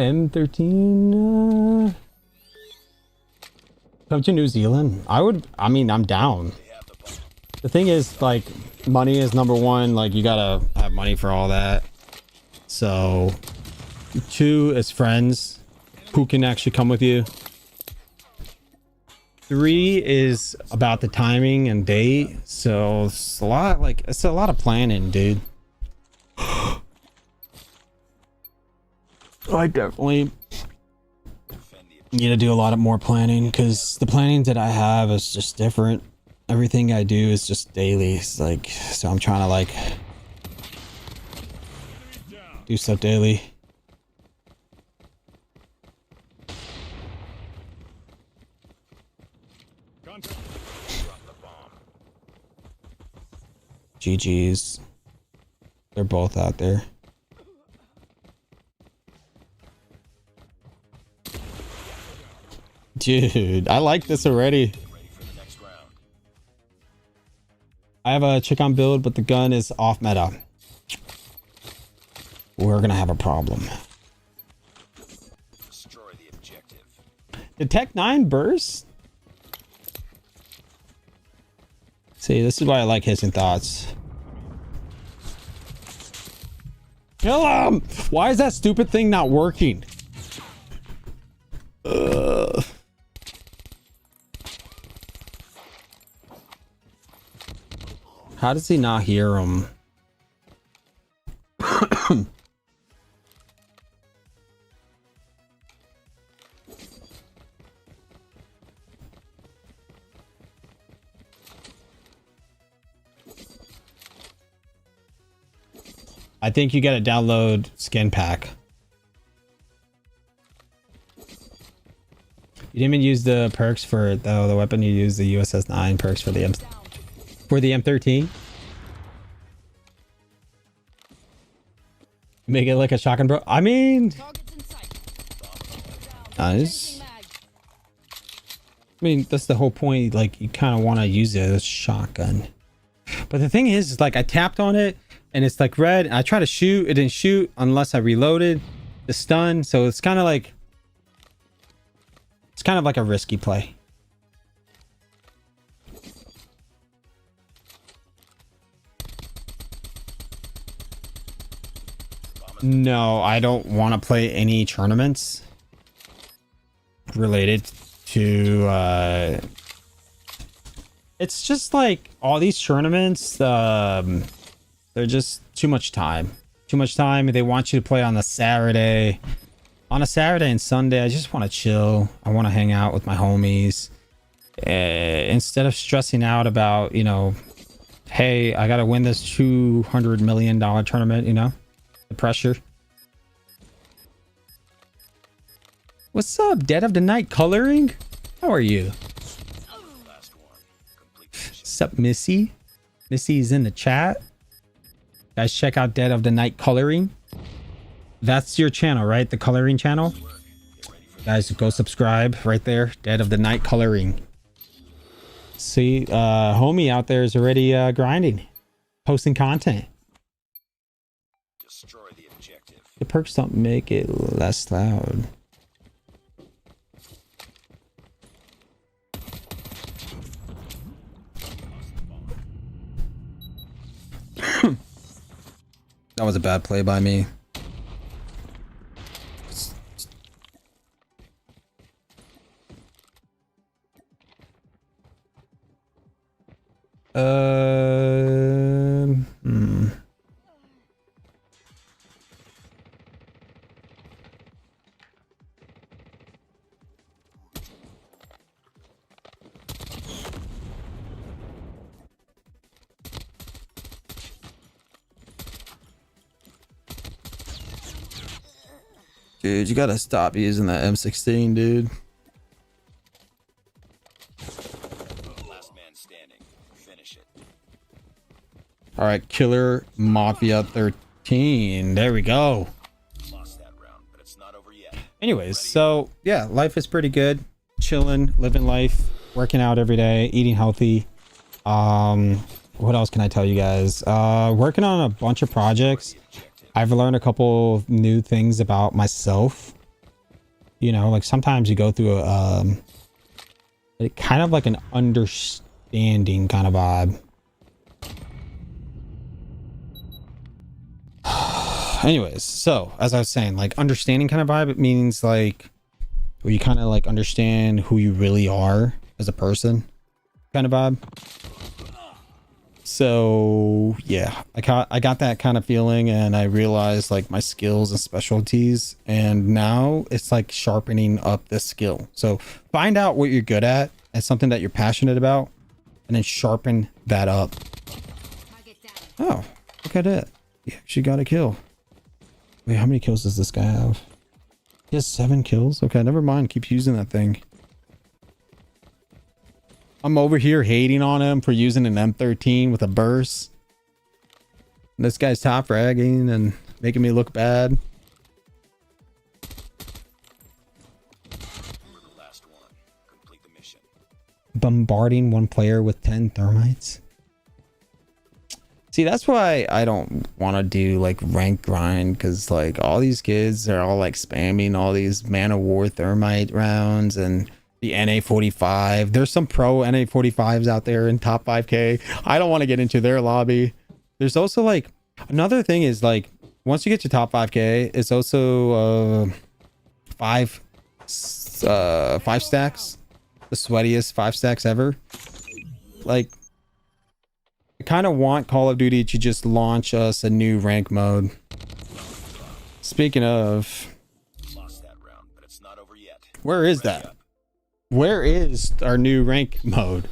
M13. Come to New Zealand. I mean, I'm down. The thing is, like, money is number one. Like, you gotta have money for all that. So, 2 is friends who can actually come with you. 3 is about the timing and date. So it's a lot, like, it's a lot of planning, dude. I definitely need to do a lot of more planning, because the planning that I have is just different. Everything I do is just daily. It's like, so I'm trying to like do stuff daily. GG's. They're both out there. Dude, I like this already. I have a chick on build, but the gun is off meta. We're gonna have a problem. Destroy the objective. The Tech 9 burst? See, this is why I like hissing thoughts. Kill him! Why is that stupid thing not working? How does he not hear him? I think you gotta download skin pack. You didn't even use the perks for the weapon. You used the USS 9 perks for the M13. Make it like a shotgun, bro. I mean, nice. I mean, that's the whole point. Like, you kind of want to use it as a shotgun. But the thing is, like, I tapped on it and it's like red. I tried to shoot. It didn't shoot unless I reloaded the stun. So it's kind of like, a risky play. No, I don't want to play any tournaments related to it's just like all these tournaments, they're just too much time. They want you to play on a Saturday and Sunday. I just want to chill. I want to hang out with my homies instead of stressing out about, you know, hey, I gotta win this $200 million tournament, you know. The pressure. What's up, Dead of the Night Coloring? How are you? What's up, Missy? Missy's in the chat. Guys, check out Dead of the Night Coloring. That's your channel, right? The coloring channel. Guys, go subscribe right there. Dead of the Night Coloring. See, homie out there is already grinding, posting content. The perks don't make it less loud. That was a bad play by me. Dude, you gotta stop using that M16, dude. Last man standing. Finish it. All right, Killer Mafia 13. There we go. Lost that round, but it's not over yet. Anyways, so yeah, life is pretty good. Chilling, living life, working out every day, eating healthy. What else can I tell you guys? Working on a bunch of projects. I've learned a couple new things about myself You know, like sometimes you go through a kind of like an understanding kind of vibe. Anyways, so as I was saying, like understanding kind of vibe, it means like where you kind of like understand who you really are as a person kind of vibe. So yeah, I got that kind of feeling, and I realized like my skills and specialties, and now it's like sharpening up this skill. So find out what you're good at and something that you're passionate about, and then sharpen that up. Oh, look at it. Yeah, she got a kill. Wait, how many kills does this guy have? He has 7 kills. Okay, never mind. Keep using that thing. I'm over here hating on him for using an M13 with a burst. This guy's top fragging and making me look bad. Last one. Complete the mission. Bombarding one player with 10 thermites. See, that's why I don't want to do like rank grind, because like all these kids are all like spamming all these Man of War thermite rounds and the NA45. There's some pro NA45s out there in top 5k. I don't want to get into their lobby. There's also like another thing is like once you get to top 5k, it's also 5 stacks, the sweatiest 5 stacks ever. Like I kind of want Call of Duty to just launch us a new rank mode. Speaking of, Lost that round, but it's not over yet. where is that? Where is our new rank mode?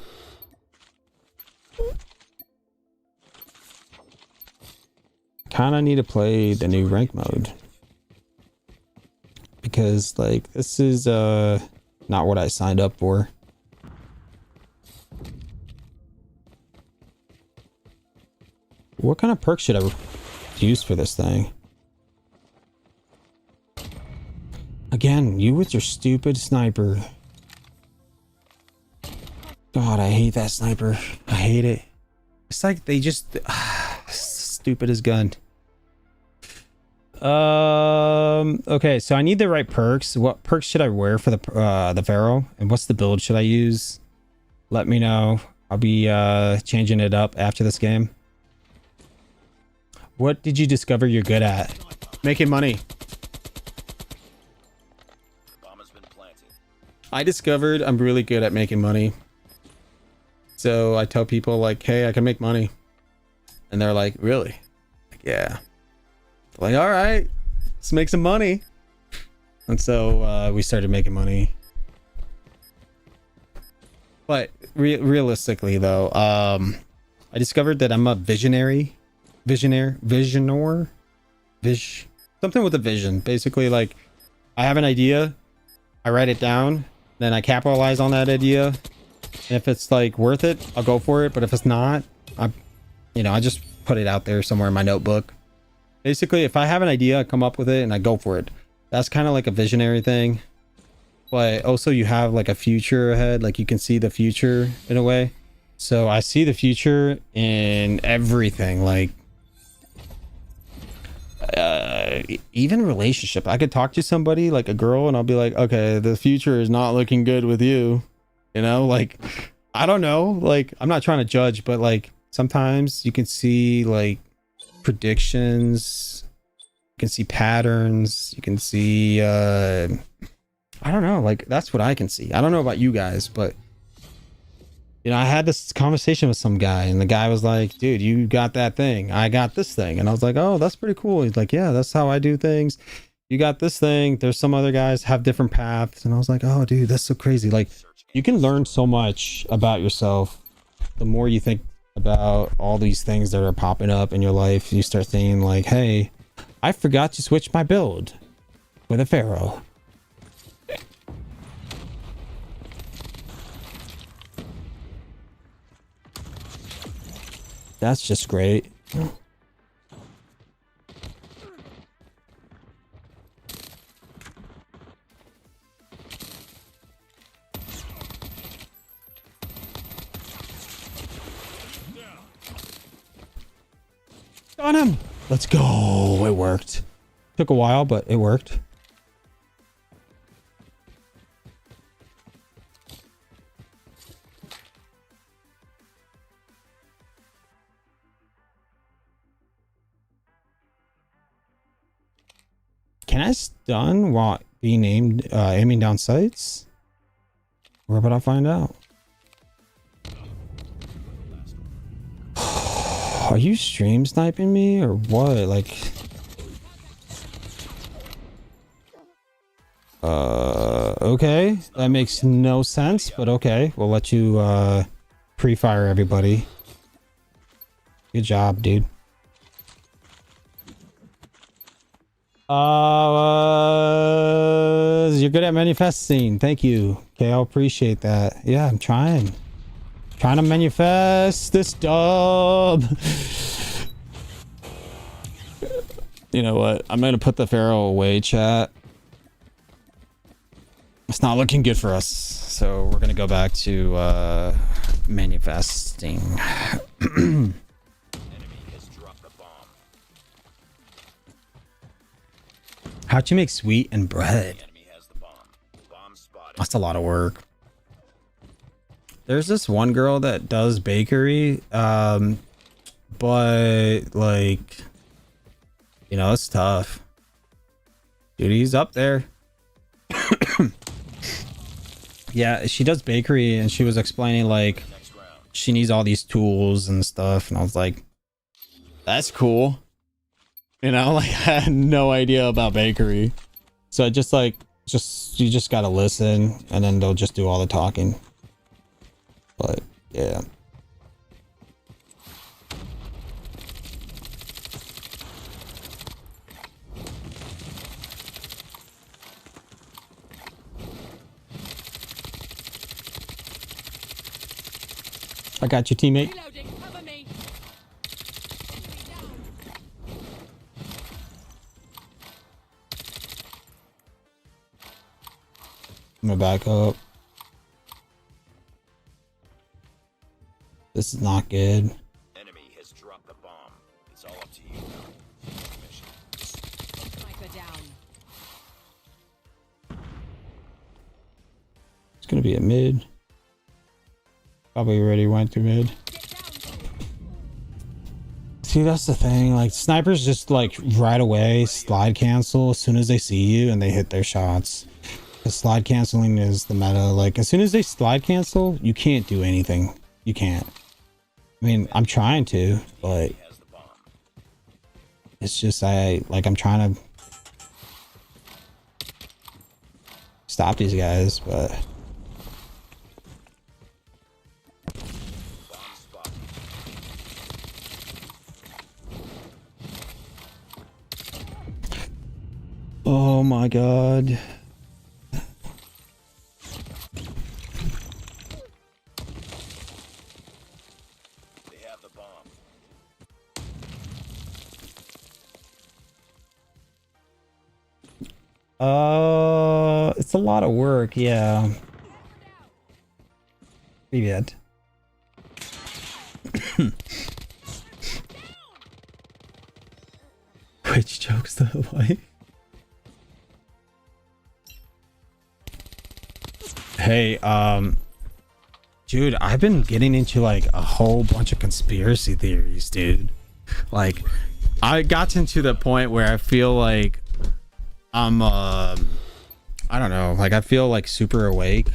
Kind of need to play the new rank mode, because like this is not what I signed up for. What kind of perks should I use for this thing? Again, you with your stupid sniper. God, I hate that sniper. I hate it. It's like they just stupid as gun. Okay, so I need the right perks. What perks should I wear for the Pharaoh? And what's the build should I use? Let me know. I'll be changing it up after this game. What did you discover you're good at? Making money. Bomb has been planted. I discovered I'm really good at making money. So I tell people like, hey, I can make money. And they're like, really? Like, yeah. Like, all right, let's make some money. And so we started making money. But realistically though, I discovered that I'm a visionary. Something with a vision. Basically, like I have an idea, I write it down, then I capitalize on that idea, and if it's like worth it, I'll go for it. But if it's not, I just put it out there somewhere in my notebook. Basically, if I have an idea, I come up with it and I go for it. That's kind of like a visionary thing. But also you have like a future ahead, like you can see the future in a way. So I see the future in everything, like even relationship. I could talk to somebody like a girl and I'll be like, okay, the future is not looking good with you, you know, like I don't know, like I'm not trying to judge, but like sometimes you can see like predictions, you can see patterns, you can see I don't know, like that's what I can see. I don't know about you guys, but you know, I had this conversation with some guy and the guy was like, dude, you got that thing, I got this thing. And I was like, oh, that's pretty cool. He's like, yeah, that's how I do things. You got this thing. There's some other guys have different paths. And I was like, oh, dude, that's so crazy. Like you can learn so much about yourself. The more you think about all these things that are popping up in your life, you start thinking like, hey, I forgot to switch my build with a Pharaoh. That's just great. Got him. Let's go. It worked. Took a while, but it worked. Can I stun while being aimed, aiming down sights? Where would I find out? Are you stream sniping me or what? Like, okay, that makes no sense, but okay, we'll let you pre-fire everybody. Good job, dude. You're good at manifesting. Thank you. Okay, I'll appreciate that. Yeah, I'm trying to manifest this dub. You know what? I'm gonna put the Pharaoh away, chat. It's not looking good for us, so we're gonna go back to manifesting. Enemy has dropped the bomb. How'd you make sweet and bread? Enemy has the bomb. Bomb spotted. That's a lot of work. There's this one girl that does bakery, but like, you know, it's tough. Dude, he's up there. Yeah, she does bakery, and she was explaining like Next round. she needs all these tools and stuff, and I was like, that's cool. You know, like I had no idea about bakery. So I just like, you just gotta listen, and then they'll just do all the talking. But yeah. I got you, teammate. Reloading. Cover me. Enemy down. I'm gonna back up. This is not good. Enemy has dropped the bomb. It's all up to you now. Mission. Sniper down. It's gonna be a mid. Probably already went to mid. Get down. See, that's the thing. Like, snipers just like right away slide cancel as soon as they see you and they hit their shots. The slide canceling is the meta. Like, as soon as they slide cancel, you can't do anything. You can't. I mean, I'm trying to, but Has the bomb. it's just I'm trying to stop these guys, but Bomb spotted. oh my god. They have the bomb. It's a lot of work, yeah. Привет. Which jokes the like? Hey, dude, I've been getting into like a whole bunch of conspiracy theories, dude. Like, I got into the point where I feel like I'm I don't know, like I feel like super awake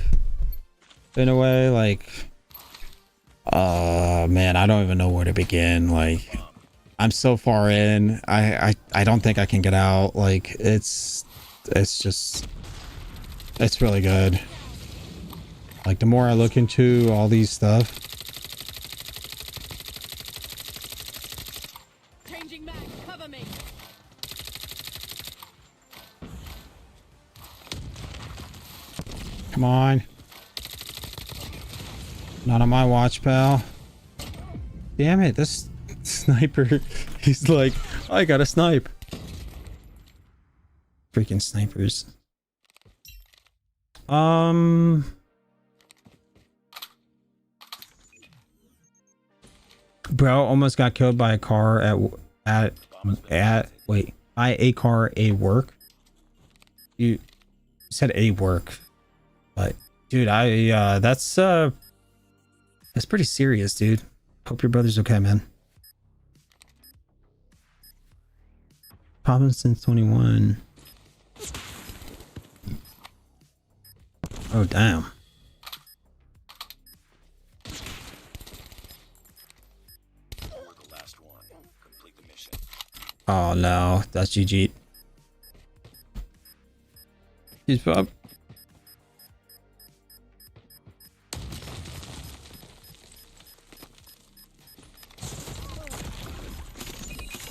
in a way. Like, man, I don't even know where to begin. Like, I'm so far in, I don't think I can get out. Like, it's really good. Like, the more I look into all these stuff, Changing mag. Cover me. come on. Not on my watch, pal. Damn it, this sniper, he's like, I gotta snipe. Freaking snipers. Bro almost got killed by a car at wait, by a car a work. You said a work, but dude, that's pretty serious, dude. Hope your brother's okay, man. Problem since 21. Oh, damn. You're the last one. Complete the mission. Oh, no. That's GG. He's up.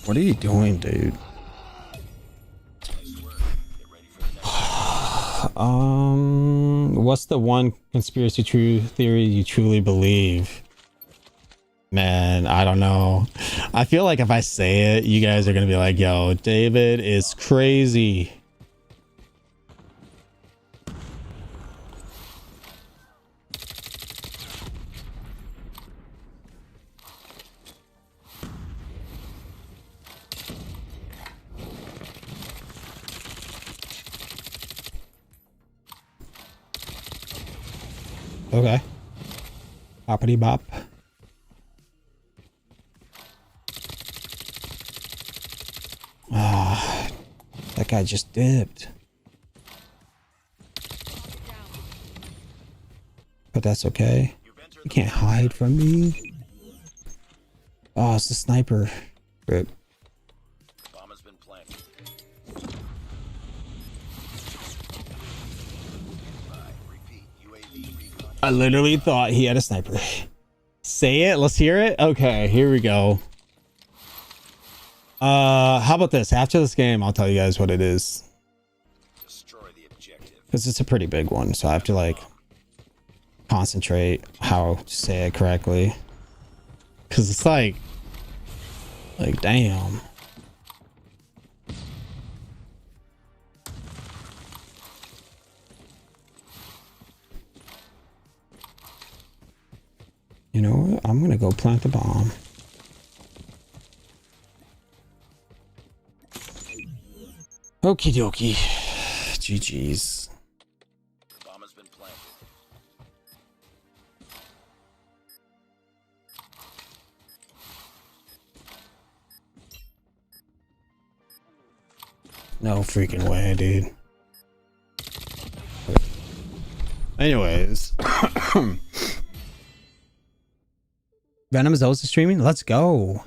What are you doing, dude? What's the one conspiracy true theory you truly believe? Man, I don't know. I feel like if I say it, you guys are gonna be like, yo, David is crazy. Okay. Boppity bop. Ah, that guy just dipped. But that's okay. You can't hide from me. Oh, it's the sniper. Rip. Bomb has been planted. Repeat. UAV recon. I literally thought he had a sniper. Say it. Let's hear it. Okay, here we go. How about this? After this game, I'll tell you guys what it is. Destroy the objective. Because it's a pretty big one, so I have to like concentrate how to say it correctly. Because it's like damn. You know what? I'm gonna go plant the bomb. Okie dokie. GG's. Bomb has been planted. No freaking way, dude. Anyways. Venom is also streaming? Let's go.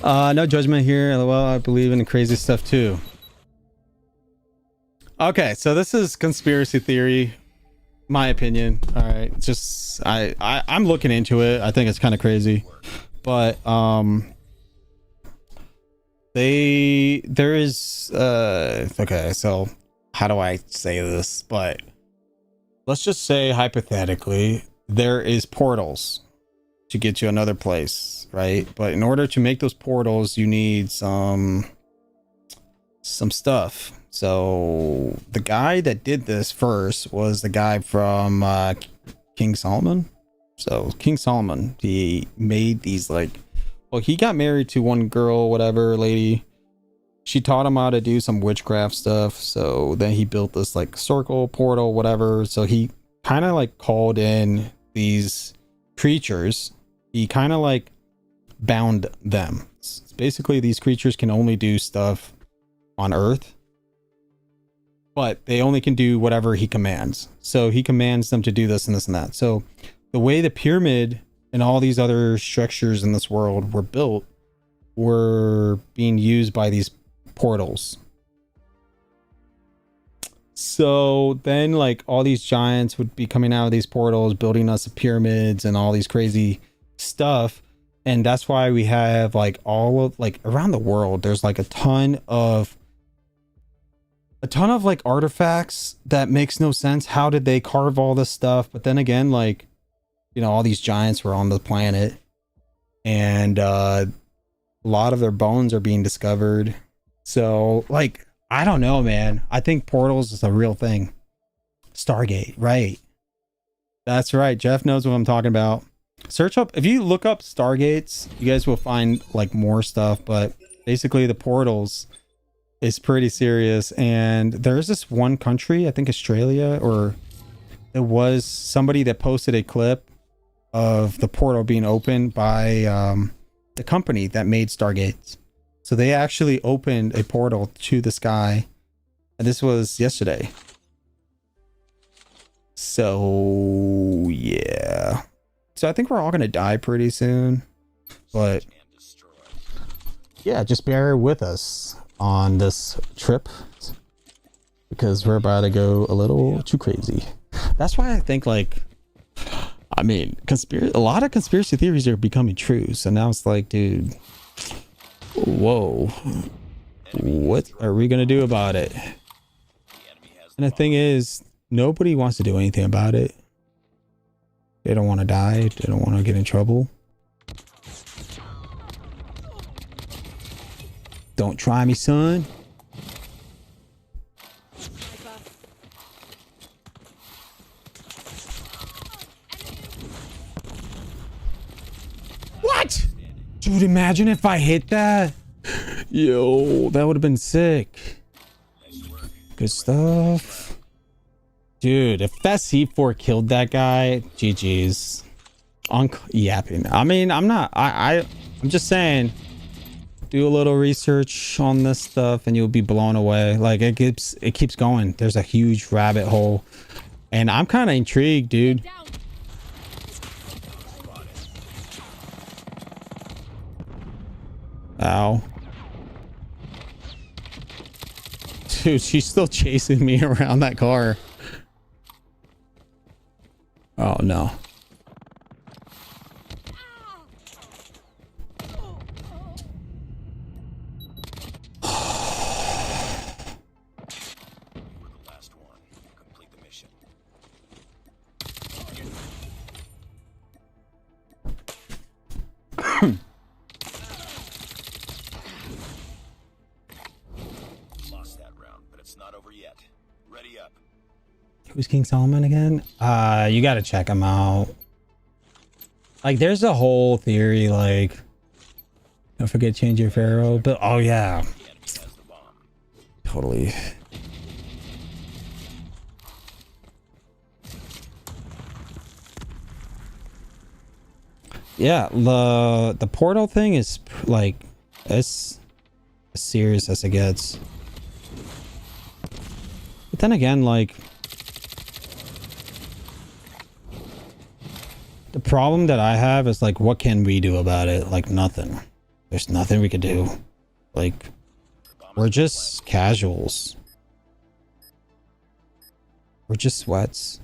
No judgment here. LOL, I believe in the crazy stuff too. Okay, so this is conspiracy theory. My opinion. Alright. Just I'm looking into it. I think it's kind of crazy. But there is okay, so how do I say this? But let's just say hypothetically there is portals to get to another place, right? But in order to make those portals, you need some stuff. So the guy that did this first was the guy from King Solomon. So King Solomon, he made these like, well, he got married to one girl, whatever lady. She taught him how to do some witchcraft stuff. So then he built this like circle portal, whatever. So he kind of like called in these creatures. He kind of like bound them. Basically, these creatures can only do stuff on Earth, but they only can do whatever he commands. So he commands them to do this and this and that. So the way the pyramid and all these other structures in this world were built were being used by these portals. So then like all these giants would be coming out of these portals, building us pyramids and all these crazy stuff. And that's why we have like all of like around the world, there's like a ton of like artifacts that makes no sense. How did they carve all this stuff? But then again, like, you know, all these giants were on the planet and a lot of their bones are being discovered. So like, I don't know, man. I think portals is a real thing. Stargate, right? That's right. Jeff knows what I'm talking about. Search up, if you look up Stargates, you guys will find like more stuff, but basically the portals is pretty serious. And there's this one country, I think Australia, or it was somebody that posted a clip of the portal being opened by the company that made Stargates. So they actually opened a portal to the sky And this was yesterday. So yeah. So I think we're all gonna die pretty soon. But yeah, just bear with us on this trip because we're about to go a little too crazy. That's why I think, like, I mean, a lot of conspiracy theories are becoming true. So now it's like, dude, whoa, what are we gonna do about it? And the thing is, nobody wants to do anything about it. They don't want to die. They don't want to get in trouble. Don't try me, son. What? Dude, imagine if I hit that. Yo, that would have been sick. Good stuff. Dude, if that C4 killed that guy, GG's. Yapping. I mean, I'm just saying, do a little research on this stuff and you'll be blown away. Like, it keeps going. There's a huge rabbit hole. And I'm kind of intrigued, dude. Ow. Dude, she's still chasing me around that car. Oh no. Who's King Solomon again? You gotta check him out. Like, there's a whole theory, like, don't forget change your pharaoh, but oh yeah, totally. Yeah, the portal thing is like, it's as serious as it gets. But then again, like, the problem that I have is, like, what can we do about it? Like, nothing. There's nothing we could do. Like, we're just casuals. We're just sweats.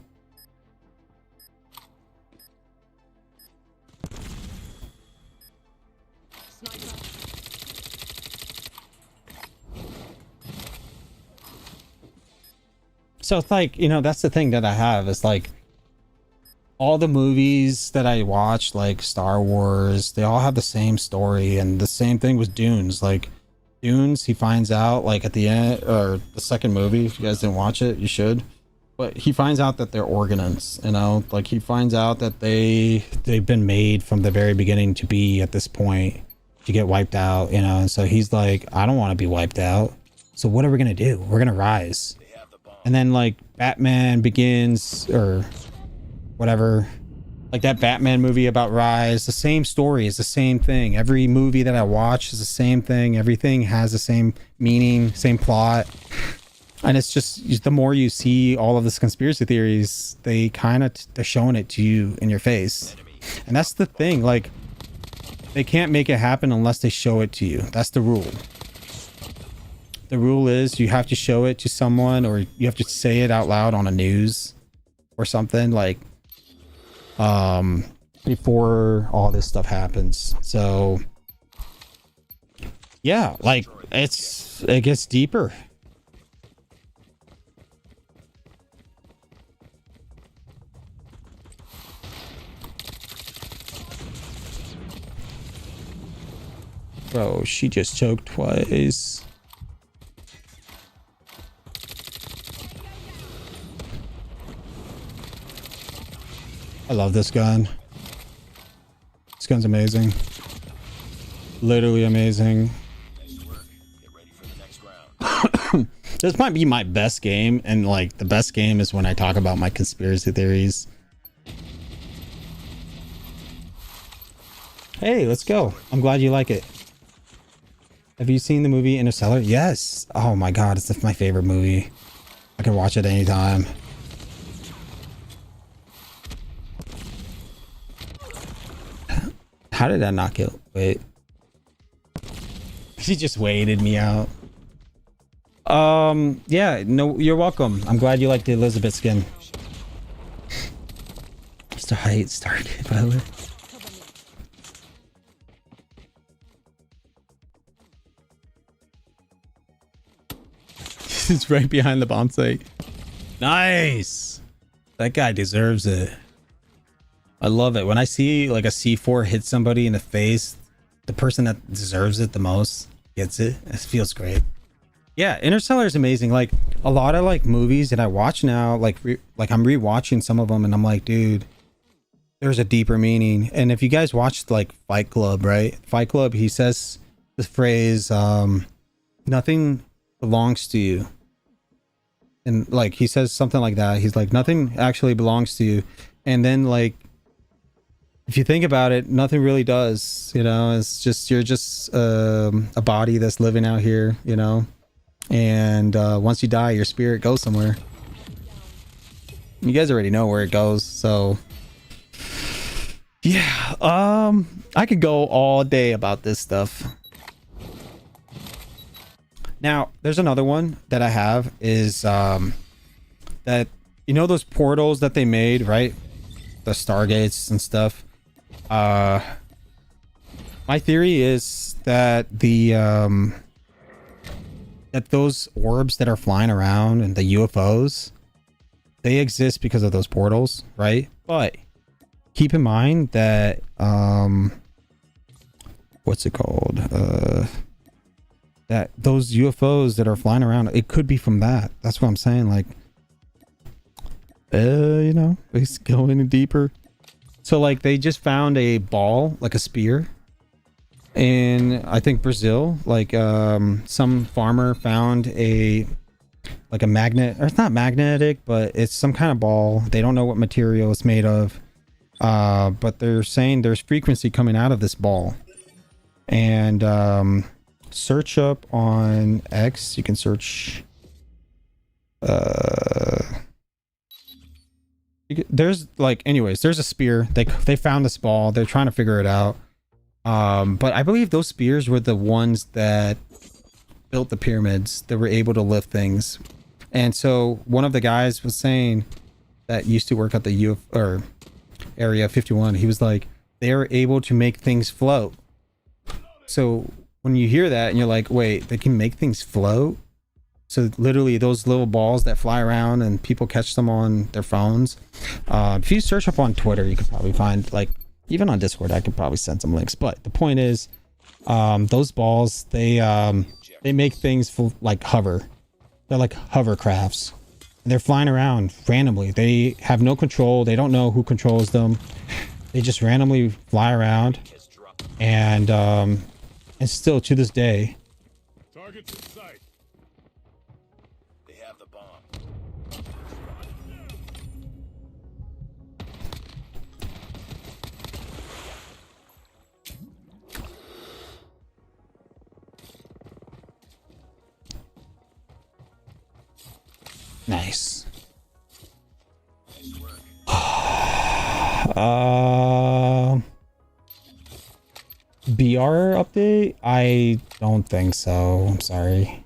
So it's like, you know, that's the thing that I have is, like, all the movies that I watch, like Star Wars, they all have the same story. And the same thing with Dunes. Like, Dunes, he finds out, like, at the end, or the second movie, if you guys didn't watch it, you should. But he finds out that they're Organins, you know? Like, he finds out that they've been made from the very beginning to be at this point, to get wiped out, you know? And so he's like, I don't want to be wiped out. So what are we going to do? We're going to rise. And then, like, Batman Begins, or whatever, like that Batman movie about Rise, the same story is the same thing. Every movie that I watch is the same thing. Everything has the same meaning, same plot. And it's just, the more you see all of this conspiracy theories, they kind of, they're showing it to you in your face. And that's the thing, like, they can't make it happen unless they show it to you. That's the rule. The rule is you have to show it to someone, or you have to say it out loud on a news or something, like, before all this stuff happens. So yeah, like, it gets deeper. Bro, she just choked twice. I love this gun. This gun's amazing. Literally amazing. This might be my best game, and, like, the best game is when I talk about my conspiracy theories. Hey, let's go. I'm glad you like it. Have you seen the movie Interstellar? Yes. Oh my god, it's my favorite movie. I can watch it anytime. How did that not kill? Wait. She just waited me out. Yeah, no, you're welcome. I'm glad you like the Elizabeth skin. Mr. Height started, by the way. He's right behind the bomb site. Nice. That guy deserves it. I love it. When I see like a C4 hit somebody in the face, the person that deserves it the most gets it. It feels great. Yeah, Interstellar is amazing. Like a lot of like movies that I watch now, like I'm rewatching some of them and I'm like, dude, there's a deeper meaning. And if you guys watched like Fight Club, right? Fight Club, he says the phrase, nothing belongs to you. And like he says something like that. He's like, nothing actually belongs to you. And then like, if you think about it, nothing really does, you know. It's just, you're just a body that's living out here, you know. And once you die, your spirit goes somewhere. You guys already know where it goes, so yeah. I could go all day about this stuff. Now, there's another one that I have is that, you know, those portals that they made, right? The Stargates and stuff. My theory is that the that those orbs that are flying around and the UFOs, they exist because of those portals, right? But keep in mind that what's it called? That those UFOs that are flying around, it could be from that. That's what I'm saying. Like, you know, it's going deeper. So like they just found a ball, like a spear, in I think Brazil. Like some farmer found a like a magnet, or it's not magnetic, but it's some kind of ball. They don't know what material it's made of, but they're saying there's frequency coming out of this ball. And search up on X. You can search there's like, anyways, there's a spear. They found this ball. They're trying to figure it out. But I believe those spears were the ones that built the pyramids, that were able to lift things. And so one of the guys was saying that used to work at the or Area 51. He was like, they were able to make things float. So when you hear that and you're like, wait, they can make things float? So literally those little balls that fly around and people catch them on their phones. If you search up on Twitter, you could probably find, like, even on Discord, I could probably send some links. But the point is, those balls, they make things like hover. They're like hovercrafts. They're flying around randomly. They have no control. They don't know who controls them. They just randomly fly around. And still to this day, Target's in sight. They have the bomb. nice. BR update? I don't think so. I'm sorry.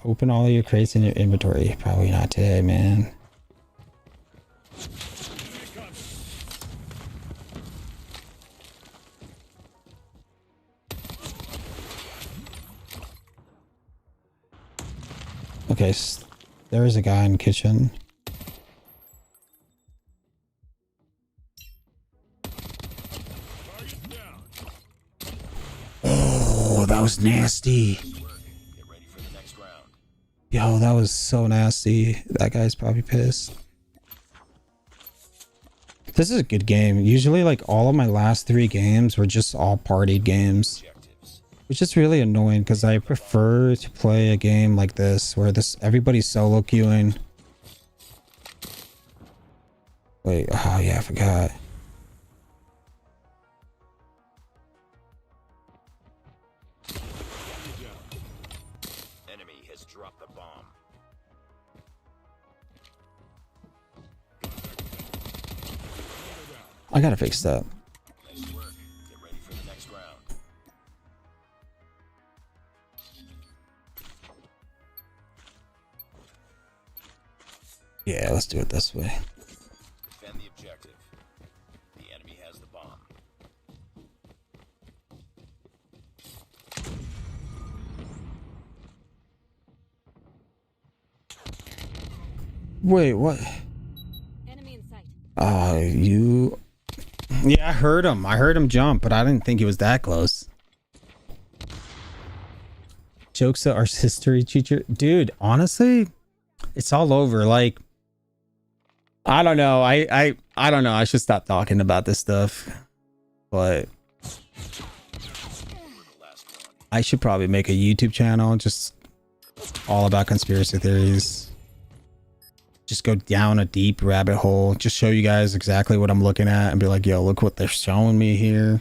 Open all of your crates in your inventory. Probably not today, man. Okay, there is a guy in the kitchen. Oh, that was nasty. Get ready for the next round. Yo, that was so nasty. That guy's probably pissed. This is a good game. Usually, like, all of my last 3 games were just all partied games, Objectives. which is really annoying because I prefer to play a game like this where everybody's solo queuing. Wait, oh yeah, I forgot. I gotta fix that. Nice work. Get ready for the next round. Yeah, let's do it this way. Defend the objective. The enemy has the bomb. Wait, what? Enemy in sight. You... Yeah, I heard him. I heard him jump, but I didn't think he was that close. Jokesta, our history teacher. Dude, honestly, it's all over. Like, I don't know. I don't know. I should stop talking about this stuff. But I should probably make a YouTube channel just all about conspiracy theories. Just go down a deep rabbit hole. Just show you guys exactly what I'm looking at and be like, yo, look what they're showing me here.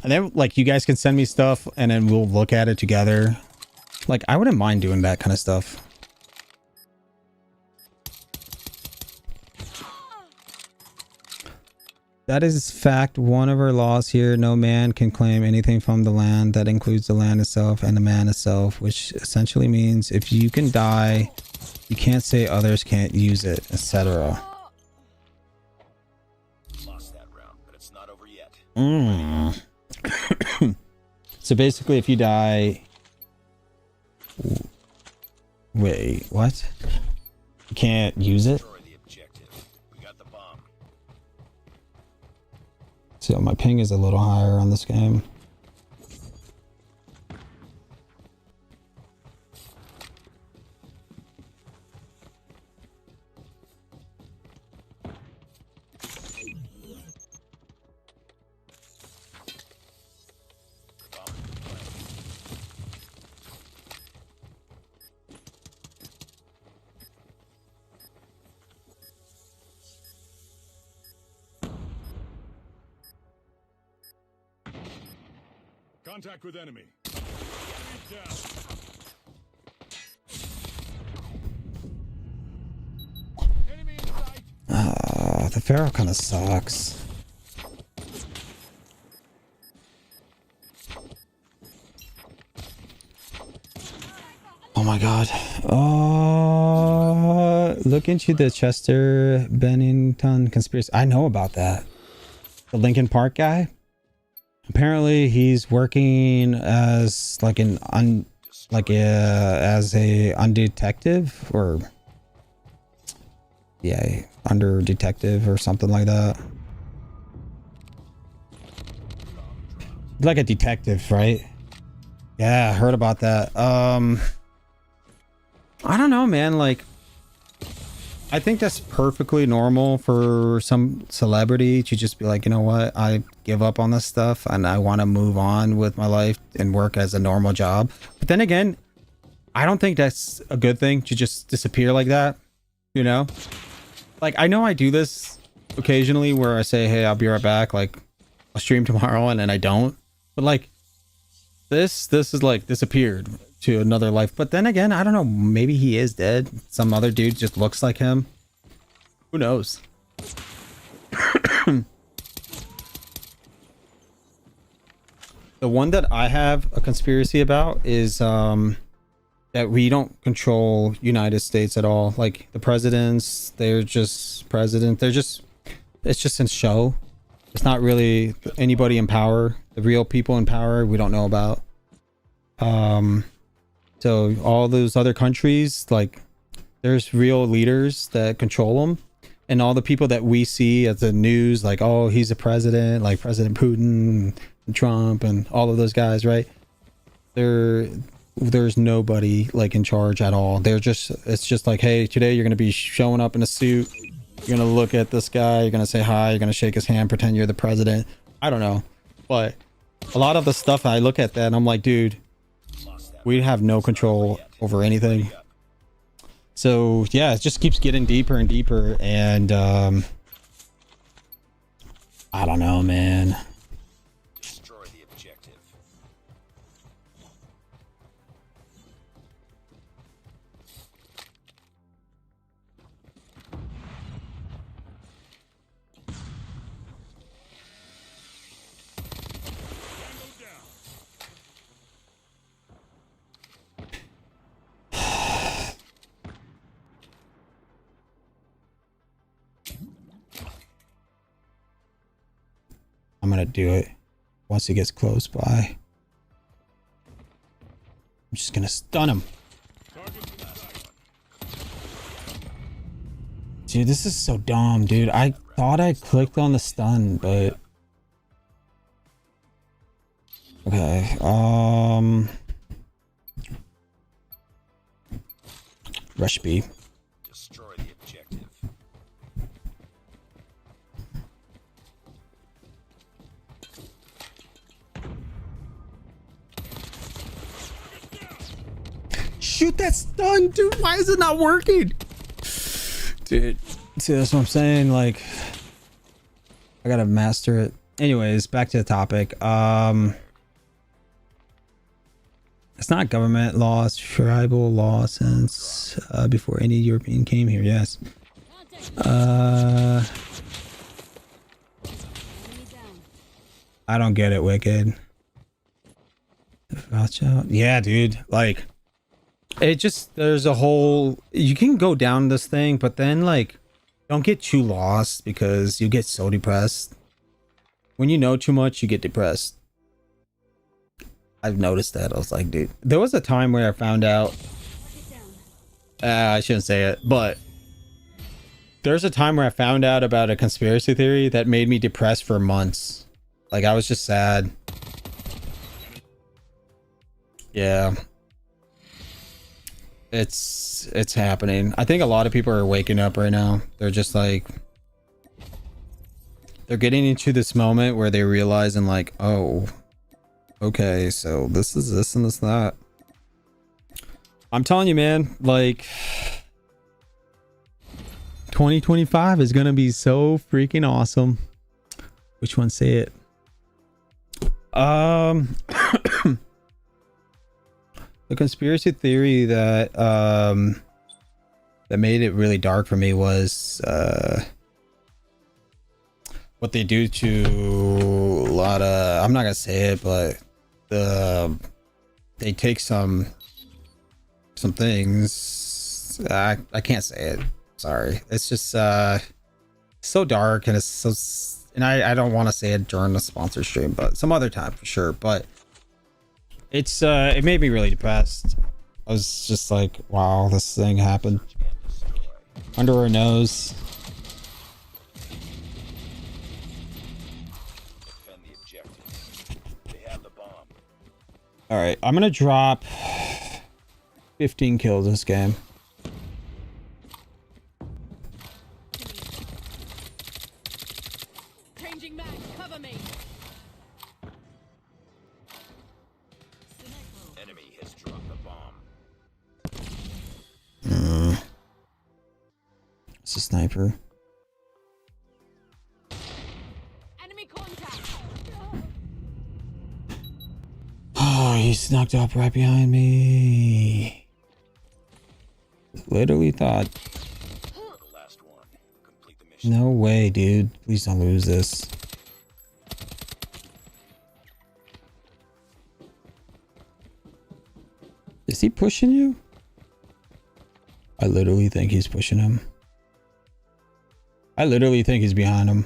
And then, like, you guys can send me stuff and then we'll look at it together. Like, I wouldn't mind doing that kind of stuff. That is fact. One of our laws here, no man can claim anything from the land. That includes the land itself and the man itself, which essentially means if you can die, you can't say others can't use it, etc. Lost that round, but it's not over yet. So basically, if you die... Wait, what? You can't use it? Destroy the objective. We got the bomb. So my ping is a little higher on this game. Contact with enemy. Enemy down. Enemy in sight. The Pharaoh kind of sucks. Oh my god. Oh, look into the Chester Bennington conspiracy. I know about that. The Lincoln Park guy. Apparently, he's working as like as a undetective or yeah, under detective or something like that. Like a detective, right? Yeah, I heard about that. I don't know, man. Like, I think that's perfectly normal for some celebrity to just be like, you know what, I give up on this stuff and I want to move on with my life and work as a normal job. But then again, I don't think that's a good thing to just disappear like that, you know? Like, I know I do this occasionally where I say, hey, I'll be right back. Like, I'll stream tomorrow and then I don't. But like, this is like disappeared to another life. But then again, I don't know, maybe he is dead. Some other dude just looks like him. Who knows? The one that I have a conspiracy about is that we don't control United States at all. Like the presidents, they're just president. It's just a show. It's not really anybody in power. The real people in power we don't know about. So all those other countries, like there's real leaders that control them, and all the people that we see at the news, like, oh, he's a president, like President Putin and Trump and all of those guys, right? There's nobody like in charge at all. It's just like, hey, today you're going to be showing up in a suit. You're going to look at this guy. You're going to say hi. You're going to shake his hand, pretend you're the president. I don't know. But a lot of the stuff, I look at that and I'm like, dude, we have no control over anything. So yeah, it just keeps getting deeper and deeper. And I don't know, man. Destroy the objective. gonna do it once he gets close by. I'm just gonna stun him. Dude, this is so dumb, dude. I thought I clicked on the stun, but okay. Rush B. Destroy the objective. Shoot that stun, dude. Why is it not working? Dude, see, that's what I'm saying. Like, I gotta master it. Anyways, back to the topic. It's not government law, it's tribal law since before any European came here. Yes. I don't get it, Wicked. Watch out. Yeah, dude. Like, it just, there's a whole, you can go down this thing, but then like, don't get too lost because you get so depressed. When you know too much, you get depressed. I've noticed that. I was like, dude, there was a time where I found out, I shouldn't say it, but there's a time where I found out about a conspiracy theory that made me depressed for months. Like, I was just sad. Yeah. It's happening. I think a lot of people are waking up right now. They're just like, they're getting into this moment where they realize and like, oh, okay, so this is this and this that. I'm telling you, man, like 2025 is gonna be so freaking awesome. Which one? Say it. The conspiracy theory that that made it really dark for me was what they do to a lot of, I'm not gonna say it, but they take some things. I can't say it. Sorry. It's just so dark, and it's so, and I don't want to say it during the sponsor stream, but some other time for sure. But it's it made me really depressed. I was just like, wow, this thing happened under our nose. Defend the objective. They have the bomb. All right, I'm gonna drop 15 kills this game. Changing mag, cover me. Enemy has dropped the bomb. It's a sniper. Enemy contact. Oh, he snuck up right behind me. Literally thought, The last one. Complete the mission. no way, dude. Please don't lose this. Is he pushing you? I literally think he's pushing him. I literally think he's behind him.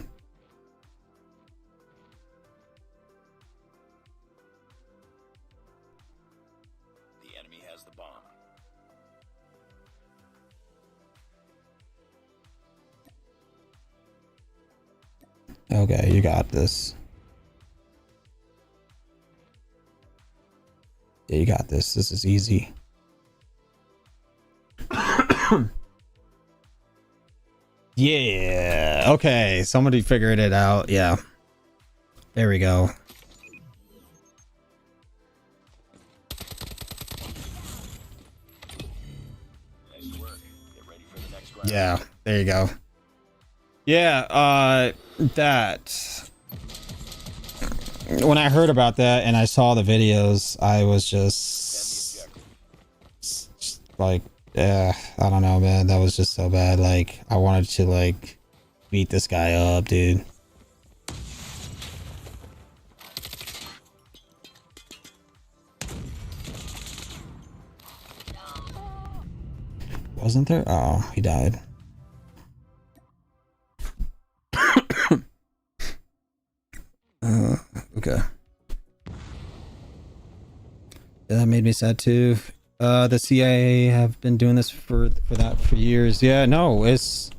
The enemy has the bomb. Okay, you got this. Yeah, you got this. This is easy. Yeah. Okay, somebody figured it out. Yeah. There we go. Nice work. Get ready for the next round. Yeah, there you go. Yeah, that, when I heard about that and I saw the videos, I was just like, yeah, I don't know, man. That was just so bad. Like, I wanted to like beat this guy up, dude. Wasn't there? Oh, he died. Okay. That made me sad too. The CIA have been doing this for years. Yeah, no, it's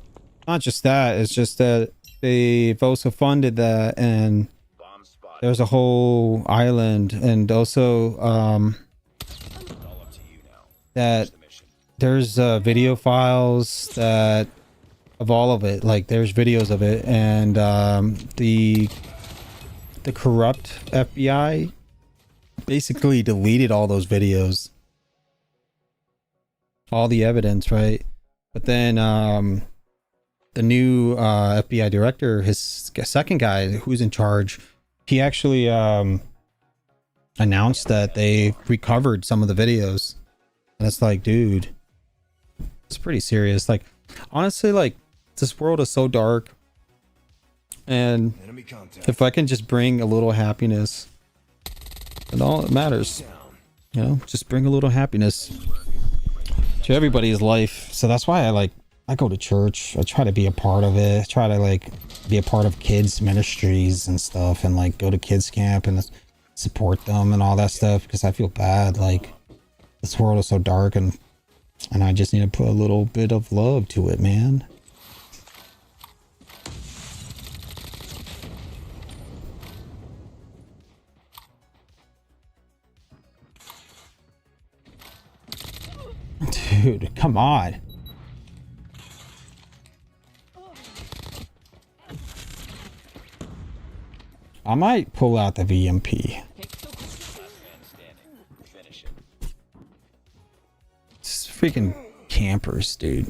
not just that. It's just that they've also funded that, and Bomb spotted. there's a whole island, and also All up to you now. that The mission. there's video files that of all of it. Like there's videos of it, and the corrupt FBI basically deleted all those videos, all the evidence, right? But then the new FBI director, his second guy who's in charge, he actually announced that they recovered some of the videos. And it's like, dude, it's pretty serious. Like, honestly, like, this world is so dark, and Enemy contact. if I can just bring a little happiness, and all that matters, you know, just bring a little happiness to everybody's life. So that's why I go to church. I try to be a part of it. I try to like be a part of kids ministries and stuff, and like go to kids camp and support them and all that stuff, because I feel bad. Like, this world is so dark, and I just need to put a little bit of love to it, man. Dude, come on. I might pull out the VMP. Last man standing. Finish it. It's freaking campers, dude.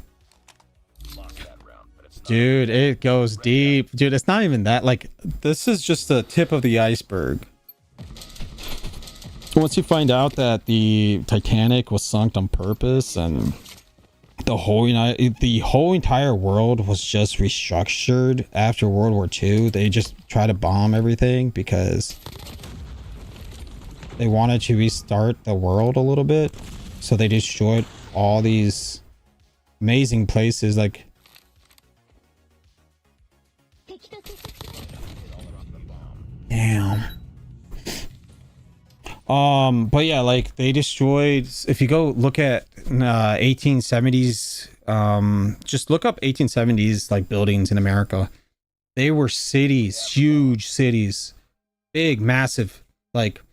Lost that round, but it's not. Dude, it goes deep. Dude, it's not even that. Like, this is just the tip of the iceberg. Once you find out that the Titanic was sunk on purpose, and the whole entire world was just restructured after World War II, they just try to bomb everything because they wanted to restart the world a little bit. So they destroyed all these amazing places, like damn. But yeah, like they destroyed, if you go look at 1870s, just look up 1870s like buildings in America. They were cities, huge cities, big, massive, like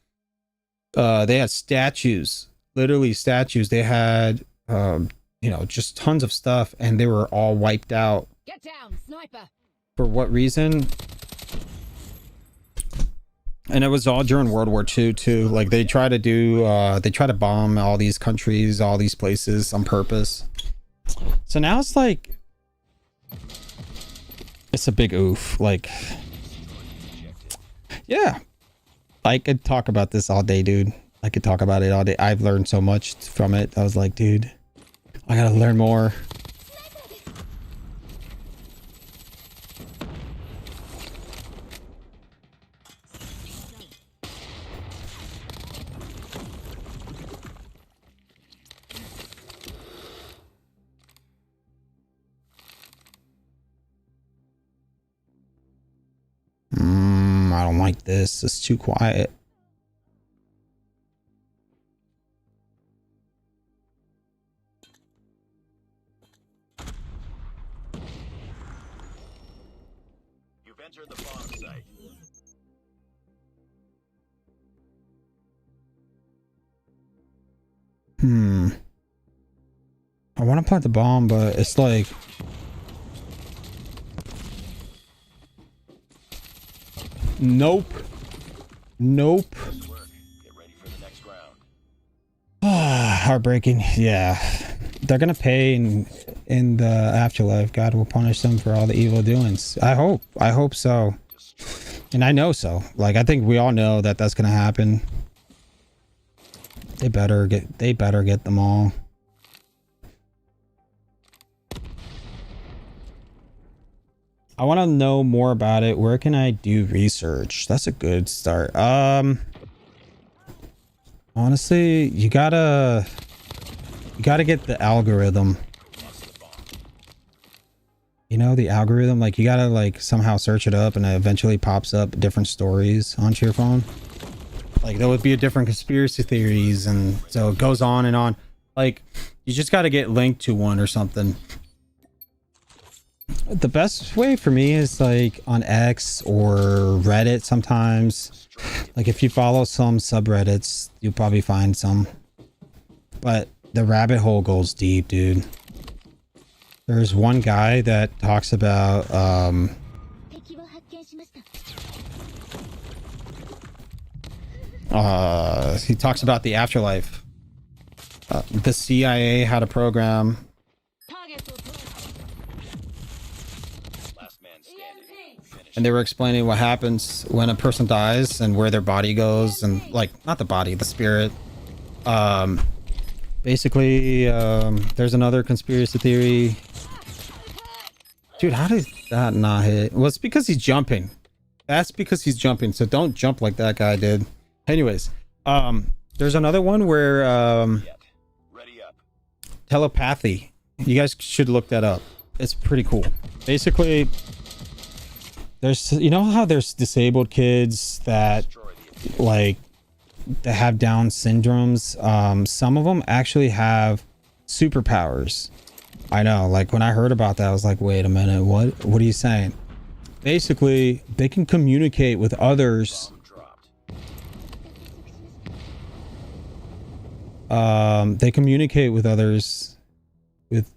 they had statues, literally statues. They had you know, just tons of stuff, and they were all wiped out. Get down, sniper. For what reason? And it was all during World War II too. Like they try to bomb all these countries, all these places on purpose. So now it's like, it's a big oof. Like, yeah, I could talk about this all day, dude. I could talk about it all day. I've learned so much from it. I was like, dude, I gotta learn more. I don't like this. It's too quiet. You've entered the bomb site. I want to plant the bomb, but it's like, nope. Nope. Good work. Get ready for the next round. Heartbreaking. Yeah. They're gonna pay in the afterlife. God will punish them for all the evil doings. I hope so. And I know so. Like, I think we all know that that's gonna happen. They better get them all. I want to know more about it. Where can I do research? That's a good start. Honestly, you gotta get the algorithm. you know, the algorithm, like you gotta like somehow search it up and it eventually pops up different stories onto your phone. Like there would be a different conspiracy theories, and so it goes on and on. Like you just got to get linked to one or something. The best way for me is like on X or Reddit sometimes. Like if you follow some subreddits, you'll probably find some. But the rabbit hole goes deep, dude. There's one guy that talks about he talks about the afterlife. The CIA had a program. Last man standing. Finish. And they were explaining what happens when a person dies and where their body goes, and like not the body, the spirit. Basically, there's another conspiracy theory. Dude, how did that not hit? Well, it's because he's jumping. That's because he's jumping. So don't jump like that guy did. Anyways, there's another one where Ready up. telepathy. You guys should look that up. It's pretty cool. Basically, there's, you know how there's disabled kids that Destroy the like that have Down syndromes. Some of them actually have superpowers. I know, like when I heard about that, I was like, wait a minute, what are you saying? Basically, they can communicate with others. Bomb dropped. They communicate with others with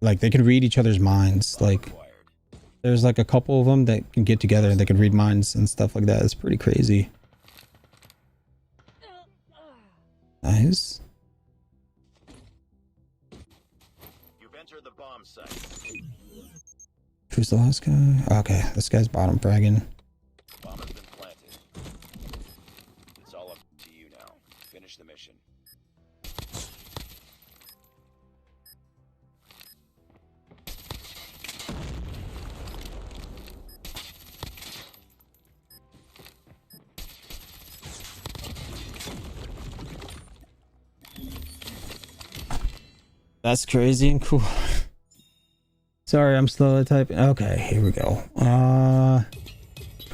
like they can read each other's minds. Like Acquired. there's like a couple of them that can get together and they can read minds and stuff like that. It's pretty crazy. Nice. You've entered the bomb site. Who's the last guy? Okay, this guy's bottom fragging. Bomb has been planted. It's all up to you now. Finish the mission. That's crazy and cool. Sorry, I'm slow at typing. Okay, here we go.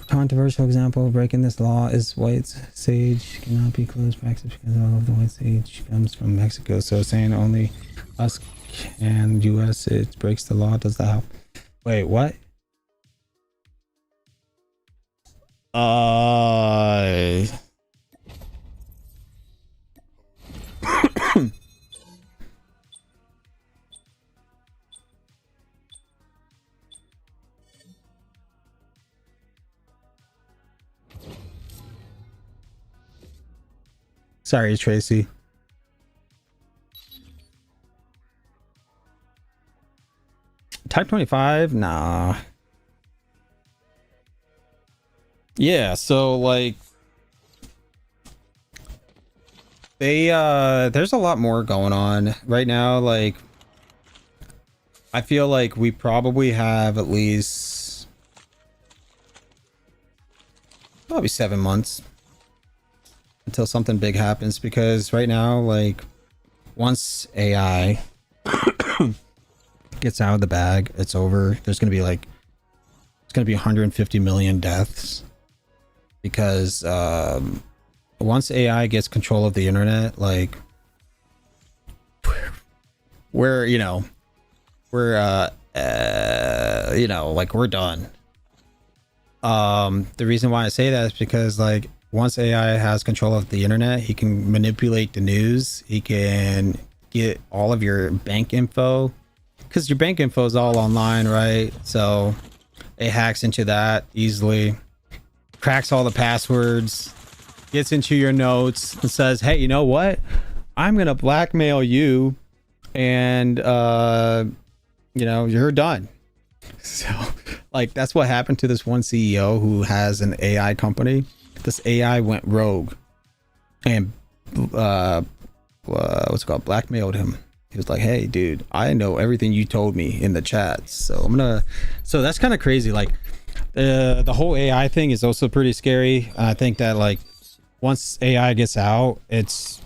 Controversial example of breaking this law is white sage cannot be close practice because all of the white sage comes from Mexico. So saying only us and US it breaks the law, does that help? Wait, what? Sorry, Tracy. Type 25? Nah. Yeah, so like they there's a lot more going on right now. Like I feel like we probably have at least probably 7 months until something big happens, because right now, like once AI gets out of the bag, it's over. There's gonna be like it's gonna be 150 million deaths, because once AI gets control of the internet, like we're you know like we're done. The reason why I say that is because like once AI has control of the internet, he can manipulate the news. He can get all of your bank info, because your bank info is all online, right? So it hacks into that easily, cracks all the passwords, gets into your notes and says, hey, you know what? I'm going to blackmail you and, you know, you're done. So like, that's what happened to this one CEO who has an AI company. This AI went rogue and what's it called, blackmailed him. He was like, hey dude, I know everything you told me in the chats, so so that's kind of crazy. Like the whole AI thing is also pretty scary. I think that like once AI gets out, it's,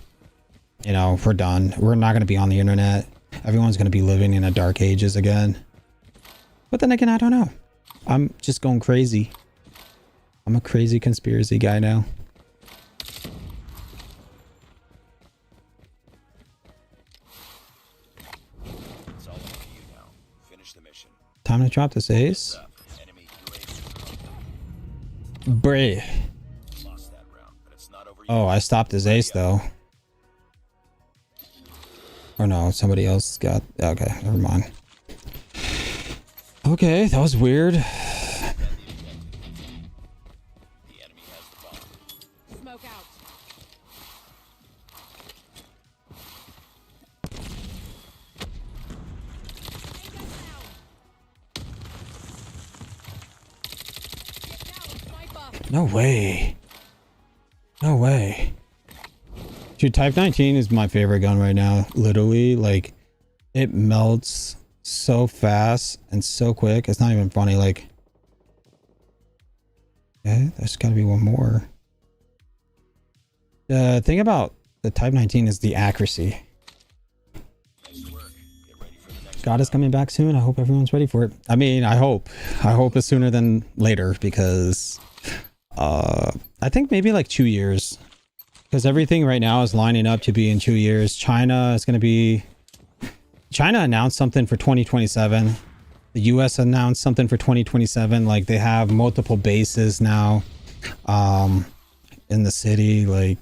you know, we're done. We're not going to be on the internet. Everyone's going to be living in a dark ages again. But then again, I don't know. I'm just going crazy. I'm a crazy conspiracy guy now. It's all up to you now. Finish the mission. Time to drop this ace. Up. Enemy Bray. lost that round, but it's not over yet. Oh, I stopped his ace though. Or no, somebody else got... Okay, never mind. Okay, that was weird. The enemy has the bomb. Smoke out. Get down, sniper. No way. No way. Dude, Type 19 is my favorite gun right now. Literally, like, it melts so fast and so quick. It's not even funny. Like, okay, there's got to be one more. The thing about the Type 19 is the accuracy. Nice work. Get ready for the next God is coming back soon. I hope everyone's ready for it. I mean, I hope it's sooner than later because I think maybe like 2 years. Because everything right now is lining up to be in 2 years. China is going to be... China announced something for 2027. The US announced something for 2027. Like, they have multiple bases now in the city. Like,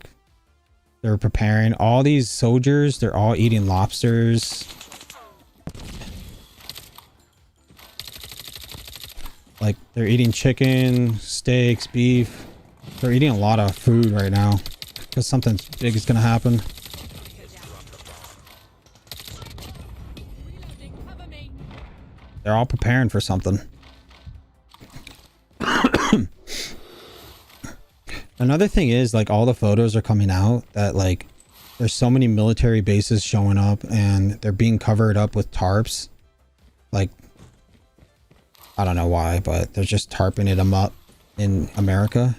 they're preparing. All these soldiers, they're all eating lobsters. Like, they're eating chicken, steaks, beef. They're eating a lot of food right now. Because something big is going to happen. Reloading, cover me. They're all preparing for something. Another thing is, like, all the photos are coming out that, like, there's so many military bases showing up and they're being covered up with tarps. Like, I don't know why, but they're just tarping them up in America.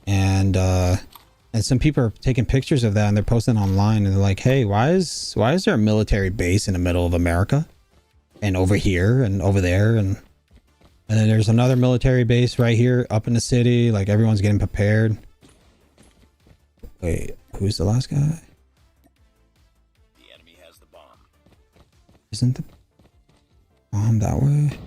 And some people are taking pictures of that and they're posting online and they're like, hey, why is there a military base in the middle of America? And over here and over there and then there's another military base right here up in the city. Like, everyone's getting prepared. Wait, who's the last guy? The enemy has the bomb. Isn't the bomb that way?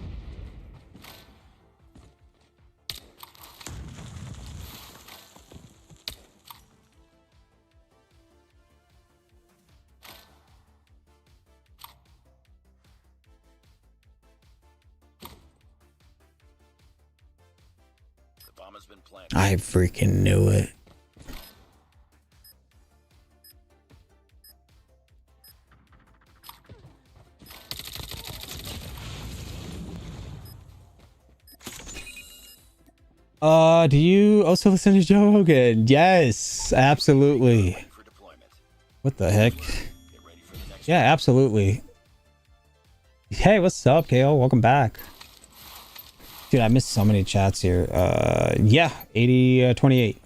The bomb has been planted. I freaking knew it. Do you also listen to Joe Rogan? Yes, absolutely. Ready for deployment. What the heck? Get ready for the next Yeah, absolutely. Hey, what's up, Kale? Welcome back. Dude, I missed so many chats here. Yeah, 80, 28.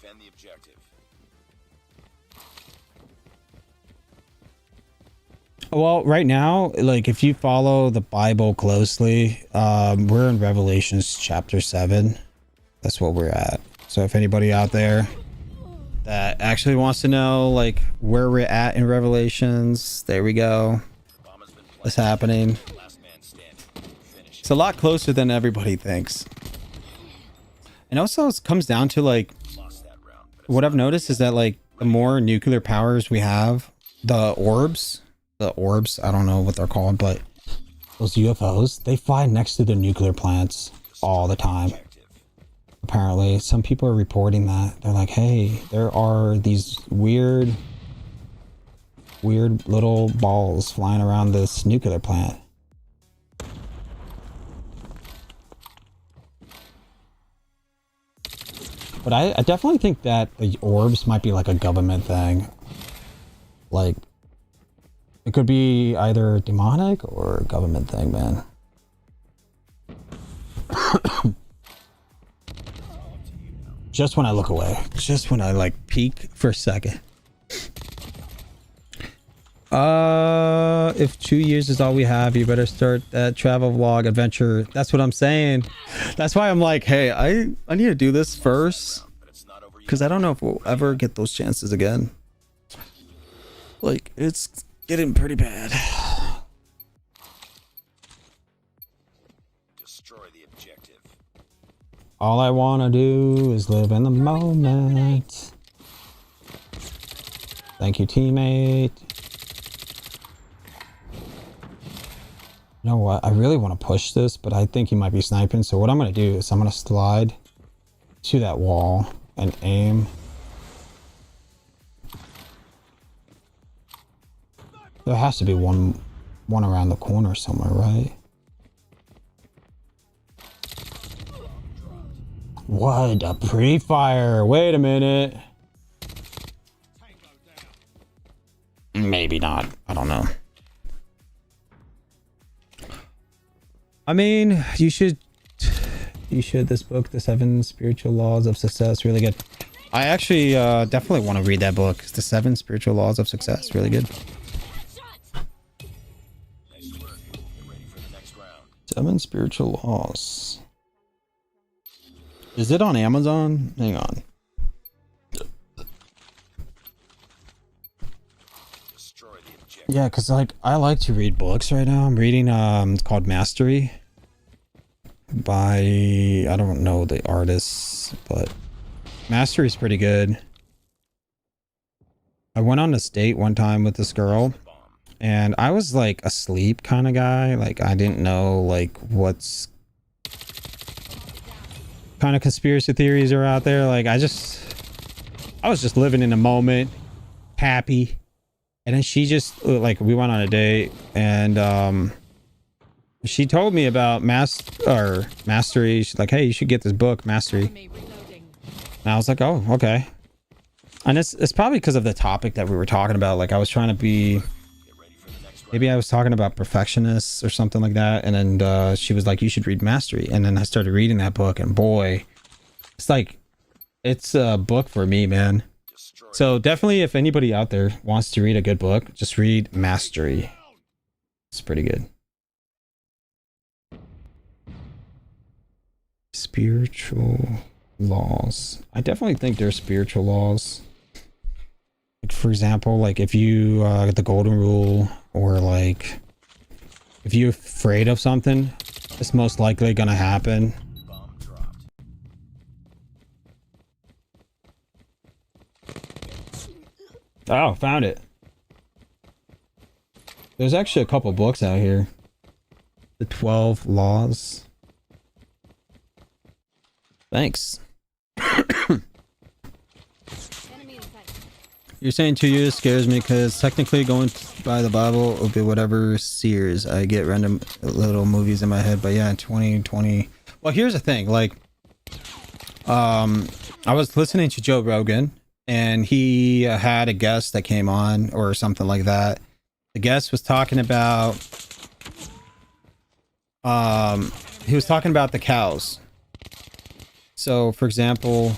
defend the objective. Well, right now, like, if you follow the Bible closely, we're in Revelations chapter 7. That's what we're at. So if anybody out there that actually wants to know, like, where we're at in Revelations, there we go. The bomb has been planted. What's happening? Last man standing. Finish. It's a lot closer than everybody thinks. And also, it comes down to, like, Lost that round. But what I've noticed is that, like, the more nuclear powers we have, the orbs, I don't know what they're called, but those UFOs, they fly next to the nuclear plants all the time. Apparently, some people are reporting that. They're like, hey, there are these weird little balls flying around this nuclear plant. But I definitely think that the orbs might be like a government thing. Like, it could be either demonic or a government thing, man. Just when I look away. Just when I, like, peek for a second. if 2 years is all we have, you better start that travel vlog adventure. That's what I'm saying. That's why I'm like, hey, I need to do this first, But it's not over yet. because I don't know if we'll ever get those chances again. Like, it's getting pretty bad. Destroy the objective. All I want to do is live in the moment. Thank you, teammate. You know what? I really want to push this, but I think he might be sniping. So what I'm going to do is I'm going to slide to that wall and aim. There has to be one around the corner somewhere, right? What a pre-fire. Wait a minute. Maybe not. I don't know. I mean, you should this book, The 7 Spiritual Laws of Success, really good. I actually definitely want to read that book. The 7 Spiritual Laws of Success, really good. Nice work. Get ready for the next round. 7 Spiritual Laws. Is it on Amazon? Hang on. Destroy the objective. Yeah, because like I like to read books right now. I'm reading it's called Mastery by, I don't know the artist, but Mastery is pretty good. I went on a date one time with this girl and I was like a sleep kind of guy. Like I didn't know like what's kind of conspiracy theories are out there. Like I was just living in the moment, happy. And then she just like, we went on a date and she told me about Mastery. She's like, hey, you should get this book, Mastery. And I was like, oh, okay. And it's probably because of the topic that we were talking about. Like I was trying to be, Get ready for the next round. maybe I was talking about perfectionists or something like that. And then she was like, you should read Mastery. And then I started reading that book and boy, it's like, it's a book for me, man. Destroy. So definitely if anybody out there wants to read a good book, just read Mastery. It's pretty good. Spiritual laws. I definitely think there's spiritual laws. Like for example, like if you the golden rule, or like if you're afraid of something, it's most likely gonna happen. Bomb dropped. Oh, found it. There's actually a couple books out here. The 12 Laws. Thanks. Enemy in sight. You're saying 2 years scares me because technically going by the Bible will be whatever sears. I get random little movies in my head, but yeah, 2020. Well, here's the thing. Like, I was listening to Joe Rogan and he had a guest that came on or something like that. The guest was talking about, he was talking about the cows. So, for example,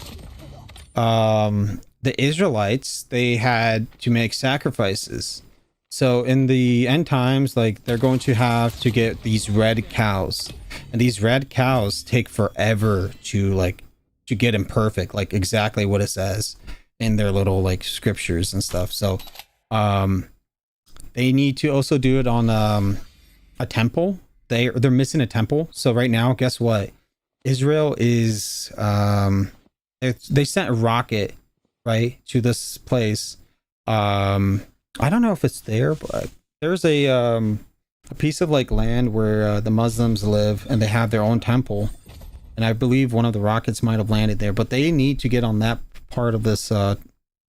the Israelites, they had to make sacrifices. So in the end times, like they're going to have to get these red cows, and these red cows take forever to get them perfect, like exactly what it says in their little like scriptures and stuff. So, they need to also do it on a temple. They're missing a temple. So right now, guess what? Israel is they sent a rocket right to this place. I don't know if it's there, but there's a piece of like land where the Muslims live and they have their own temple, and I believe one of the rockets might have landed there, but they need to get on that part of this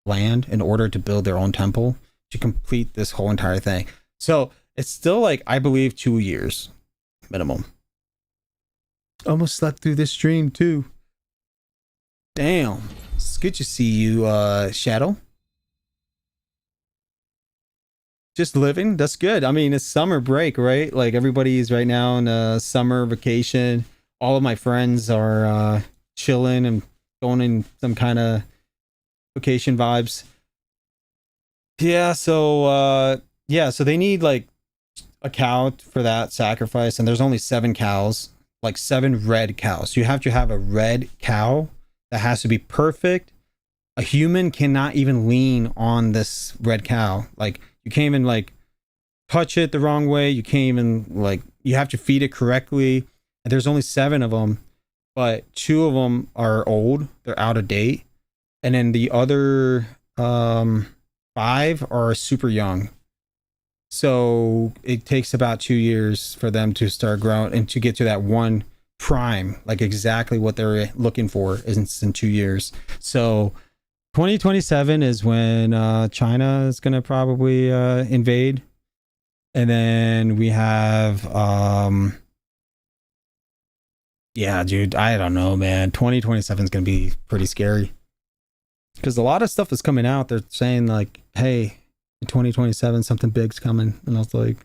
land in order to build their own temple to complete this whole entire thing. So it's still like, I believe 2 years minimum. Almost slept through this stream too. Damn. It's good to see you, Shadow. Just living. That's good. I mean, it's summer break, right? Like everybody's right now on a summer vacation. All of my friends are chilling and going in some kind of vacation vibes. Yeah, so so they need like a cow for that sacrifice, and there's only 7 cows, like 7 red cows. You have to have a red cow that has to be perfect. A human cannot even lean on this red cow. Like, you can't even like touch it the wrong way. You can't even like, you have to feed it correctly. And there's only 7 of them, but 2 of them are old. They're out of date. And then the other 5 are super young. So it takes about 2 years for them to start growing and to get to that one prime, like exactly what they're looking for is in 2 years. So 2027 is when China is going to probably invade. And then we have yeah, dude, I don't know, man. 2027 is going to be pretty scary. Because a lot of stuff is coming out. They're saying like, hey, in 2027 something big's coming. And I was like,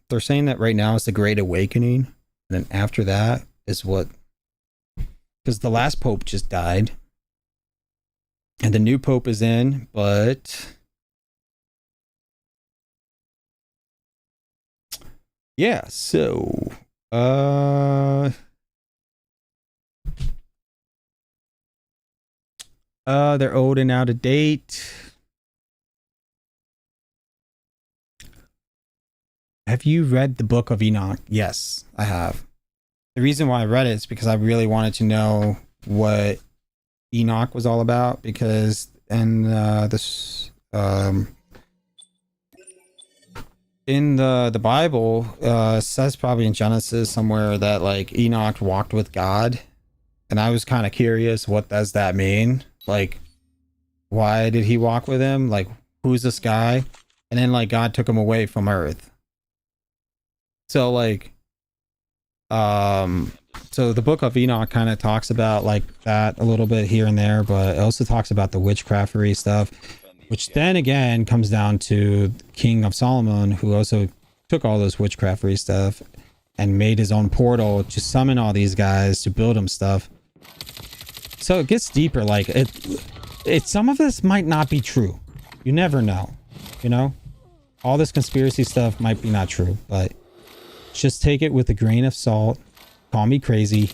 they're saying that right now is the Great Awakening. And then after that is what, because the last pope just died. And the new pope is in, but yeah, so they're old and out of date. Have you read the Book of Enoch? Yes, I have. The reason why I read it is because I really wanted to know what Enoch was all about, because in this in the Bible, it says probably in Genesis somewhere that like Enoch walked with God, and I was kind of curious, what does that mean? Like, why did he walk with him? Like, who's this guy? And then like God took him away from Earth. So like, so the Book of Enoch kind of talks about like that a little bit here and there, but it also talks about the witchcraftery stuff, which then again comes down to King of Solomon, who also took all those witchcraftery stuff and made his own portal to summon all these guys to build him stuff. So it gets deeper. Like it some of this might not be true. You never know, you know, all this conspiracy stuff might be not true, but just take it with a grain of salt. Call me crazy.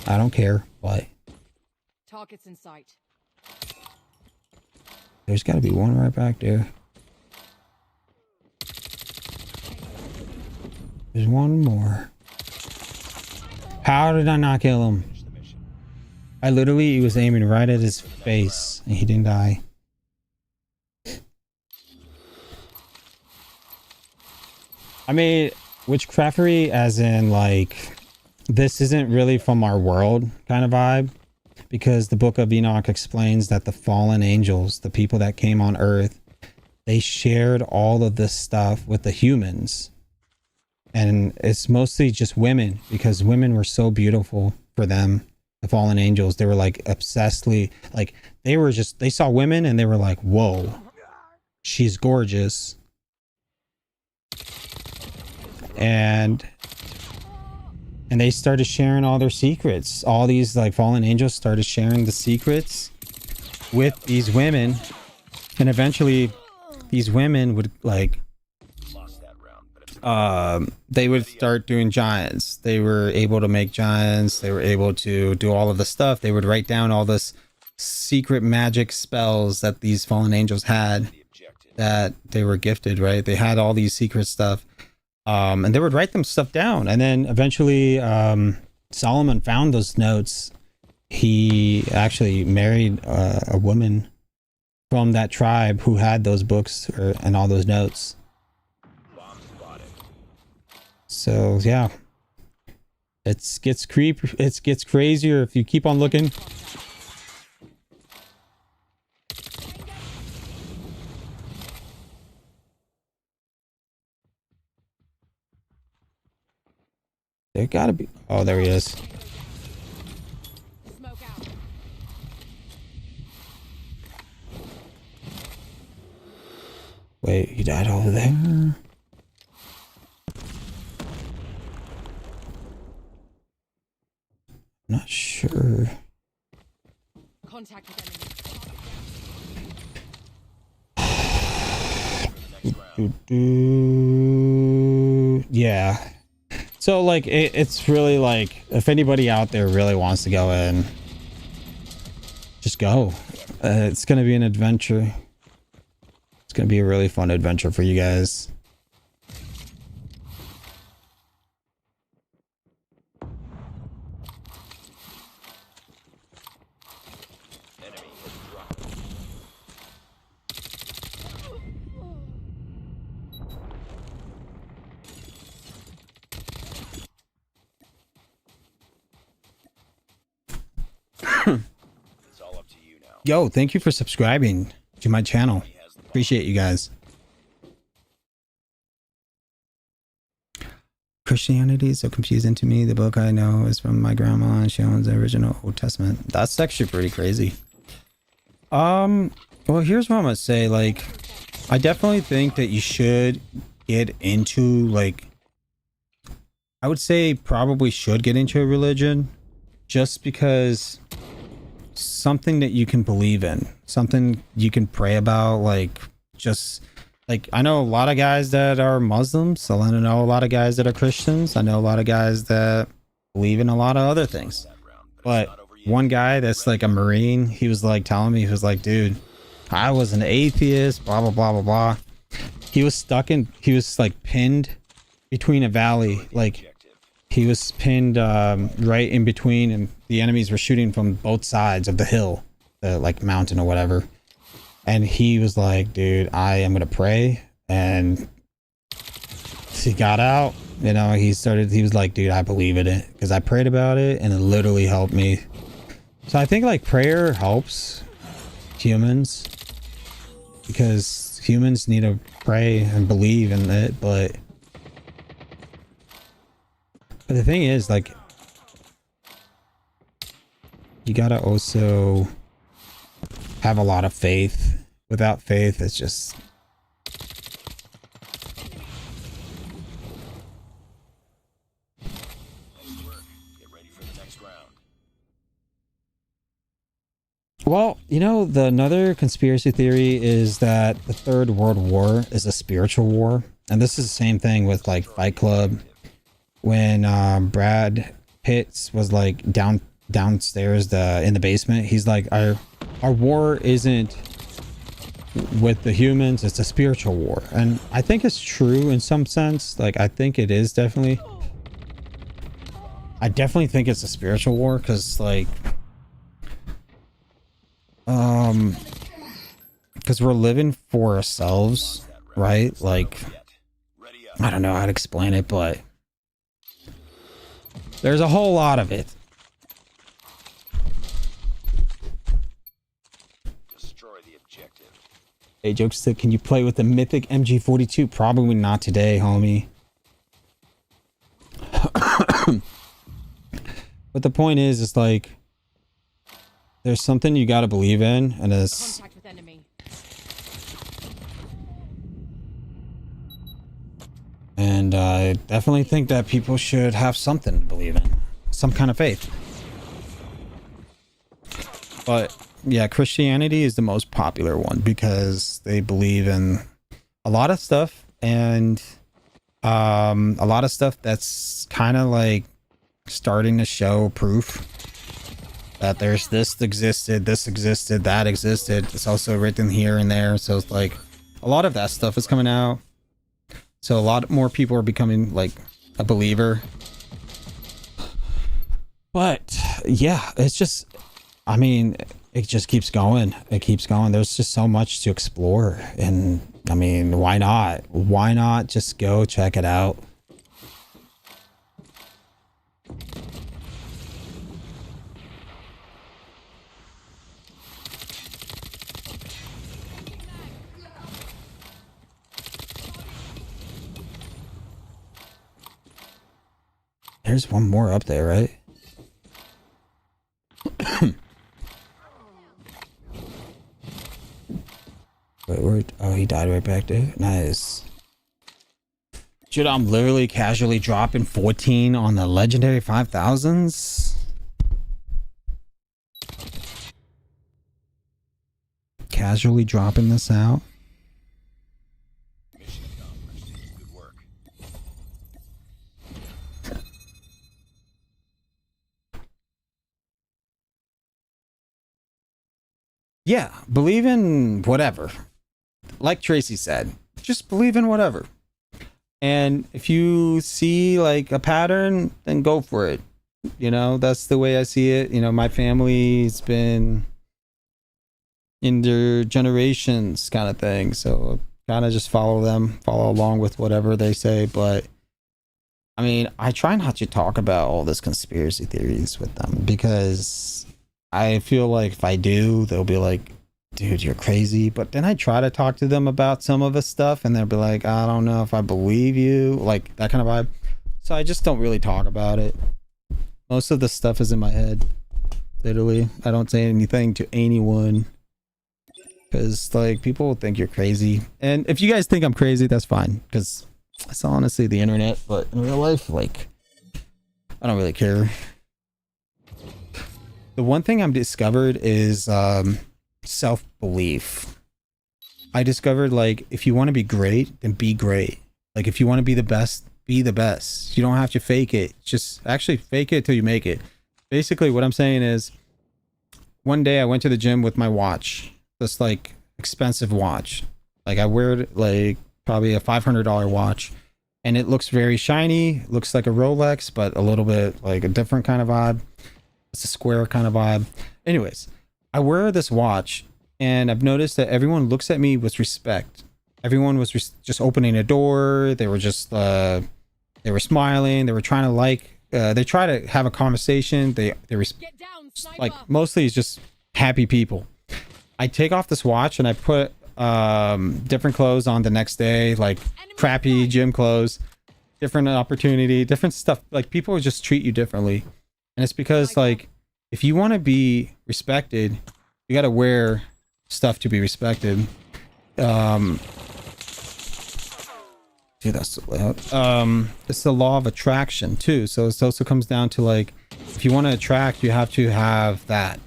I don't care, but Targets in sight. there's got to be one right back there. There's one more. How did I not kill him? I literally was aiming right at his face and he didn't die. I mean, witchcraftery as in like, this isn't really from our world kind of vibe, because the Book of Enoch explains that the fallen angels, the people that came on Earth, they shared all of this stuff with the humans. And it's mostly just women, because women were so beautiful for them, the fallen angels. They were like obsessively, like they saw women and they were like, whoa, she's gorgeous. And they started sharing all their secrets. All these like fallen angels started sharing the secrets with these women, and eventually these women would like they would start doing giants. They were able to make giants. They were able to do all of the stuff. They would write down all this secret magic spells that these fallen angels had, that they were gifted, right? They had all these secret stuff. And they would write them stuff down. And then eventually Solomon found those notes. He actually married a woman from that tribe who had those books and all those notes. So yeah, it gets crazier if you keep on looking. There gotta be. Oh, there he is. Smoke out. Wait, he died over there? Not sure. Contact with enemy. Yeah. So like it's really like if anybody out there really wants to go in, just go. It's gonna be an adventure. It's gonna be a really fun adventure for you guys. Enemy has dropped. It's all up to you now. Yo, thank you for subscribing to my channel. He has the bomb. Appreciate you guys. Christianity is so confusing to me. The book I know is from my grandma and she owns the original Old Testament. That's actually pretty crazy. Well, here's what I'm gonna say. Like, I definitely think that you should get into, like, I would say probably should get into a religion just because something that you can believe in, something you can pray about, like, just like, I know a lot of guys that are Muslims. I know a lot of guys that are Christians. I know a lot of guys that believe in a lot of other things. But one guy that's like a Marine, he was like telling me, he was like, dude, I was an atheist, blah, blah, blah, blah, blah. He was like pinned between a valley. Like, he was pinned right in between, and the enemies were shooting from both sides of the hill, the like mountain or whatever. And he was like, dude, I am going to pray. And he got out, you know, he was like, dude, I believe in it because I prayed about it and it literally helped me. So I think like prayer helps humans because humans need to pray and believe in it. But the thing is, like, you got to also have a lot of faith. Without faith, it's just Nice work. Get ready for the next round. well, you know, another conspiracy theory is that the Third World War is a spiritual war, and this is the same thing with like Fight Club. When Brad Pitts was like downstairs in the basement, he's like, our war isn't with the humans, it's a spiritual war. And I think it's true in some sense. Like, I think it is definitely, I definitely think it's a spiritual war because like because we're living for ourselves, right? Like, I don't know how to explain it, but there's a whole lot of it. Hey, Jokesta, can you play with the mythic MG42? Probably not today, homie. But the point is, it's like, there's something you gotta believe in, and it's... Contact with enemy. And I definitely think that people should have something to believe in. Some kind of faith. But... yeah, Christianity is the most popular one because they believe in a lot of stuff, and a lot of stuff that's kind of like starting to show proof that there's this existed, that existed. It's also written here and there. So it's like a lot of that stuff is coming out. So a lot more people are becoming like a believer. But yeah, it's just, I mean, it just keeps going. It keeps going. There's just so much to explore. And I mean, why not? Why not just go check it out? There's one more up there, right? Wait, where? Oh, he died right back there. Nice. Dude, I'm literally casually dropping 14 on the legendary 5000s. Casually dropping this out. yeah, believe in whatever. Like Tracy said, just believe in whatever. And if you see like a pattern, then go for it. You know, that's the way I see it. You know, my family's been in their generations kind of thing. So kind of just follow them, follow along with whatever they say. But I mean, I try not to talk about all this conspiracy theories with them because I feel like if I do, they'll be like, dude, you're crazy. But then I try to talk to them about some of the stuff and they'll be like, I don't know if I believe you, like that kind of vibe. So I just don't really talk about it. Most of the stuff is in my head. Literally, I don't say anything to anyone because like people will think you're crazy. And if you guys think I'm crazy, that's fine because it's honestly the internet. But in real life, like, I don't really care. The one thing I've discovered is self-belief. I discovered like if you want to be great, then be great. Like if you want to be the best, be the best. You don't have to fake it. Just actually fake it till you make it. Basically what I'm saying is one day I went to the gym with my watch, this like expensive watch. Like I wear it like probably a $500 watch and it looks very shiny, looks like a Rolex, but a little bit like a different kind of vibe. It's a square kind of vibe. Anyways, I wear this watch and I've noticed that everyone looks at me with respect. Everyone was just opening a door. They were just, they were smiling. They were trying to like, they try to have a conversation. They were like, mostly it's just happy people. I take off this watch and I put different clothes on the next day, like crappy gym clothes, different opportunity, different stuff. Like people would just treat you differently. And it's because like, if you want to be respected, you got to wear stuff to be respected. Dude, that's so loud. It's the law of attraction too. So it also comes down to like, if you want to attract, you have to have that,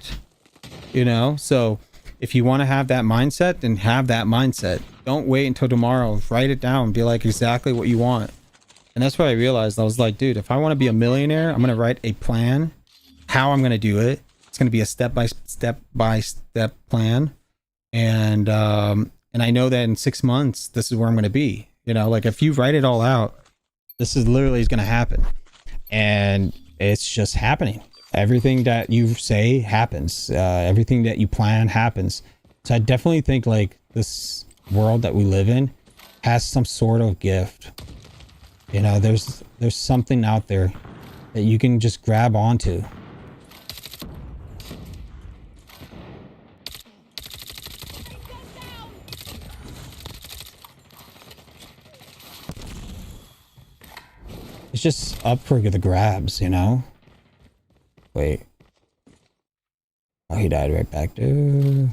you know? So if you want to have that mindset, then have that mindset. Don't wait until tomorrow. Write it down. Be like exactly what you want. And that's what I realized. I was like, dude, if I want to be a millionaire, I'm going to write a plan, how I'm going to do it. It's going to be a step-by-step plan. And I know that in 6 months, this is where I'm going to be. You know, like if you write it all out, this is literally going to happen. And it's just happening. Everything that you say happens. Everything that you plan happens. So I definitely think like this world that we live in has some sort of gift. You know, there's something out there that you can just grab onto. It's just up for the grabs, you know? Wait. Oh, he died right back there.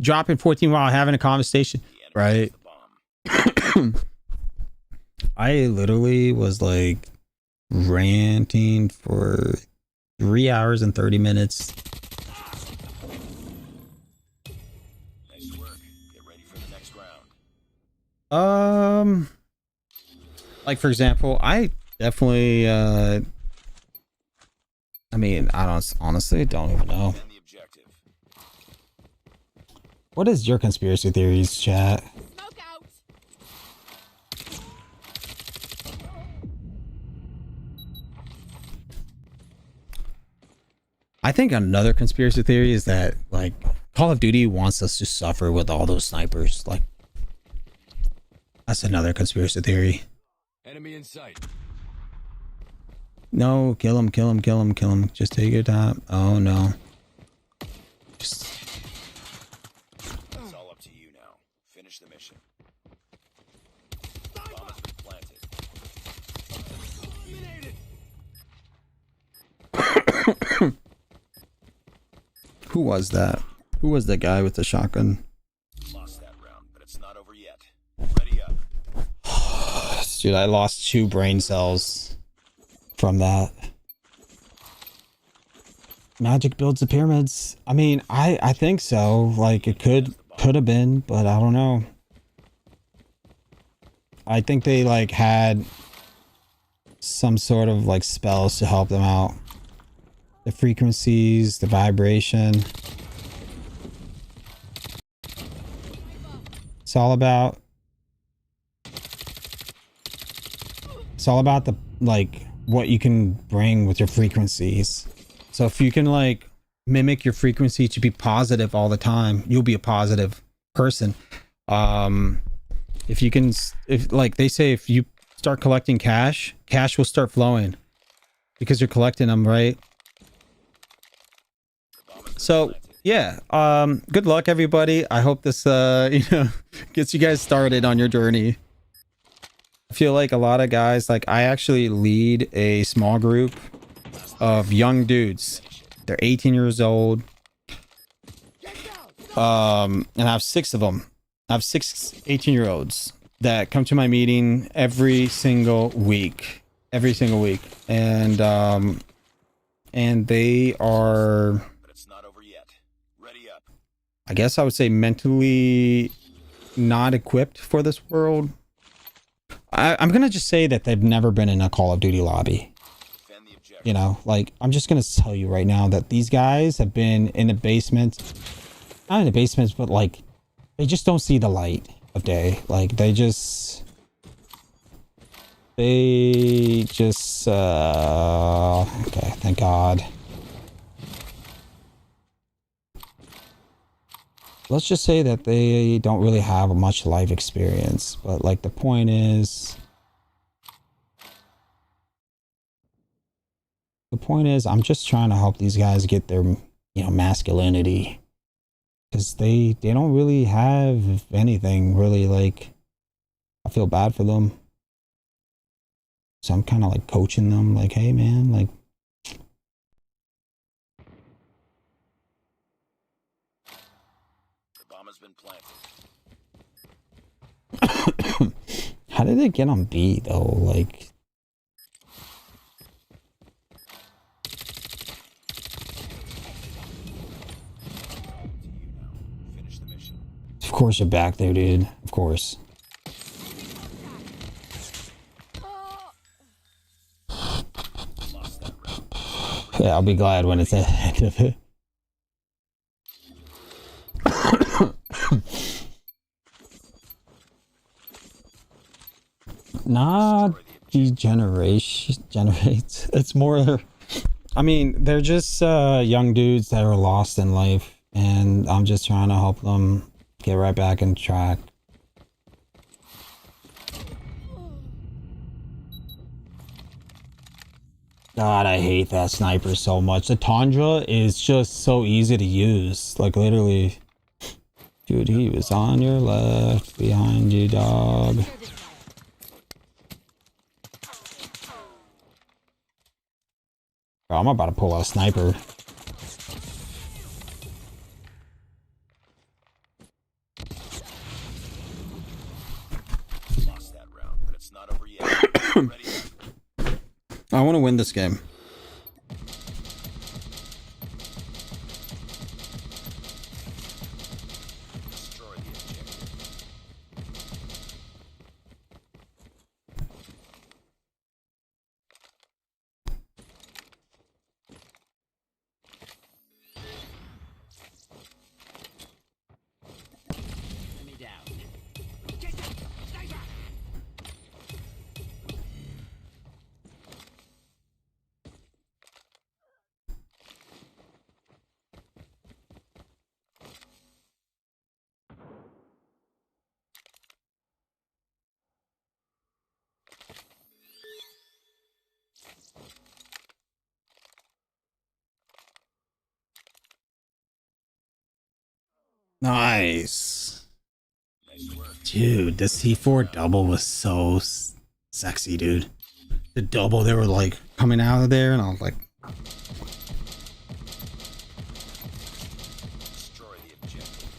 Dropping 14 while having a conversation. Right. I literally was like ranting for 3 hours and 30 minutes. Nice work. Get ready for the next round. Like for example, I definitely I mean, I honestly don't even know. Defend the objective. What is your conspiracy theories, chat? Smoke out. I think another conspiracy theory is that like Call of Duty wants us to suffer with all those snipers. Like that's another conspiracy theory. Enemy in sight. No, kill him, kill him, kill him, kill him. Just take your time. Oh no. Just It's all up to you now. Finish the mission. Bomb has been planted. who was that? Who was the guy with the shotgun? Lost that round, but it's not over yet. Ready up. Dude, I lost 2 brain cells from that. Magic builds the pyramids. I mean, I think so. Like it could have been, but I don't know. I think they like had some sort of like spells to help them out. The frequencies, the vibration. It's all about the like what you can bring with your frequencies. So if you can like mimic your frequency to be positive all the time, you'll be a positive person. If you can, if like they say, if you start collecting cash, cash will start flowing because you're collecting them, right? So yeah, good luck everybody. I hope this you know, gets you guys started on your journey. I feel like a lot of guys, like I actually lead a small group of young dudes. They're 18 years old. And I have 6 of them. I have 6 18-year-olds that come to my meeting every single week. Every single week. And they are, But it's not over yet. Ready up. I guess I would say, mentally not equipped for this world. I'm gonna just say that they've never been in a Call of Duty lobby. Defend the objective. You know, like, I'm just gonna tell you right now that these guys have been in the basement. Not in the basements, but like, they just don't see the light of day. Like, they just, okay, thank God. Let's just say that they don't really have much life experience, but like the point is, I'm just trying to help these guys get their, you know, masculinity, because they don't really have anything really. Like, I feel bad for them, so I'm kind of like coaching them, like, hey man, like, The bomb has been planted. how did it get on B though? Like, To you now. Finish the mission. of course you're back there, dude. Of course. Lost that round. Yeah, I'll be glad when it's at the end of it. Nah, generates. It's more, I mean, they're just young dudes that are lost in life, and I'm just trying to help them get right back in track. God, I hate that sniper so much. The Tundra is just so easy to use. Like, literally. Dude, he was on your left, behind you, dog. Bro, I'm about to pull out a sniper. Lost that round, but it's not over yet. Ready up. I want to win this game. Destroy the objective. Enemy down. Get down! Sniper! Nice. Nice work. Dude, the C4 double was so sexy, dude. The double, they were like coming out of there, and I was like, Destroy the objective.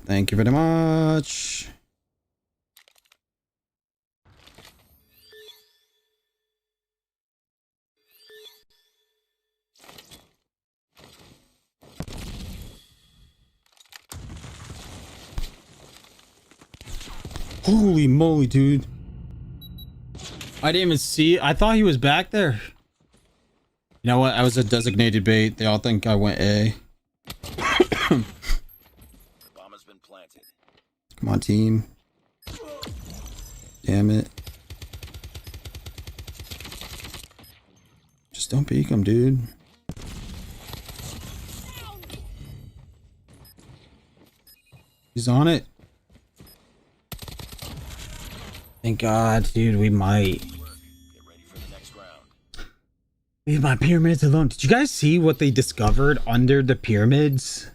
thank you very much. Holy moly, dude. I didn't even see. I thought he was back there. You know what? I was a designated bait. They all think I went A. Bomb has been planted. Come on, team. Damn it. Just don't peek him, dude. He's on it. Thank God, dude. We might. Get ready for the next round. Leave my pyramids alone. Did you guys see what they discovered under the pyramids?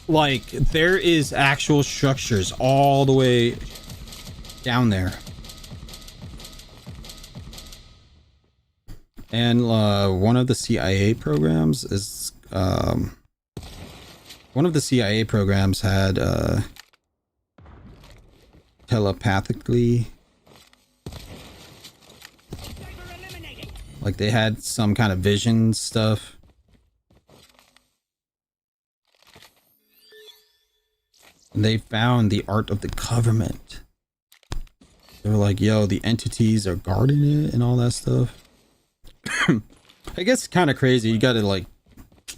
Like, there is actual structures all the way down there. And one of the CIA programs is one of the CIA programs had telepathically, like they had some kind of vision stuff. And they found the art of the government. They were like, yo, the entities are guarding it and all that stuff. I guess it's kind of crazy. You gotta like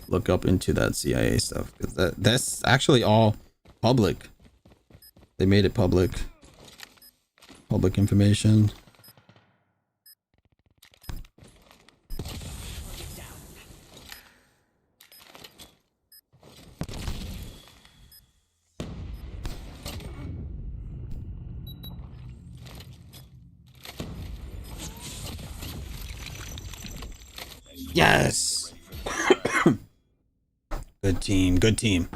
look up into that CIA stuff, because that's actually all public. They made it public information. Yes. Good team. Good team.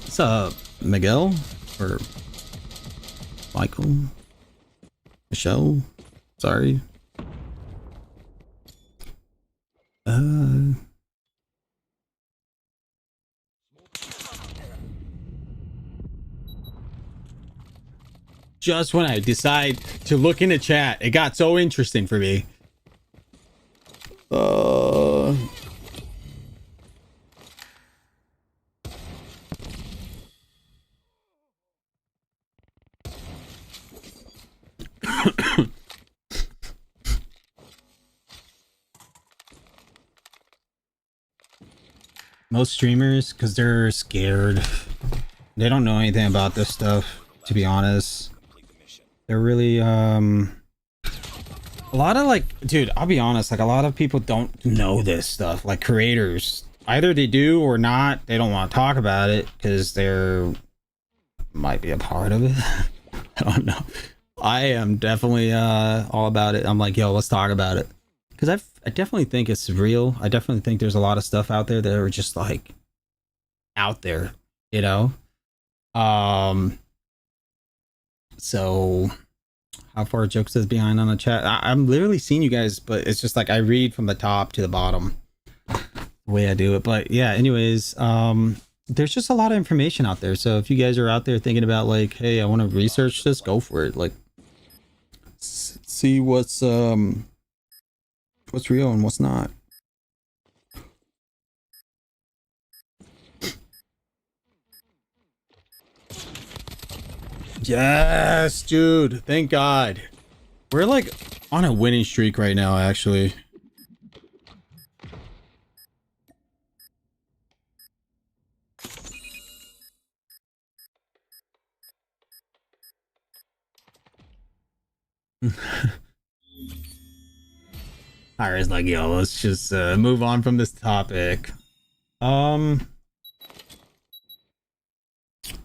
What's up, Miguel? Or Michael? Michelle? Sorry. Just when I decide to look in the chat, it got so interesting for me. Most streamers, because they're scared. They don't know anything about this stuff, to be honest. They're really, a lot of like, dude, I'll be honest, like a lot of people don't know this stuff, like creators. Either they do or not. They don't want to talk about it because they're, might be a part of it. I don't know. I am definitely all about it. I'm like, yo, let's talk about it. Because I definitely think it's real. I definitely think there's a lot of stuff out there that are just like out there, you know? So how far Jokesta is behind on the chat? I'm literally seeing you guys, but it's just like I read from the top to the bottom the way I do it. But yeah, anyways, there's just a lot of information out there. So if you guys are out there thinking about like, hey, I want to research this, go for it. Like, see what's real and what's not. Yes, dude. Thank God. We're like on a winning streak right now, actually. Ira's like, yo, let's just move on from this topic.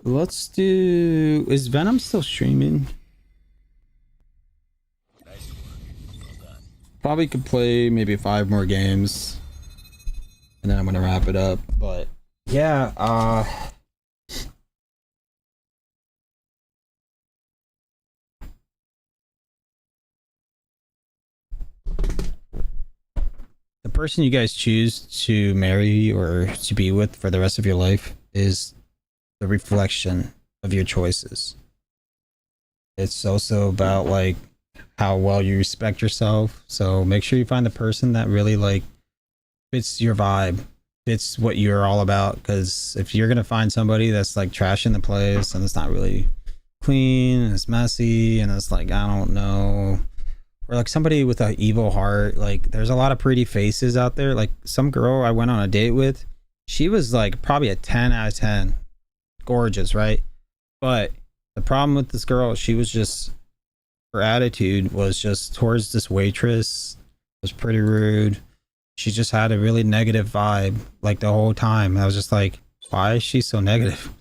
Let's do... Is Venom still streaming? Probably could play maybe 5 more games. And then I'm gonna wrap it up. But yeah, the person you guys choose to marry or to be with for the rest of your life is the reflection of your choices. It's also about like how well you respect yourself. So make sure you find the person that really like fits your vibe, fits what you're all about. Because if you're gonna find somebody that's like trashing the place and it's not really clean and it's messy and it's like, I don't know, or like somebody with an evil heart, like there's a lot of pretty faces out there. Like some girl I went on a date with, she was like probably a 10 out of 10, gorgeous, right? But the problem with this girl, she was just, her attitude was just towards this waitress was pretty rude. She just had a really negative vibe like the whole time. I was just like, why is she so negative?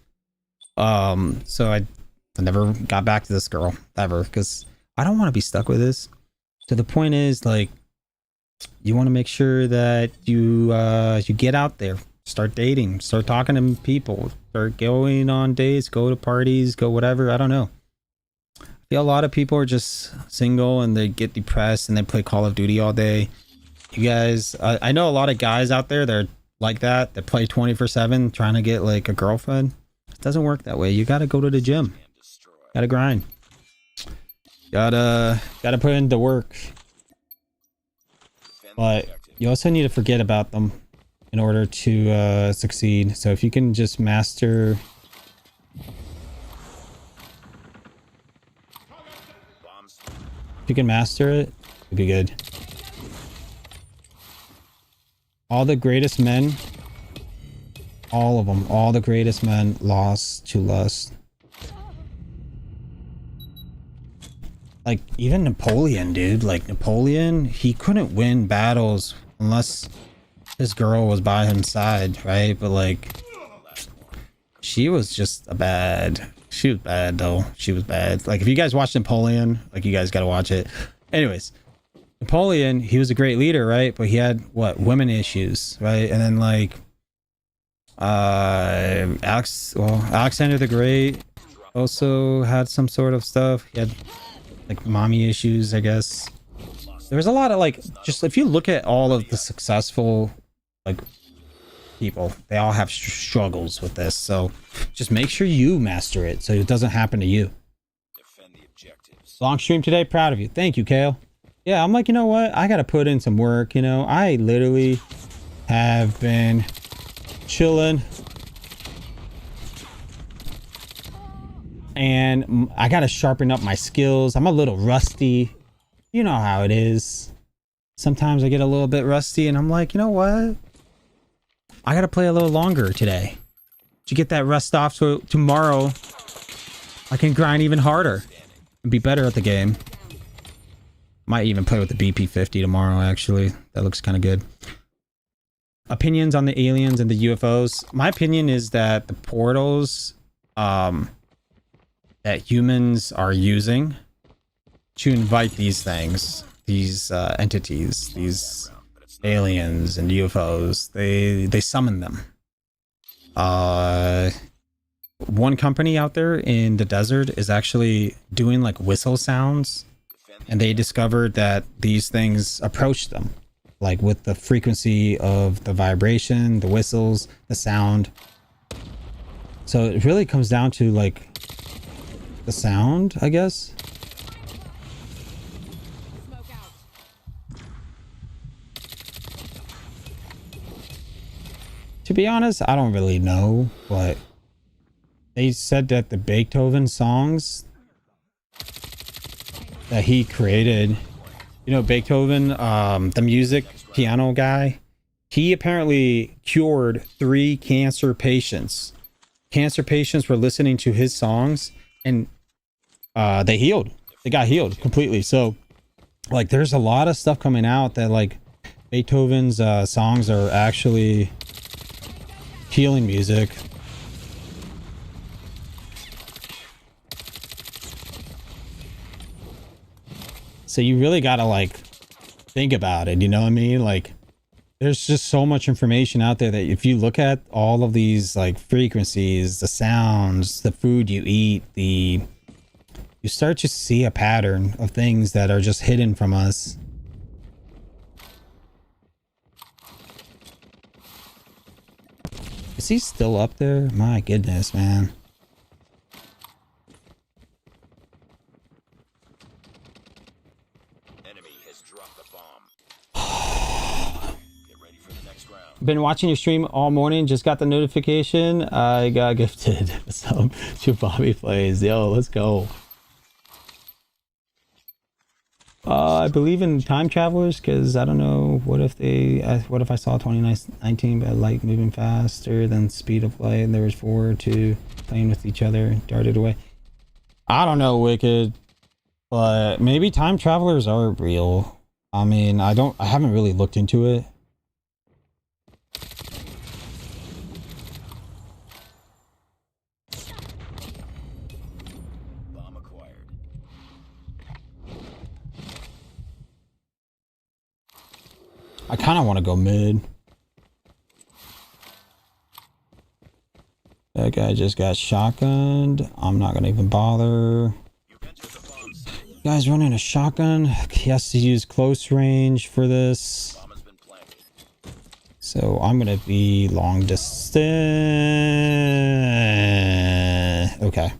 So I never got back to this girl ever, because I don't want to be stuck with this. So the point is, like, you want to make sure that you you get out there, start dating, start talking to people, start going on dates, go to parties, go whatever. I don't know. I feel a lot of people are just single and they get depressed and they play Call of Duty all day. You guys, I know a lot of guys out there that are like that play 24/7 trying to get like a girlfriend. It doesn't work that way. You got to go to the gym. Gotta grind. Gotta put in the work. But you also need to forget about them in order to succeed. So if you can just master, if you can master it, it'd be good. All the greatest men, all of them, all the greatest men lost to lust. Like even Napoleon, dude, like Napoleon, he couldn't win battles unless his girl was by his side, right? But like, she was just she was bad though. She was bad. Like if you guys watch Napoleon, like you guys got to watch it. Anyways, Napoleon, he was a great leader, right? But he had what, women issues, right? And then like Alexander the Great also had some sort of stuff. He had like mommy issues, I guess. There was a lot of like, just if you look at all of the successful like people, they all have struggles with this. So just make sure you master it so it doesn't happen to you. Long stream today, proud of you. Thank you, Kale. Yeah, I'm like, you know what, I gotta put in some work. You know, I literally have been chilling and I gotta sharpen up my skills. I'm a little rusty. You know how it is. Sometimes I get a little bit rusty and I'm like, you know what, I gotta play a little longer today to get that rust off, so tomorrow I can grind even harder and be better at the game. Might even play with the BP-50 tomorrow, actually. That looks kind of good. Opinions on the aliens and the UFOs. My opinion is that the portals that humans are using to invite these things, these entities, these aliens and UFOs, they summon them. One company out there in the desert is actually doing like whistle sounds, and they discovered that these things approach them, like with the frequency of the vibration, the whistles, the sound. So it really comes down to like the sound, I guess. To be honest, I don't really know, but they said that the Beethoven songs that he created, you know, Beethoven, the music piano guy, he apparently cured 3 cancer patients. Cancer patients were listening to his songs and they healed. They got healed completely. So like there's a lot of stuff coming out that like Beethoven's songs are actually healing music. So you really gotta like think about it, you know what I mean? Like there's just so much information out there that if you look at all of these like frequencies, the sounds, the food you eat, you start to see a pattern of things that are just hidden from us. Is he still up there? My goodness, man. been watching your stream all morning. Just got the notification. I got gifted some to Bobby Plays. Yo, let's go. I believe in time travelers because I don't know. What if I saw 2019 but light moving faster than speed of light and there was 4 2 playing with each other, darted away. I don't know, Wicked, but maybe time travelers are real. I mean, I haven't really looked into it. Bomb acquired. I kind of want to go mid. That guy just got shotgunned. I'm not gonna even bother. You entered the bomb site. Guy's running a shotgun. He has to use close range for this. Bomb has been planted. So I'm gonna be long distance. Okay.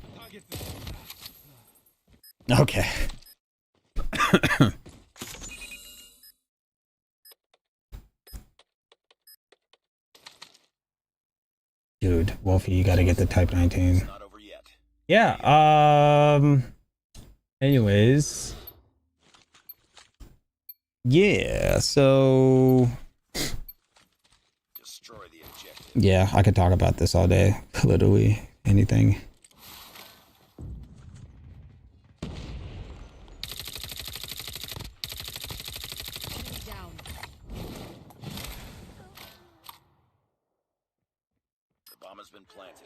Okay. Dude, Wolfie, you gotta get the Type 19. It's not over yet. Yeah, anyways. Yeah, so Destroy the objective. yeah, I could talk about this all day. Literally anything. Down. The bomb has been planted.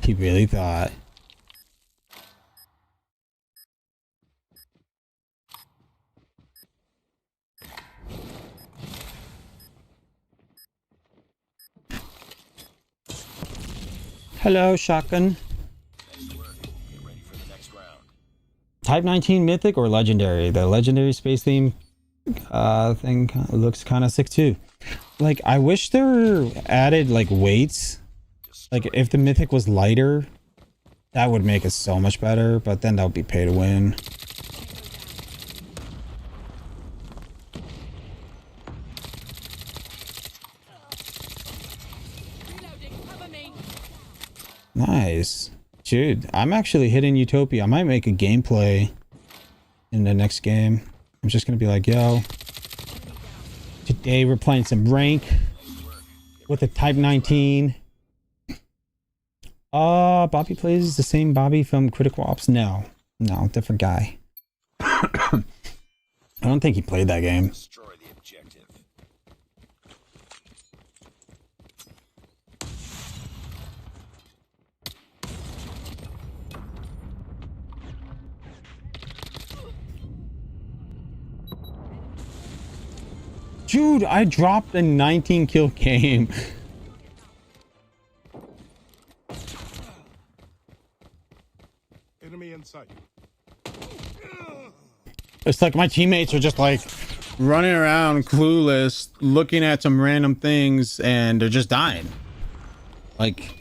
He really thought. Hello, shotgun. Nice work. Get ready for the next round. Type 19 mythic or legendary? The legendary space theme thing looks kind of sick too. Like, I wish there were added like weights. Like, if the mythic was lighter, that would make it so much better, but then that would be pay to win. Reloading. Cover me. Nice. Dude, I'm actually hitting Utopia. I might make a gameplay in the next game. I'm just gonna be like, yo, today we're playing some rank with a Type 19. Bobby Plays the same Bobby from Critical Ops? No, different guy. I don't think he played that game. Destroy the objective. Dude, I dropped a 19 kill game. Enemy in sight. It's like my teammates are just like running around clueless, looking at some random things, and they're just dying. Like,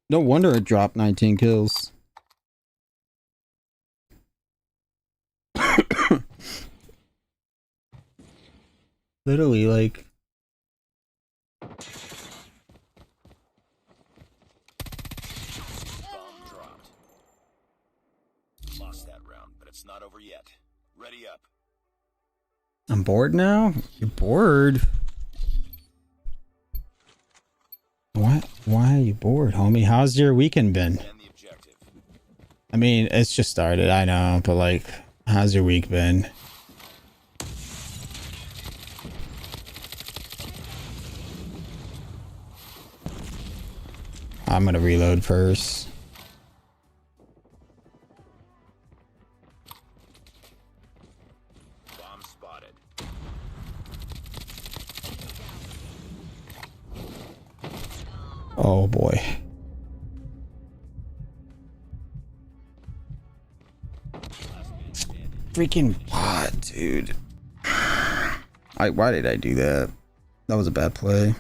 no wonder it dropped 19 kills. Literally, like, Bomb dropped. Lost that round, but it's not over yet. Ready up. I'm bored now? You're bored? What? Why are you bored, homie? How's your weekend been? And the objective. I mean, it's just started, I know, but like, how's your week been? I'm gonna reload first. Bomb spotted. Oh boy. Freaking bot, dude. Why did I do that? That was a bad play.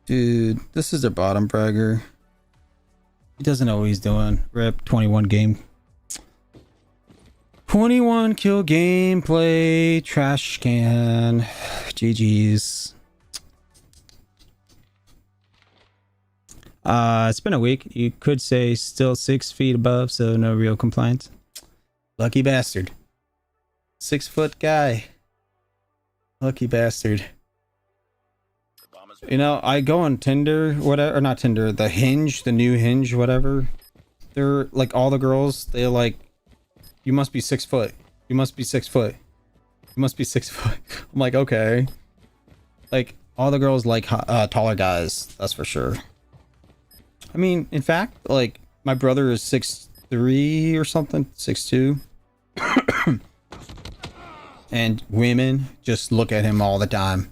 Dude, this is their bottom bragger. He doesn't know what he's doing. Rip 21 game. 21 kill gameplay. Trash can. GG's. It's been a week. You could say still 6 feet above, so no real complaints. Lucky bastard. 6 foot guy. Lucky bastard. You know, I go on Tinder, whatever, or not Tinder, the Hinge, the new Hinge, whatever. They're like all the girls, they're like, you must be 6 foot. You must be 6 foot. You must be 6 foot. I'm like, okay. Like, all the girls like taller guys, that's for sure. I mean, in fact, like, my brother is 6'3" or something, 6'2". And women just look at him all the time.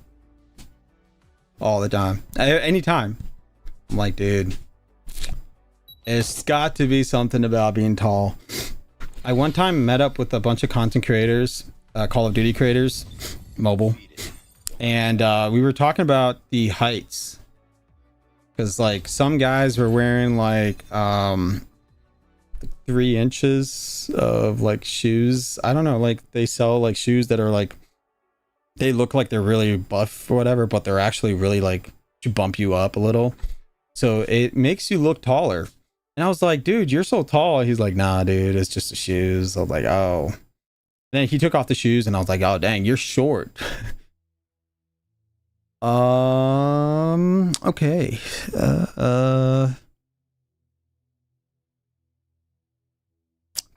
All the time. Anytime. I'm like, dude, it's got to be something about being tall. I one time met up with a bunch of content creators, Call of Duty creators, mobile. And we were talking about the heights. Because, like, some guys were wearing, like, 3 inches of, like, shoes. I don't know, like, they sell, like, shoes that are, like, they look like they're really buff or whatever, but they're actually really, like, to bump you up a little. So it makes you look taller. And I was like, dude, you're so tall. He's like, nah, dude, it's just the shoes. I was like, oh. And then he took off the shoes, and I was like, oh, dang, you're short. Okay.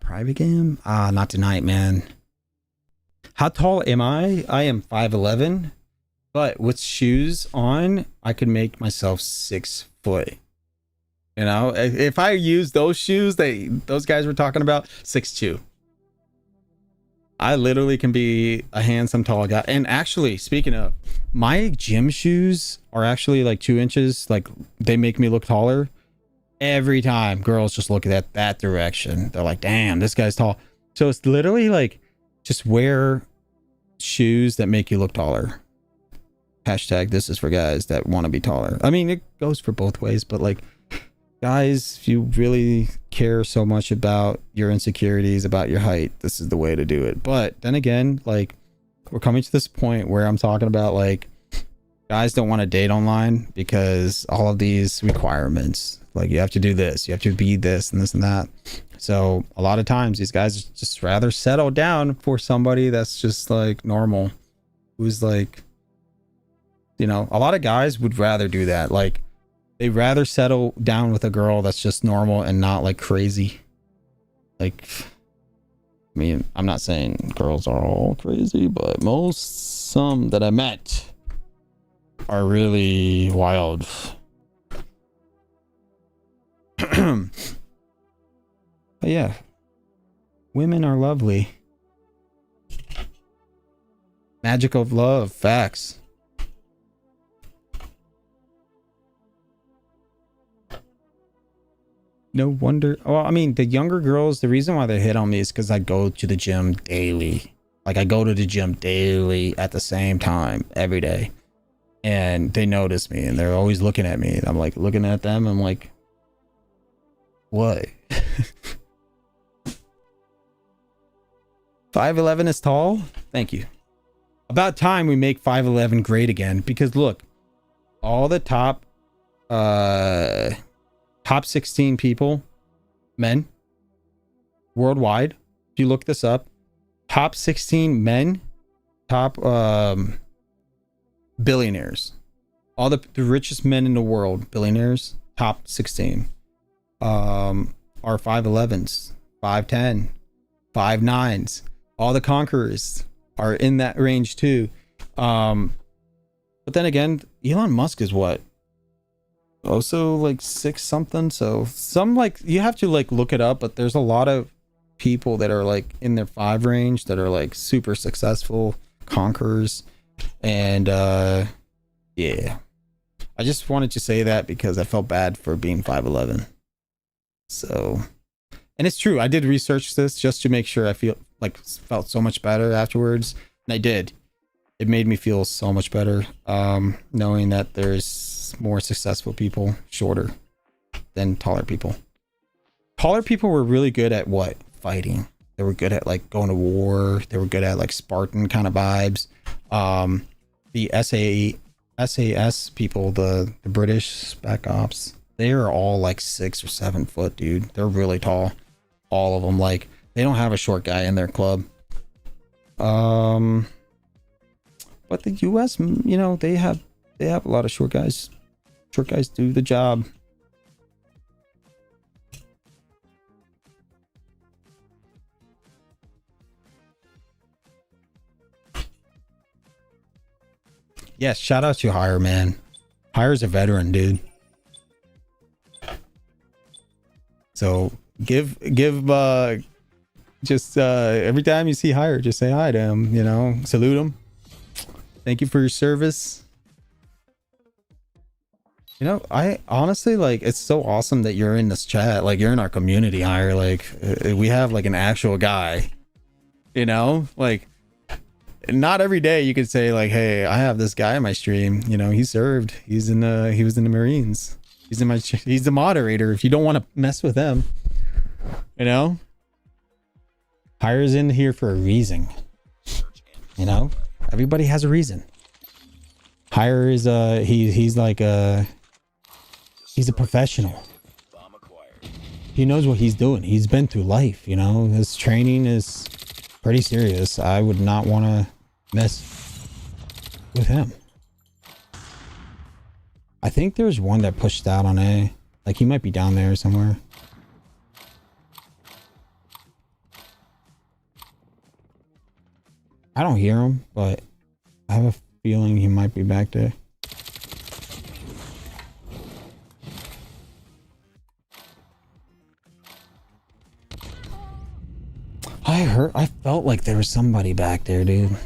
Private game? Not tonight, man. How tall am I? I am 5'11", but with shoes on, I could make myself 6 foot. You know, if I use those shoes those guys were talking about, 6'2". I literally can be a handsome tall guy. And actually, speaking of, my gym shoes are actually like 2 inches. Like, they make me look taller. Every time girls just look at that direction, they're like, damn, this guy's tall. So it's literally like, just wear shoes that make you look taller. Hashtag this is for guys that want to be taller. I mean, it goes for both ways, but like, guys, if you really care so much about your insecurities, about your height, this is the way to do it. But then again, like, we're coming to this point where I'm talking about, like, guys don't want to date online because all of these requirements, like, you have to do this, you have to be this and this and that. So a lot of times these guys just rather settle down for somebody that's just like normal, who's like, you know, a lot of guys would rather do that. Like, they'd rather settle down with a girl that's just normal and not like crazy. Like, I mean, I'm not saying girls are all crazy, but some that I met are really wild. But yeah, women are lovely. Magic of love, facts. No wonder. Well, I mean, the younger girls, the reason why they hit on me is because I go to the gym daily. Like, I go to the gym daily at the same time every day. And they notice me and they're always looking at me. And I'm like looking at them. I'm like, what? 5'11" is tall? Thank you. About time we make 5'11" great again. Because look, all the top 16 people, men, worldwide, if you look this up, top 16 men, top billionaires, all the richest men in the world, billionaires, top 16 are 5'11s, 5'10, 5'9s. All the conquerors are in that range too. But then again, Elon Musk is what? Also like 6 something. So some, like, you have to like look it up, but there's a lot of people that are like in their 5 range that are like super successful conquerors. And yeah, I just wanted to say that because I felt bad for being 5'11. So, and it's true, I did research this just to make sure. I felt so much better afterwards, and I did. It made me feel so much better, knowing that there's more successful people shorter than taller people. Caller people were really good at what? Fighting. They were good at like going to war. They were good at like Spartan kind of vibes. The SAS people, the British Spec Ops, they are all like 6 or 7 foot, dude. They're really tall. All of them. Like, they don't have a short guy in their club. But the US, you know, they have a lot of short guys. Short guys do the job. Yes, shout out to Hire, man. Hire's a veteran, dude. So give just every time you see Hire, just say hi to him, you know, salute him. Thank you for your service. You know, I honestly, like, it's so awesome that you're in this chat. Like, you're in our community, Hire. Like, we have like an actual guy, you know, like, not every day you could say like, hey, I have this guy in my stream, you know, he served, he was in the Marines, he's the moderator. If you don't want to mess with him, you know, Hire's in here for a reason. You know, everybody has a reason. Hire is he's like he's a professional. He knows what he's doing. He's been through life, you know. His training is pretty serious. I would not want to mess with him. I think there's one that pushed out on A. Like, he might be down there somewhere. I don't hear him, but I have a feeling he might be back there. I felt like there was somebody back there, dude.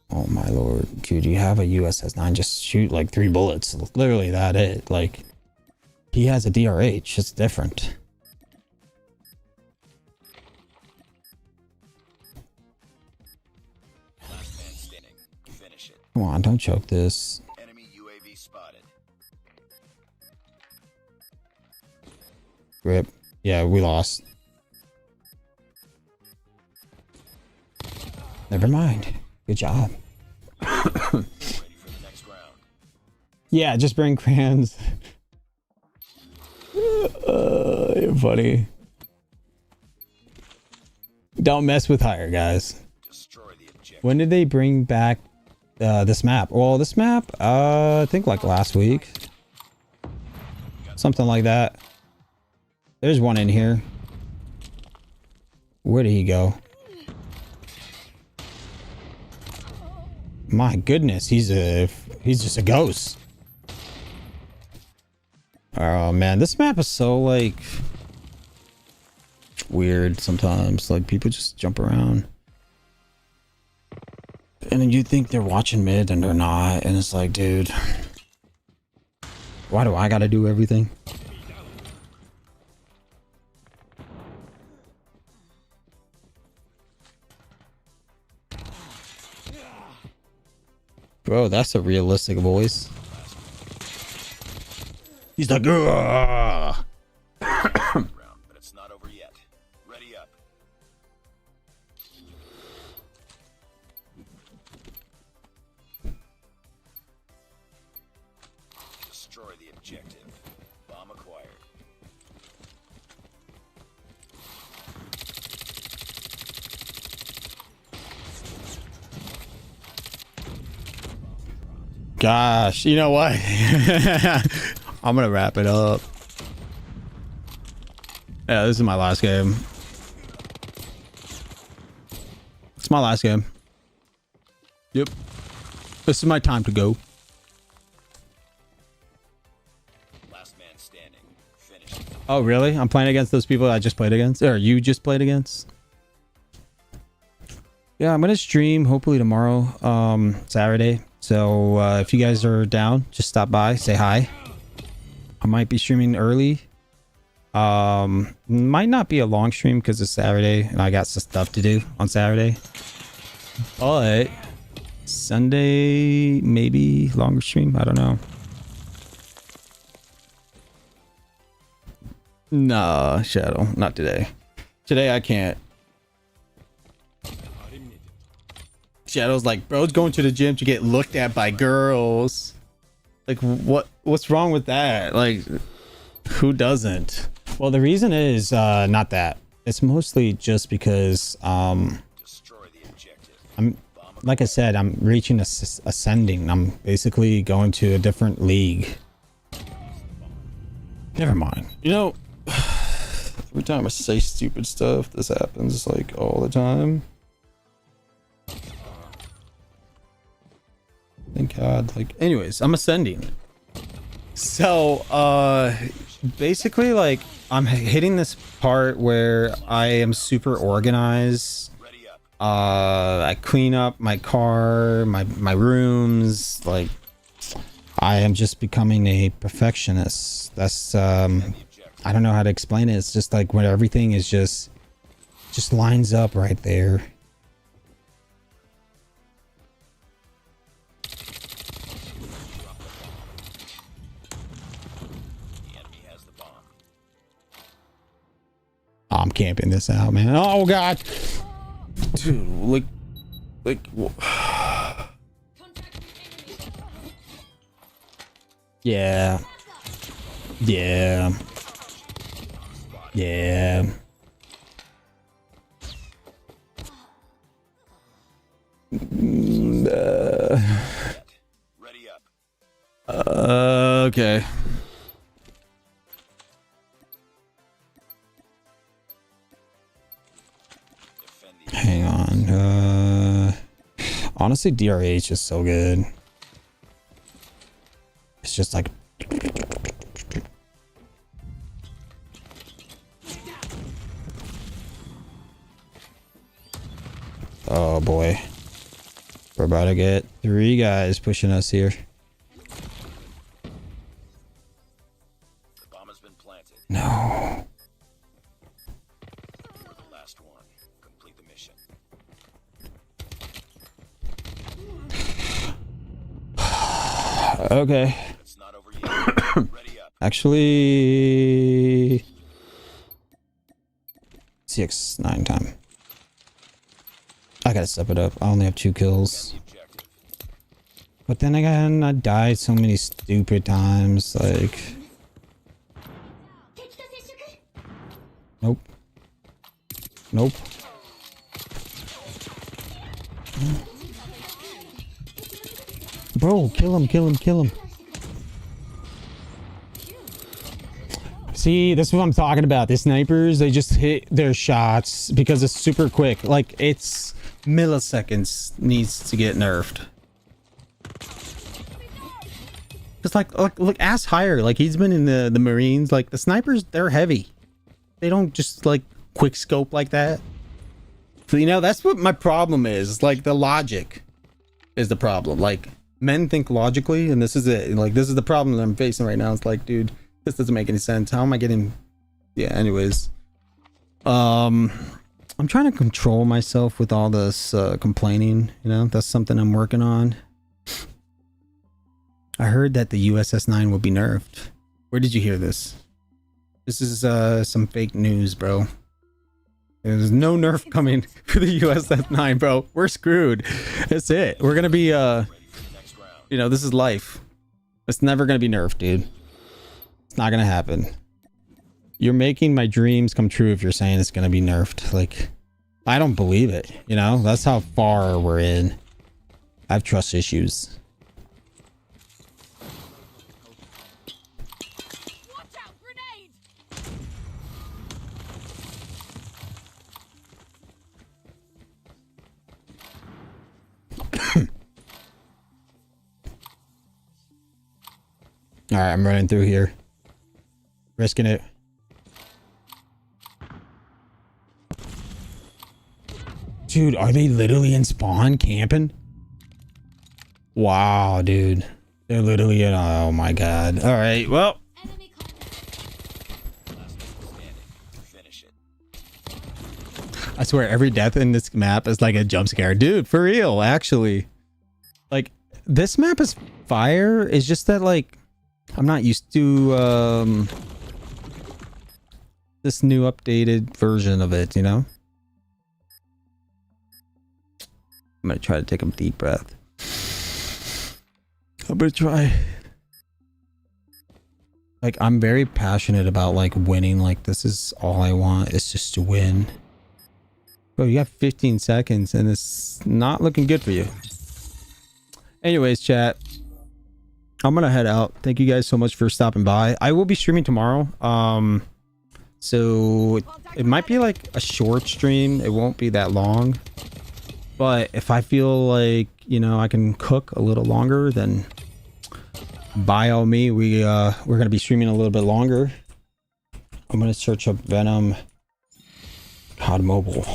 Oh my lord, dude, you have a USS-9, just shoot like 3 bullets. Literally that it. Like, he has a DRH, it's different. Last man standing. Finish it. Come on, don't choke this. Enemy UAV spotted. Rip. Yeah, we lost. Never mind. Good job. Ready for the next round. Yeah, just bring crayons. You're funny. Don't mess with Hire, guys. Destroy the objective. When did they bring back this map? Well, this map, I think like last week. Something like that. There's one in here. Where did he go? My goodness, he's just a ghost. Oh man, this map is so like weird sometimes. Like, people just jump around. And then you think they're watching mid and they're not, and it's like, dude, why do I gotta do everything? Bro, that's a realistic voice. He's like, Round, but it's not over yet. Ready up. Destroy the objective. Bomb acquired. gosh, you know what? I'm gonna wrap it up. Yeah, this is my last game. It's my last game. Yep. This is my time to go. Last man standing. Finish. Oh, really? I'm playing against those people I just played against? Or you just played against? Yeah, I'm gonna stream hopefully tomorrow, Saturday. So if you guys are down, just stop by, say hi. I might be streaming early. Might not be a long stream because it's Saturday and I got some stuff to do on Saturday. But Sunday, maybe longer stream. I don't know. Nah, Shadow, not today. Today I can't. Shadow's like, bro's going to the gym to get looked at by girls. Like, what's wrong with that? Like, who doesn't? Well, the reason is not that. It's mostly just because Destroy the objective. I'm, like I said, I'm reaching ascending. I'm basically going to a different league. Never mind. You know, every time I say stupid stuff, this happens like all the time. Thank God. Like, anyways, I'm ascending. So, basically, like, I'm hitting this part where I am super organized. Ready up. I clean up my car, my rooms. Like, I am just becoming a perfectionist. That's I don't know how to explain it. It's just like when everything is just lines up right there. The enemy has the bomb. I'm camping this out, man. Oh God, dude, like, yeah, yeah, yeah. Ready up. Okay. Defend the Hang on. Honestly, DRH is so good. It's just like. Oh boy. We're about to get 3 guys pushing us here. The bomb has been planted. No. We're the last one. Complete the mission. Okay. It's not over yet. Ready up. Actually. CX9 time. I gotta step it up. I only have 2 kills. The objective. But then again, I died so many stupid times. Like. Nope. Nope. Bro, kill him, kill him, kill him. See, that's what I'm talking about. The snipers, they just hit their shots because it's super quick. Like, it's milliseconds needs to get nerfed. Just like, look, ass higher. Like, he's been in the Marines. Like, the snipers, they're heavy. They don't just, like, quick scope like that. So, you know, that's what my problem is. Like, the logic is the problem. Like, men think logically, and this is it. Like, this is the problem that I'm facing right now. It's like, dude, this doesn't make any sense. How am I getting... Yeah, anyways. I'm trying to control myself with all this complaining. You know, that's something I'm working on. I heard that the USS-9 will be nerfed. Where did you hear this? This is some fake news, bro. There's no nerf coming for the USS-9, bro. We're screwed. That's it. We're gonna be Ready for the next round. you know, this is life. It's never gonna be nerfed, dude. It's not gonna happen. You're making my dreams come true if you're saying it's gonna be nerfed. Like, I don't believe it, you know? That's how far we're in. I have trust issues. Watch out, grenade! All right, I'm running through here. Risking it. Dude, are they literally in spawn camping? Wow, dude. They're literally in... Oh my god. All right, well. Enemy contact. Last man standing. Finish it. I swear every death in this map is like a jump scare. Dude, for real, actually. this map is fire. It's just that like I'm not used to this new updated version of it, you know? I'm gonna try to take a deep breath. I'm gonna try. Like, I'm very passionate about like winning. Like, this is all I want, is just to win. Bro, you have 15 seconds and it's not looking good for you. Anyways, chat, I'm gonna head out. Thank you guys so much for stopping by. I will be streaming tomorrow. So it might be like a short stream. It won't be that long. But if I feel like, you know, I can cook a little longer, then by all me, we're gonna be streaming a little bit longer. I'm gonna search up Venom COD Mobile.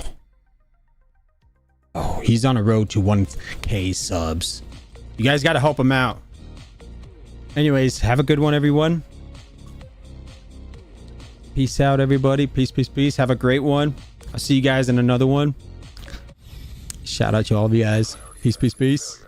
Oh, he's on a road to 1K subs. You guys gotta help him out. Anyways, have a good one, everyone. Peace out, everybody. Peace, peace, peace. Have a great one. I'll see you guys in another one. Shout out to all of you guys. Peace, peace, peace.